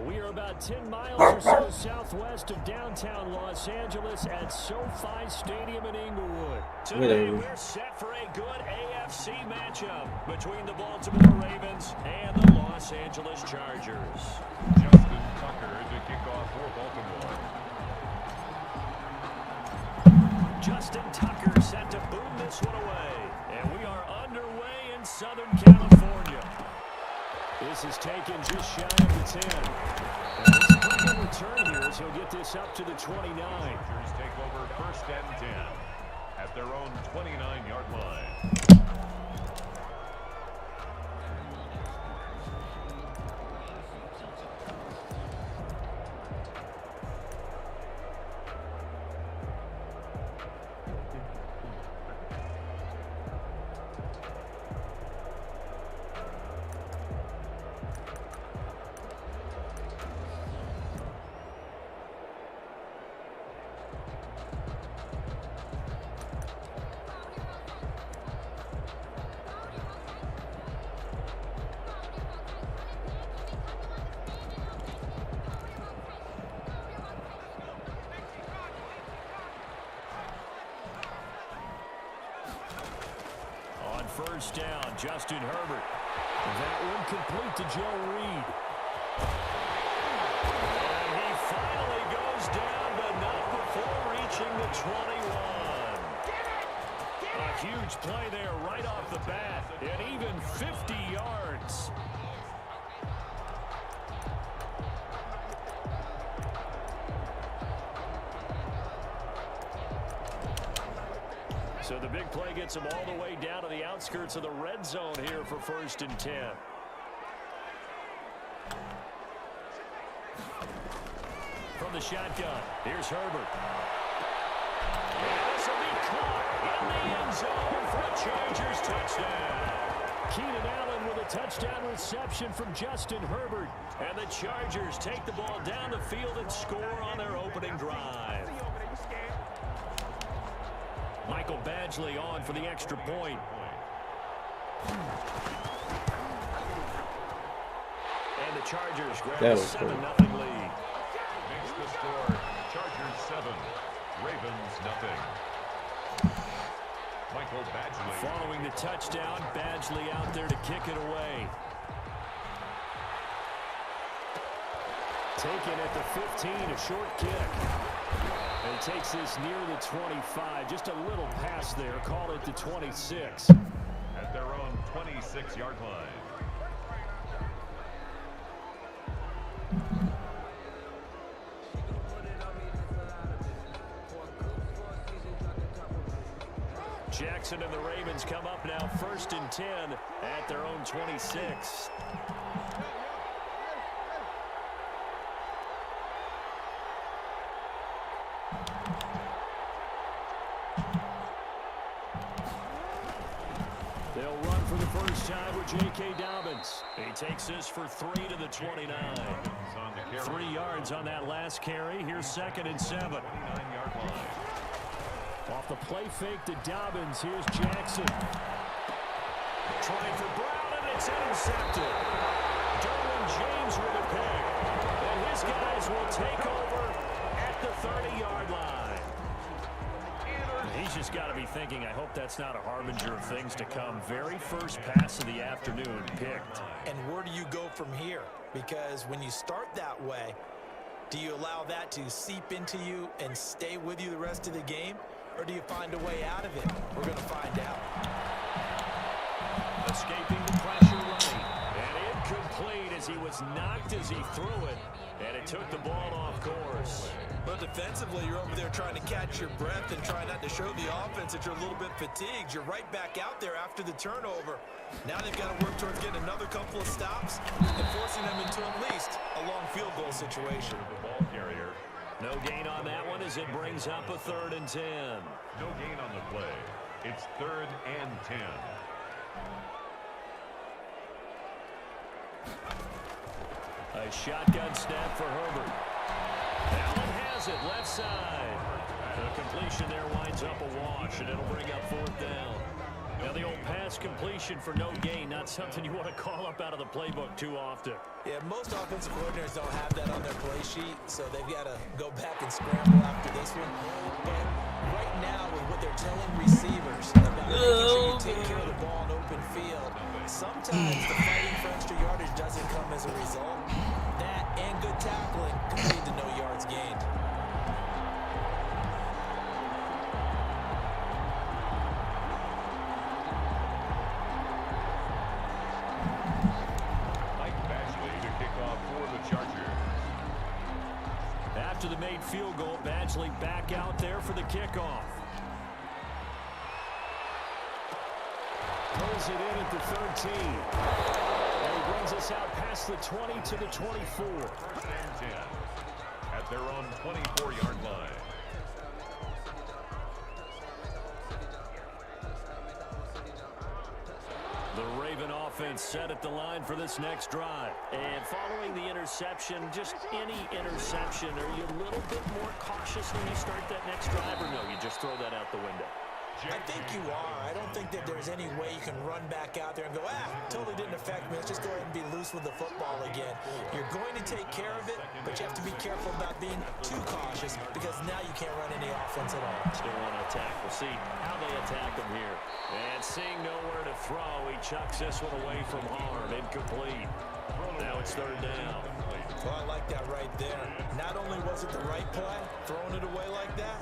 We are about 10 miles or so southwest of downtown Los Angeles at SoFi Stadium in Inglewood. Today we're set for a good AFC matchup between the Baltimore Ravens and the Los Angeles Chargers. Justin Tucker to kick off for Baltimore. Justin Tucker set to boom this one away. And we are underway in Southern California. This is taken just shy of the 10. And it's a pretty good return here as he'll get this up to the 29. Chargers take over 1st and 10 at their own 29-yard line. first down. Justin Herbert. That one complete to Joe Reed. And he finally goes down, but not before reaching the 21. A huge play there right off the bat, and even 50 yards. So the big play gets him all the way down to the outskirts of the red zone here for 1st and 10. From the shotgun, here's Herbert. And this will be caught in the end zone for a Chargers touchdown. Keenan Allen with a touchdown reception from Justin Herbert. And the Chargers take the ball down the field and score on their opening drive. Michael Badgley on for the extra point. And the Chargers grab a 7-0 lead. Makes the score Chargers 7, Ravens nothing. Michael Badgley. Following the touchdown, Badgley out there to kick it away. Taken at the 15, a short kick. And he takes this near the 25. Just a little pass there. Call it the 26. At their own 26-yard line. Jackson and the Ravens come up now 1st and 10 at their own 26. They'll run for the first time with J.K. Dobbins. He takes this for 3 to the 29. 3 yards on that last carry. Here's 2nd and 7. 29-yard line. Off the play fake to Dobbins. Here's Jackson. Trying for Brown, and it's intercepted. Derwin James with a pick. And his guys will take over at the 30-yard line. He's just got to be thinking, I hope that's not a harbinger of things to come. Very first pass of the afternoon picked. And where do you go from here? Because when you start that way, do you allow that to seep into you and stay with you the rest of the game? Or do you find a way out of it? We're going to find out. Escaping the pressure running. And incomplete as he was knocked as he threw it. And it took the ball off course. But defensively, you're over there trying to catch your breath and try not to show the offense that you're a little bit fatigued. You're right back out there after the turnover. Now they've got to work towards getting another couple of stops and forcing them into at least a long field goal situation. The ball carrier. No gain on that one as it brings up a 3rd and 10. No gain on the play. It's 3rd and 10. A shotgun snap for Herbert. Allen has it, left side. The completion there winds up a wash, and it'll bring up 4th down. Now the old pass completion for no gain, not something you want to call up out of the playbook too often. Yeah, most offensive coordinators don't have that on their play sheet, so they've got to go back and scramble after this one. But right now, with what they're telling receivers about making sure you take care of the ball in open field, sometimes the fighting for extra yardage doesn't come as a result. That and good tackling can lead to no yards gained. After the made field goal, Badgley back out there for the kickoff. Pulls it in at the 13. And he brings us out past the 20 to the 24. 1st and 10 at their own 24-yard line. The Raven offense set at the line for this next drive. And following the interception, just any interception, are you a little bit more cautious when you start that next drive, or no, you just throw that out the window? I think you are. I don't think that there's any way you can run back out there and go, totally didn't affect me. Let's just go ahead and be loose with the football again. You're going to take care of it, but you have to be careful about being too cautious because now you can't run any offense at all. Still want to attack. We'll see how they attack him here. And seeing nowhere to throw, he chucks this one away from harm. Incomplete. Now it's third down. Well, I like that right there. Not only was it the right play, throwing it away like that,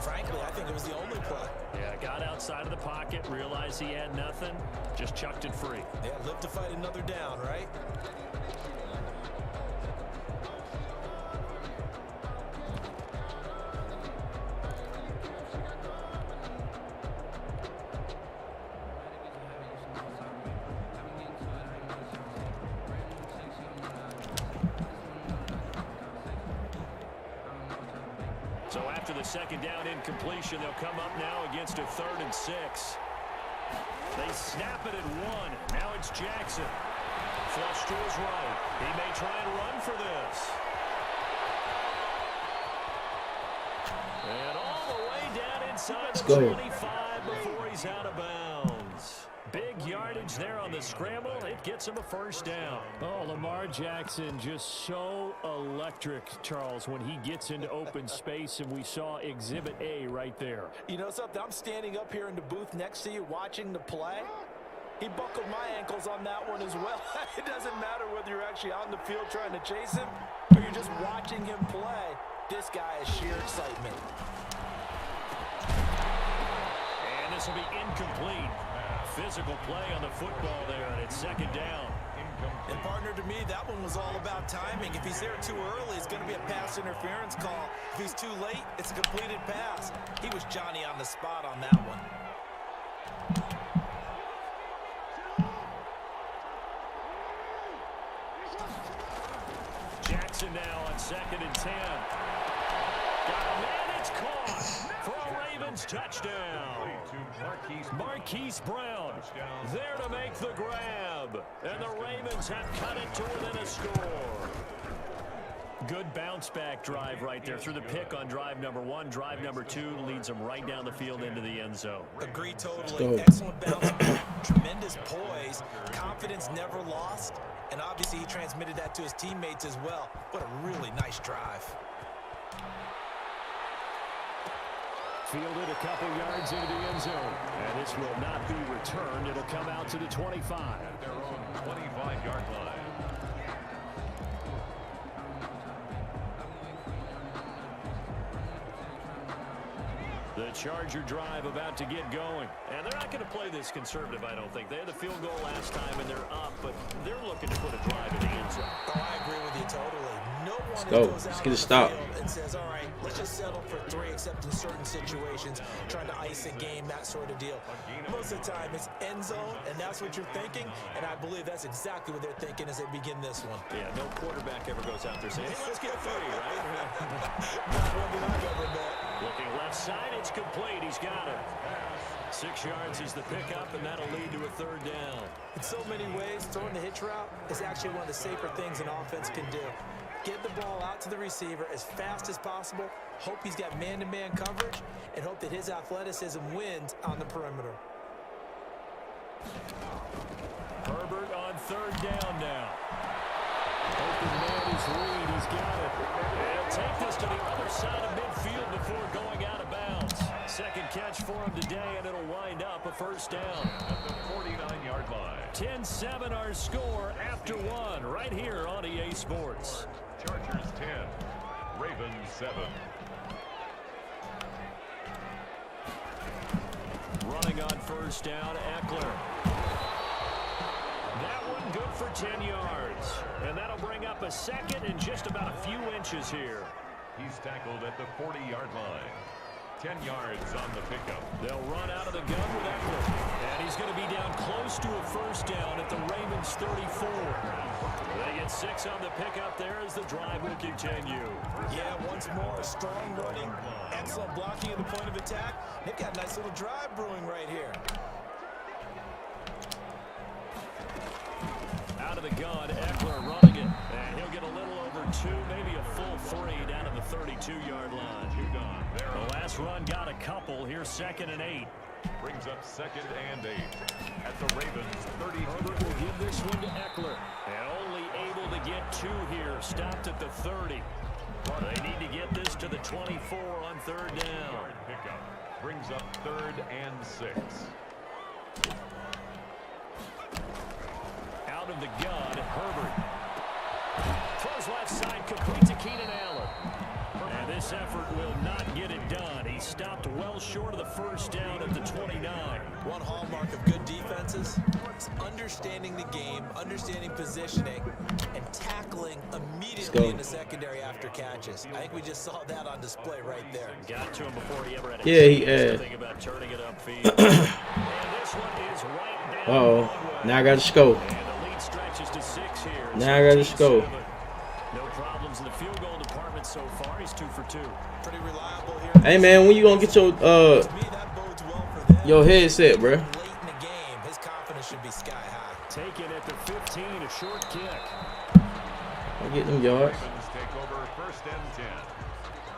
frankly, I think it was the only play. Yeah, got outside of the pocket, realized he had nothing, just chucked it free. Yeah, live to fight another down, right? So after the second down incompletion, they'll come up now against a 3rd and 6. They snap it at 1. Now it's Jackson. Flush to his right. He may try and run for this. And all the way down inside the 25 before he's out of bounds. Big yardage there on the scramble. It gets him a first down. Oh, Lamar Jackson just so electric, Charles, when he gets into open space, and we saw Exhibit A right there. You know something? I'm standing up here in the booth next to you watching the play. He buckled my ankles on that one as well. It doesn't matter whether you're actually on the field trying to chase him or you're just watching him play. This guy is sheer excitement. And this will be incomplete. Physical play on the football there, and it's second down. And partner, to me, that one was all about timing. If he's there too early, it's going to be a pass interference call. If he's too late, it's a completed pass. He was Johnny on the spot on that one. Jackson now on 2nd and 10. Got a man, it's caught for a Ravens touchdown. Marquise Brown there to make the grab. And the Ravens have cut it to within a score. Good bounce back drive right there through the pick on drive number 1. Drive number 2 leads them right down the field into the end zone. Agree totally. Excellent bounce back. Tremendous poise. Confidence never lost. And obviously he transmitted that to his teammates as well. What a really nice drive. Fielded a couple yards into the end zone. And this will not be returned. It'll come out to the 25. At their own 25-yard line. The Charger drive about to get going. And they're not going to play this conservative, I don't think. They had the field goal last time, and they're up, but they're looking to put a drive in the end zone. Oh, I agree with you totally. No one goes Let's out get on a the stop. field and says, all right, let's just settle for 3, except in certain situations, trying to ice a game, that sort of deal. Most of the time, it's end zone, and that's what you're thinking, and I believe that's exactly what they're thinking as they begin this one. Yeah, no quarterback ever goes out there saying, hey, let's get 3, right? Not one that I've ever met. Looking left side, it's complete. He's got it. 6 yards is the pickup, and that'll lead to a 3rd down. In so many ways, throwing the hitch route is actually one of the safer things an offense can do. Get the ball out to the receiver as fast as possible, hope he's got man-to-man coverage, and hope that his athleticism wins on the perimeter. Herbert on 3rd down now. Open man is Reed. He's got it. He'll take this to the other side of midfield before going out of bounds. Second catch for him today, and it'll wind up a 1st down. At the 49-yard line. 10-7 our score after 1 right here on EA Sports. Chargers 10, Ravens 7. Running on 1st down, Eckler. That one good for 10 yards. And that'll bring up a 2nd and just about a few inches here. He's tackled at the 40-yard line. 10 yards on the pickup. They'll run out of the gun with Eckler. And he's going to be down close to a 1st down at the Ravens 34. They get 6 on the pickup there as the drive will continue. Yeah, once more, strong running, excellent blocking at the point of attack. They've got a nice little drive brewing right here. Out of the gun, Eckler running it. And he'll get a little over 2, maybe a full 3 down at the 32-yard line. The last run got a couple. Here's 2nd and 8. Brings up 2nd and 8 at the Ravens 30. Herbert will give this one to Eckler. And only able to get 2 here. Stopped at the 30. They need to get this to the 24 on 3rd down. Pickup brings up 3rd and 6. Out of the gun, Herbert. Throws left side, complete to Keenan Allen. And this effort will not get it done. He stopped well short of the 1st down at the 29. One hallmark of good defenses is understanding the game, understanding positioning, and tackling immediately in the secondary after catches. I think we just saw that on display right there. Got to him before he ever had a he think about turning it upfield. And this one is right down. Uh-oh. Now I got to score. And the lead stretches to 6 here. Now I got to score. No problems in the field goal department so far. He's 2 for 2. Pretty reliable here. Hey, man, when you going to get To me, that bodes well for them. your headset, bruh? Late in the game, his confidence should be sky high. Taken at the 15, a short kick. I'll get them yards. Ravens take over 1st and 10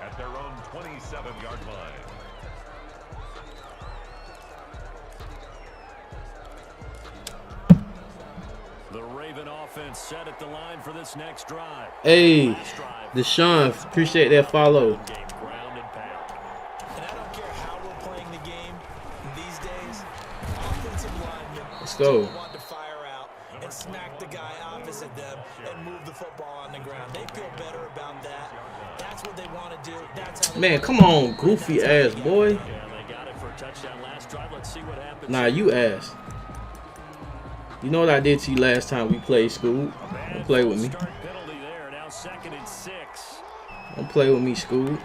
at their own 27-yard line. The Raven offense set at the line for this next drive. Hey, Deshaun, appreciate that follow. Game ground and pound. And I don't care how we're playing the game these days. Offensive linemen Let's go. want to fire out and smack the guy opposite them and move the football on the ground. They feel better about that. That's what they want to do. That's how they Man, come on, goofy ass boy. Yeah, they got it for a touchdown last drive. Let's see what happens. Nah, you ass. You know what I did to you last time we played, Scoob? Don't play with me. Start penalty there. Now 2nd and 6. Don't play with me, Scoob.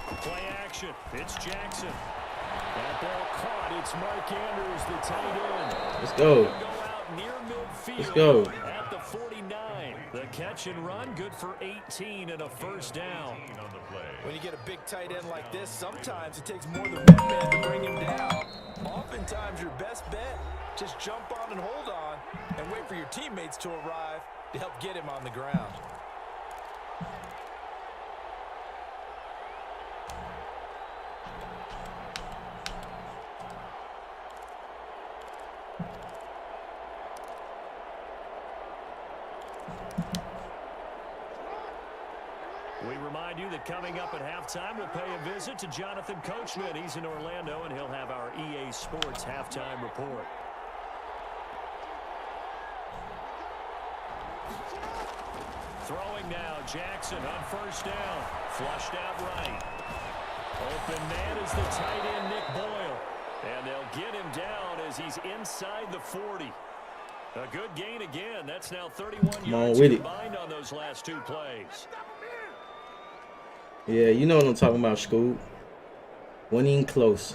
Play action. It's Jackson. That ball caught. It's Mark Andrews, the tight end. Let's go. Go out near midfield. Let's go. At the 49. The catch and run, good for 18 and a 1st down. On the play. When you get a big tight end like this, sometimes it takes more than one man to bring him down. Oftentimes, your best bet, just jump on and hold on and wait for your teammates to arrive to help get him on the ground. We remind you that coming up at halftime, we'll pay a visit to Jonathan Coachman. He's in Orlando, and he'll have our EA Sports halftime report. Throwing now, Jackson on 1st down. Flushed out right. Open man is the tight end, Nick Boyle. And they'll get him down as he's inside the 40. A good gain again. That's now 31 yards combined on those last 2 plays. Yeah, you know what I'm talking about, Scoob. Wasn't even close.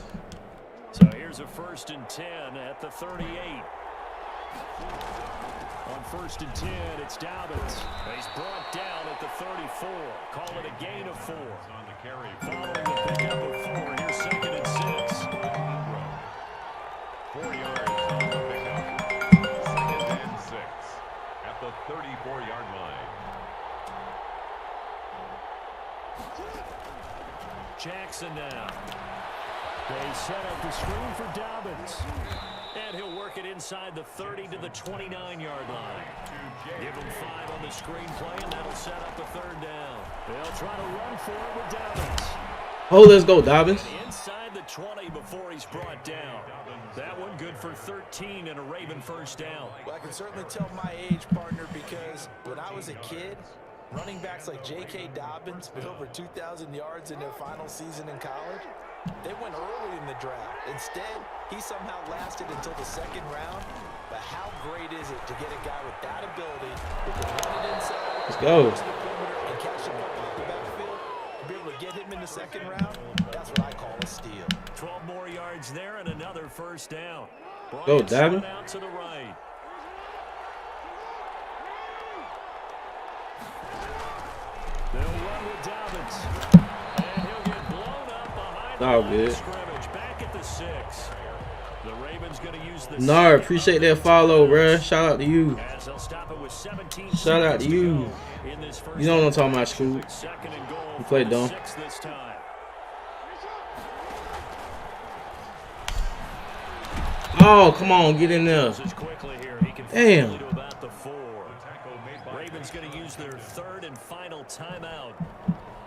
So here's a 1st and 10 at the 38. On 1st and 10, it's Dobbins. He's brought down at the 34. Call it a gain of 4. On the carry. Following the pickup of 4, here's 2nd and 6. 4 yards on the pickup. 2nd and 6 at the 34-yard line. Jackson now. They set up the screen for Dobbins. And he'll work it inside the 30 to the 29-yard line. Give him 5 on the screen play, and that'll set up the 3rd down. They'll try to run for it with Dobbins. Oh, let's go, Dobbins. Inside the 20 before he's brought down. That one good for 13 and a Raven 1st down. Well, I can certainly tell my age, partner, because when I was a kid, running backs like J.K. Dobbins with over 2,000 yards in their final season in college, they went early in the draft. Instead, he somehow lasted until the 2nd round. But how great is it to get a guy with that ability who can run it inside, Let's go. to the perimeter, and catch the ball off the backfield? To be able to get him in the 2nd round, that's what I call a steal. 12 more yards there and another 1st down. Go, Bryant's Dobbins. run out to the right. They'll run with Dobbins. And he'll get blown up behind All the good. scrimmage. Back at the 6. The Ravens going to use the Nard, appreciate that follow, bruh. Shout out to you. as they'll stop it with 17 Shout out to seconds you. go in this first You know what I'm talking about, Scoob. 2nd and goal You played for the dumb. 6 this time. Oh, come on, get in there. Damn. Ravens going to use their third and final timeout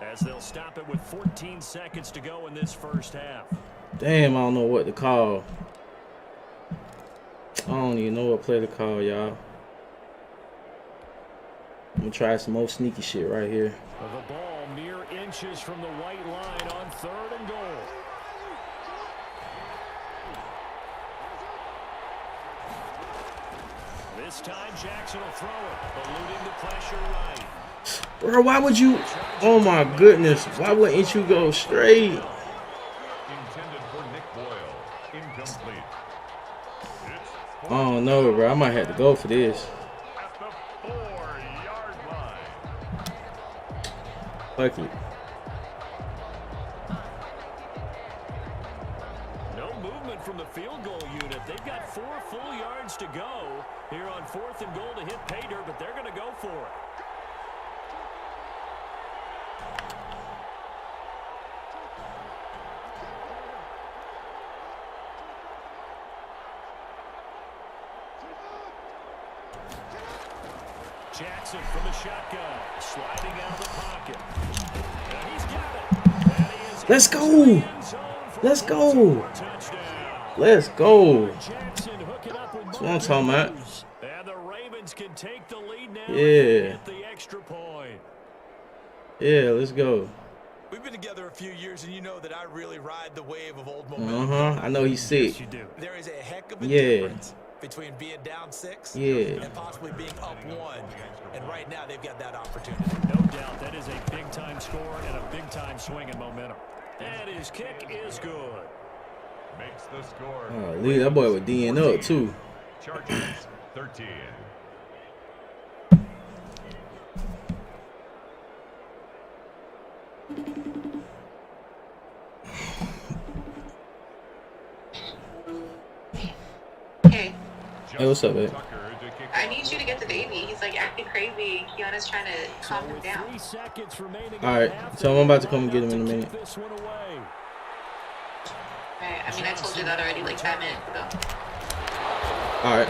as they'll stop it with 14 seconds to go in this first half. Damn, I don't know what to call. I don't even know what play to call, y'all. I'm gonna try some more sneaky shit right here. The ball mere inches from the white line on 3rd and goal. This time Jackson will throw it, eluding the pressure right. Bro, why would you? Oh my goodness, why wouldn't you go straight? Intended for Nick Boyle. Incomplete. I don't know, bro. I might have to go for this. At the 4-yard line. Fuck it. No movement from the field goal unit. They've got 4 full yards to go here on 4th and goal to hit pay dirt, but they're going to go for it. Jackson from the shotgun, sliding out of the pocket. And he's got it. And he is Let's go. Let's go. Let's go. That's what I'm talking about. And the Ravens can take the lead now. Yeah. Get the extra point. Yeah, let's go. We've been together a few years, and you know that I really ride the wave of old momentum. I know he's sick. Yes, you do. There is a heck of a Yeah. difference between being down 6 Yeah. and possibly being up 1. And right now, they've got that opportunity. No doubt that is a big-time score and a big-time swing in momentum. And his kick is good. Makes the score. Oh, Lee, that boy was D'ing up too. Chargers 13. Hey. Hey, what's up, babe? I need you to get the baby. He's like acting crazy. Kiana's trying to calm him down. Alright, so I'm about to come and get him in a minute. Right. I mean, I told you that already like 5 minutes ago. Alright.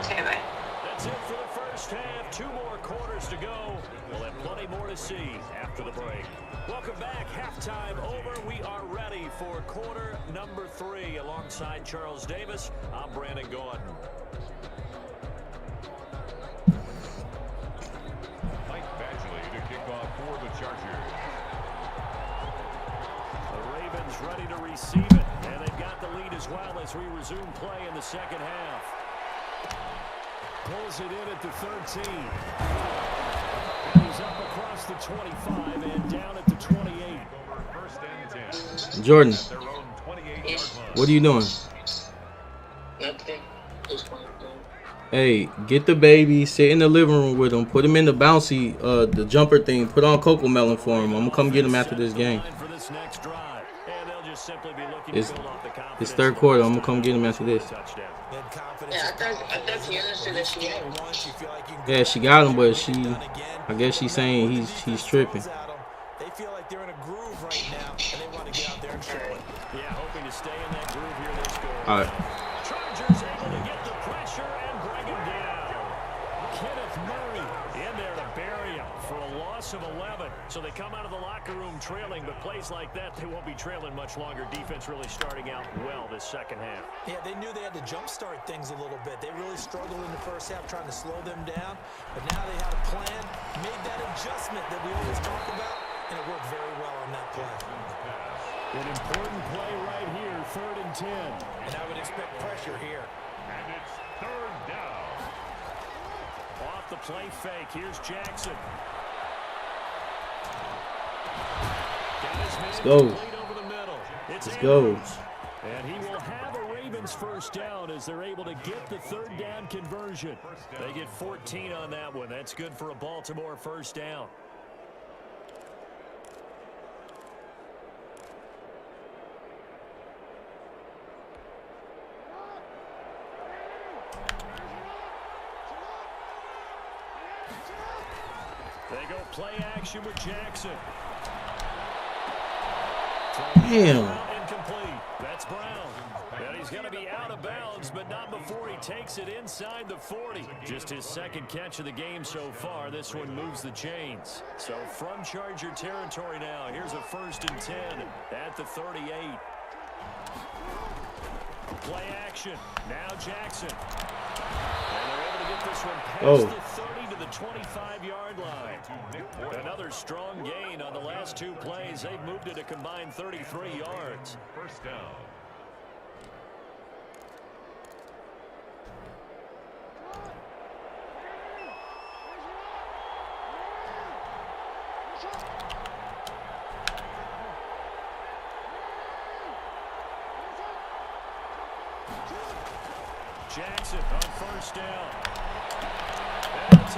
Okay, bye. That's it for the first half. 2 more quarters to go. We'll have plenty more to see after the break. Welcome back. Halftime over. We are ready for quarter number 3. Alongside Charles Davis, I'm Brandon Gordon. Mike Badgley to kick off for the Chargers. The Ravens ready to receive it, and they've got the lead as well as we resume play in the second half. Pulls it in at the 13. He's up across the 25 and down at the 28. First and 10. Jordan, Their own 28-yard line. what are you doing? Nothing. Just one thing. Hey, get the baby, sit in the living room with him, put him in the bouncy, the jumper thing, put on Coco Melon for him. I'm gonna come get him after this game. It's third quarter. I'm gonna come get him after this. Yeah, I thought Kiana said that she had one. Yeah, she got him, but I guess she's saying he's tripping. They feel like they're in a groove right now, and they want to get out there and show it. Yeah, hoping to stay in that groove here this go. All right. Chargers able to get the pressure and bring him down. Kenneth Murray in there to bury him for a loss of 11. So they come out of the locker room trailing, but plays like that, they won't be trailing much longer. Defense really starting out well this second half. Yeah, they knew they had to jumpstart things a little bit. They really struggled in the first half trying to slow them down, but now they had a plan, made that adjustment that we always talk about, and it worked very well on that play. An important play right here, 3rd and 10. And I would expect pressure here. And it's 3rd down. Off the play fake, here's Jackson. Let's go. Let's go. And he will have a Ravens first down as they're able to get the 3rd down conversion. They get 14 on that one. That's good for a Baltimore first down. They go play action with Jackson. Damn. incomplete. That's Brown. And he's going to be out of bounds, but not before he takes it inside the 40. Just his second catch of the game so far. This one moves the chains. So from Charger territory now, here's a 1st and 10 at the 38. Play action. Now Jackson. And they're able to get this one past the 30 to the 25-yard line. Another strong gain on the last 2 plays. They've moved it a combined 33 yards. First down. Jackson on 1st down.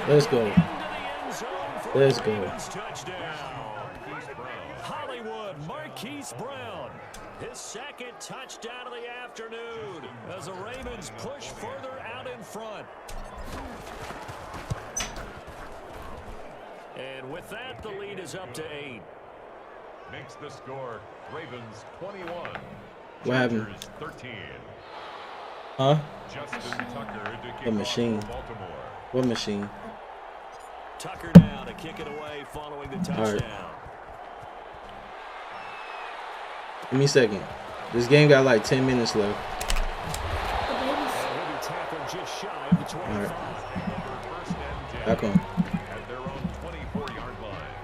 Let's go. Let's go. Hollywood, Marquise Brown. His 2nd touchdown of the afternoon as the Ravens push further out in front. And with that, the lead is up to 8. Makes the score Ravens 21. What happened? 13. Huh? Justin Tucker to kick What machine? off Baltimore. What machine? Tucker now to kick it away following the touchdown. Right. Give me a second. This game got like 10 minutes left. He'll be tackled just shy of the 25. All right. First and 10 Back on. at their own 24-yard line.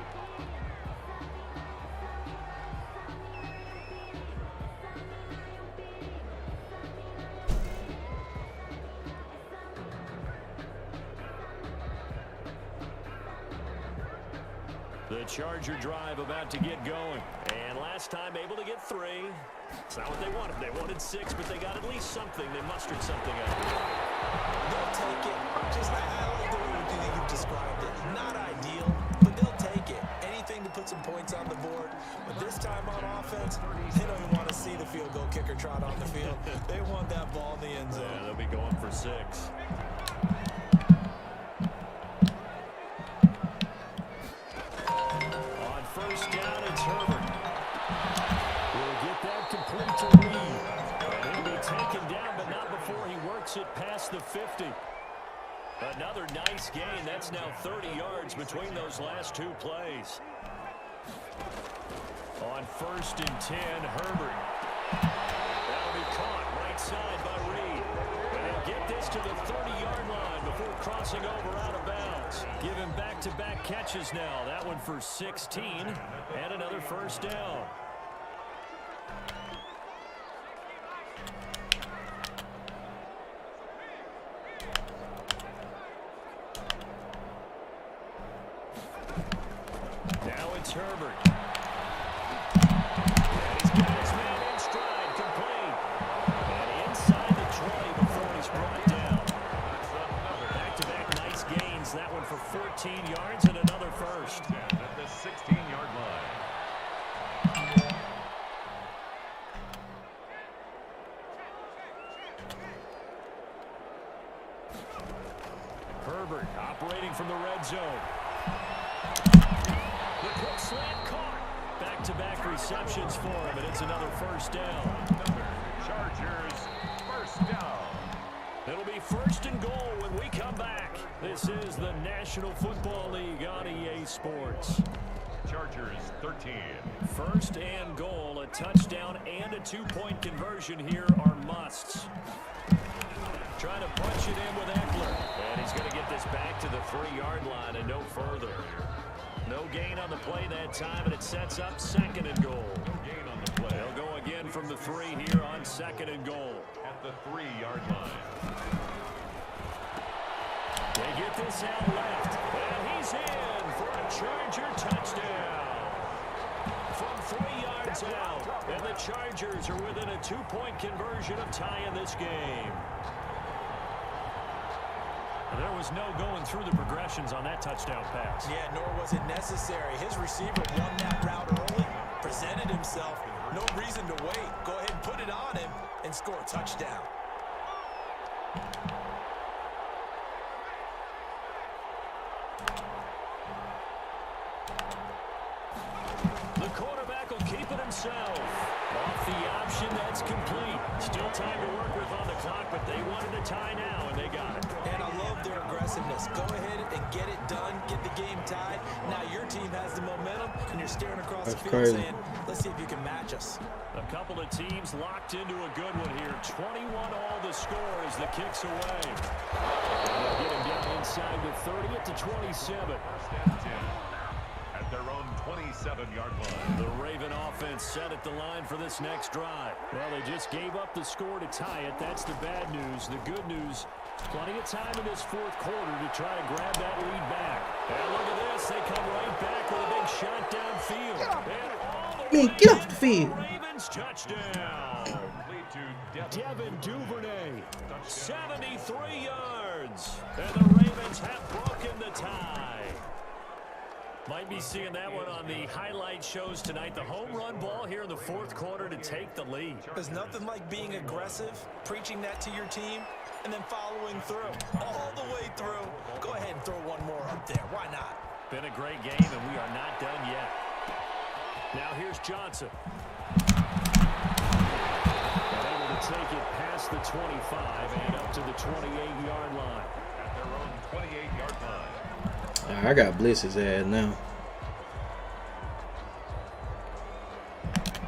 The Charger drive about to get going. And last time able to get 3. It's not what they wanted. They wanted 6, but they got at least something. They mustered something out. They'll take it. Just I like the way you've described it. Not ideal, but they'll take it. Anything to put some points on the board. But this time on offense, they don't even want to see the field goal kicker trot on the field. They want that ball in the end zone. Yeah, they'll be going for 6. On 1st down, it's Herbert. We'll get that complete to Reed. And he'll be taken down, but not before he works it past the 50. Another nice gain. That's now 30 yards between those last 2 plays. On 1st and 10, Herbert. That'll be caught right side by Reed. And he'll get this to the 30-yard line before crossing over out of bounds. Give him back-to-back catches now. That one for 16 and another 1st down. Now it's Herbert. And he's got his man in stride, complete. And inside the 20 before he's brought down. Back-to-back nice gains. That one for 14 yards and another 1st. At the 16-yard line. Herbert operating from the red zone. The quick slant caught. Back-to-back receptions for him, and it's another 1st down. Chargers, first down. It'll be 1st and goal when we come back. This is the National Football League on EA Sports. Chargers, 13. 1st and goal, a touchdown and a 2-point conversion here are musts. Trying to punch it in with Eckler. And he's going to get this back to the 3-yard line and no further. No gain on the play that time, and it sets up 2nd and goal. No gain on the play. They'll go again from the 3 here on 2nd and goal. At the 3-yard line. They get this out left, and he's in for a Charger touchdown. From 3 yards out, and the Chargers are within a 2-point conversion of tying this game. There was no going through the progressions on that touchdown pass. Yeah, nor was it necessary. His receiver won that route early, presented himself. No reason to wait. Go ahead and put it on him and score a touchdown. The quarterback will keep it himself. Off With the option, that's complete. Still time to work with on the clock, but they wanted a tie now, and they got it. And I love their aggressiveness. Go ahead and get it done, get the game tied. Now your team has the momentum, and you're staring across the field saying, let's see if you can match us. A couple of teams locked into a good one here. 21 all the score as the kick's away. They'll get him down inside the 30 to 27. First and 10 at their own 27-yard line. The Raven offense set at the line for this next drive. Well, they just gave up the score to tie it. That's the bad news. The good news, plenty of time in this fourth quarter to try to grab that lead back. And look at this. They come right back with a big shot downfield. Get off the field. Ravens touchdown. Devin Duvernay, 73 yards. And the Ravens have broken the tie. Might be seeing that one on the highlight shows tonight. The home run ball here in the fourth quarter to take the lead. There's nothing like being aggressive, preaching that to your team, and then following through. All the way through. Go ahead and throw one more up there. Why not? Been a great game, and we are not done yet. Now here's Johnson. Able to take it past the 25 and up to the 28-yard line. At their own 28-yard line. I got Bliss's ass now.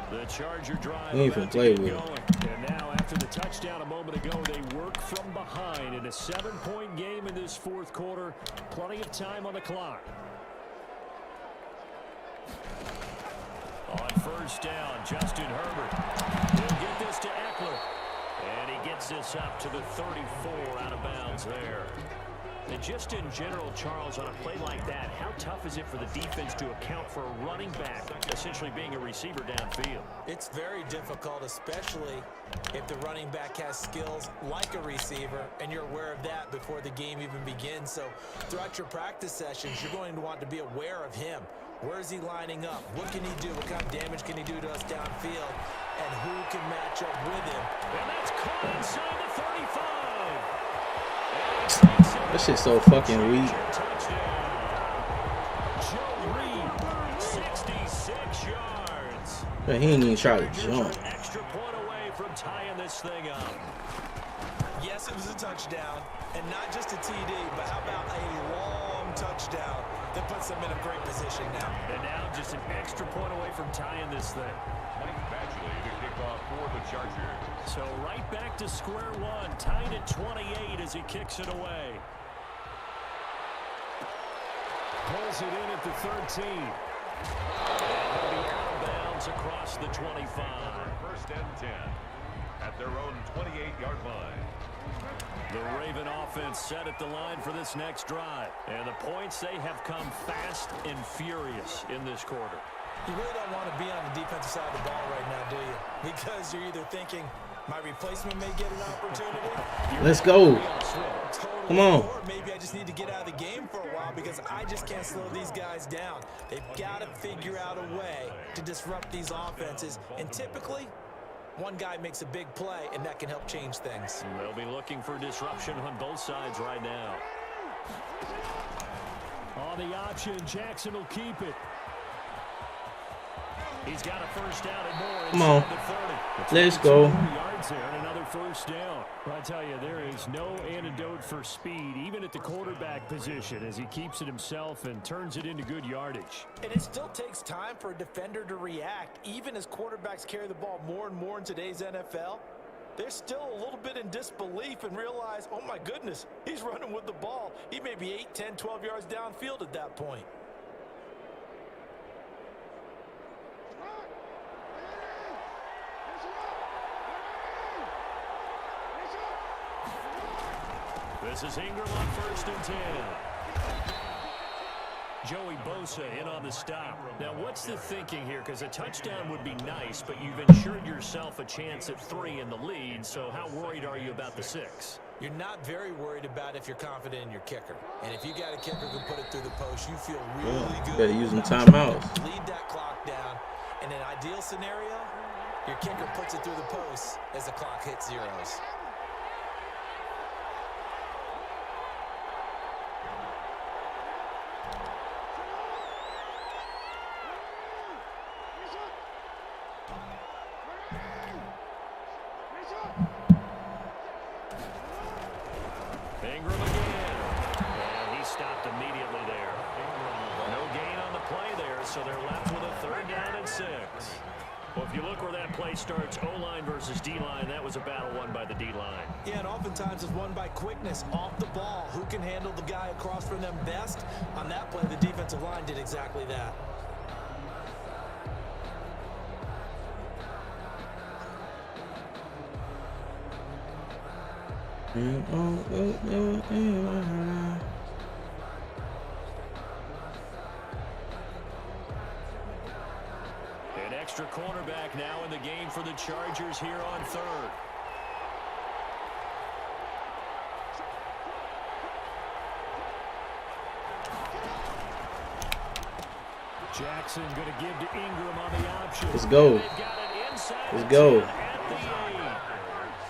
The Charger drive We ain't even play with him. And now after the touchdown a moment ago, they work from behind in a 7-point game in this fourth quarter. Plenty of time on the clock. On first down, Justin Herbert. He'll get this to Eckler. And he gets this up to the 34 out of bounds there. And just in general, Charles, on a play like that, how tough is it for the defense to account for a running back essentially being a receiver downfield? It's very difficult, especially if the running back has skills like a receiver, and you're aware of that before the game even begins. So throughout your practice sessions, you're going to want to be aware of him. Where is he lining up? What can he do? What kind of damage can he do to us downfield? And who can match up with him? And that's caught inside the 35. That shit's so fucking weak. Joe Reed, 66 yards. Man, he ain't even try to jump. Extra point away from tying this thing up. Yes, it was a touchdown, and not just a TD, but how about a long touchdown that puts them in a great position now. And now just an extra point away from tying this thing. Mike Badgley to kick off for the Chargers. So right back to square one, tied at 28 as he kicks it away. Pulls it in at the 13. And he'll be out of bounds across the 25. First and 10 at their own 28-yard line. The Raven offense set at the line for this next drive. And the points, they have come fast and furious in this quarter. You really don't want to be on the defensive side of the ball right now, do you? Because you're either thinking, my replacement may get an opportunity. Let's go. Come on. Or maybe I just need to get out of the game for a while because I just can't slow these guys down. They've got to figure out a way to disrupt these offenses. And typically, one guy makes a big play, and that can help change things. They'll be looking for disruption on both sides right now. On the option, Jackson will keep it. He's got a first down and more. Come on. Let's go. Yards there and another first down. I tell you, there is no antidote for speed, even at the quarterback position, as he keeps it himself and turns it into good yardage. And it still takes time for a defender to react, even as quarterbacks carry the ball more and more in today's NFL. They're still a little bit in disbelief and realize, oh my goodness, he's running with the ball. He may be 8, 10, 12 yards downfield at that point. This is Ingram on first and 10. Joey Bosa in on the stop. Now, what's the thinking here? Because a touchdown would be nice, but you've insured yourself a chance at 3 in the lead, so how worried are you about the 6? You're not very worried about if you're confident in your kicker. And if you got a kicker who put it through the post, you feel really good. Better use them timeouts. Lead that clock down. In an ideal scenario, your kicker puts it through the post as the clock hits zeros. so they're left with a 3rd down and 6. Well, if you look where that play starts, O-line versus D-line, that was a battle won by the D-line. Yeah, and oftentimes it's won by quickness off the ball. Who can handle the guy across from them best? On that play, the defensive line did exactly that. An extra cornerback now in the game for the Chargers here on 3rd. Jackson going to give to Ingram on the option. Let's go. Let's go.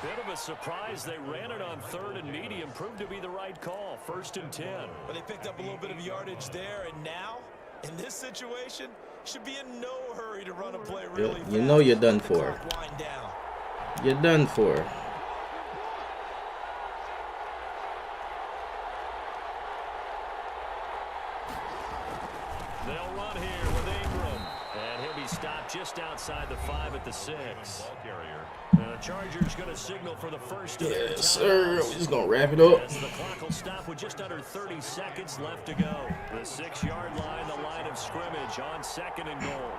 Bit of a surprise. They ran it on 3rd and medium. Proved to be the right call. 1st and 10. But they picked up a little bit of yardage there, and now, in this situation, should be in no hurry to run a play really fast. You know you're done for. You're done for. They'll run here with Ingram. And he'll be stopped just outside the 5 at the 6. And the Chargers going to signal for the first of their Yes, sir. We're just going to wrap it up. As the clock will stop with just under 30 seconds left to go. The 6-yard line, the line of scrimmage on 2nd and goal.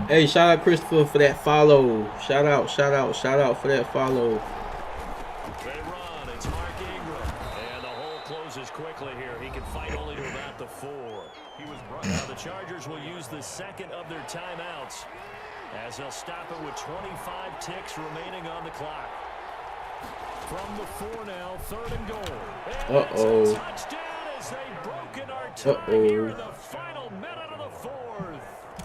Hey, shout out Christopher for that follow. Shout out for that follow. They run. It's Mark Ingram. And the hole closes quickly here. He can fight only to about the 4. Now the Chargers will use the 2nd of their timeouts as they'll stop it with 25 ticks remaining on the clock. From the 4 now, 3rd and goal. Uh-oh. Touchdown as they've broken our tie here in the final minute of the 4th.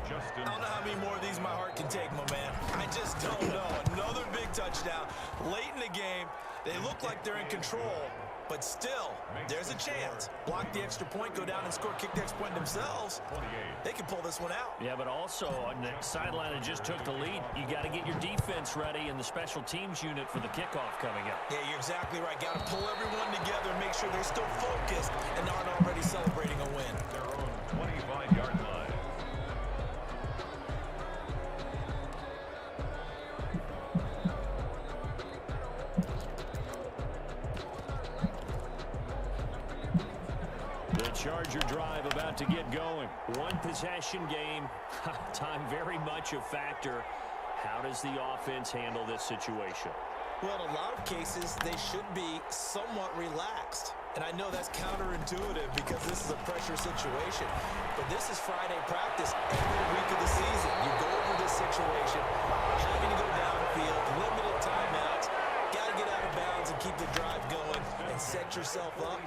I don't know how many more of these my heart can take, my man. I just don't know. Another big touchdown. Late in the game, they look like they're in control, but still, there's a chance. Block the extra point, go down and score, kick the extra point themselves. They can pull this one out. Yeah, but also on the sideline that just took the lead, you got to get your defense ready and the special teams unit for the kickoff coming up. Yeah, you're exactly right. Got to pull everyone together and make sure they're still focused and aren't already celebrating a win. Their own 25-yard line. The Charger drive about to get going. One possession game. Time very much a factor. How does the offense handle this situation? Well, in a lot of cases, they should be somewhat relaxed. And I know that's counterintuitive because this is a pressure situation. But this is Friday practice every week of the season. You go over this situation, having to go downfield, limited timeouts, got to get out of bounds and keep the drive going and set yourself up.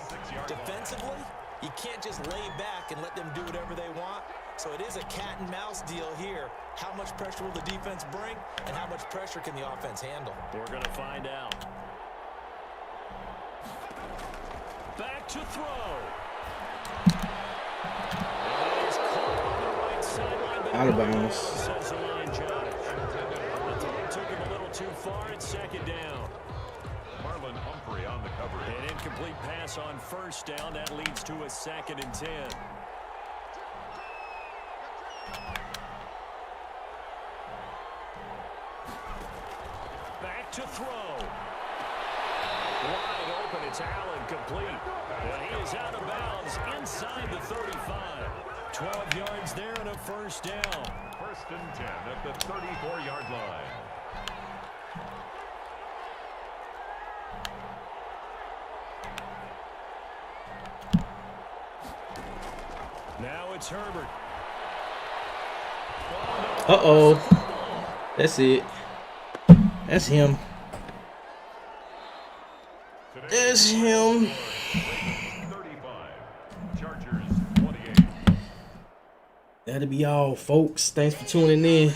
Defensively, you can't just lay back and let them do whatever they want. So it is a cat and mouse deal here. How much pressure will the defense bring and how much pressure can the offense handle? We're going to find out. Back to throw. Out of bounds. Says the line judge. The throw took him a little too far. It's 2nd down. Marlon Humphrey on the coverage. An incomplete pass on 1st down. That leads to a 2nd and 10. Back to throw. Wide open. It's Allen complete. And he is out of bounds inside the 35. 12 yards there and a 1st down. 1st and 10 at the 34-yard line. Now it's Herbert. Uh-oh. That's it. That's him. That's him. 35. Chargers 28. That'll be all, folks. Thanks for tuning in.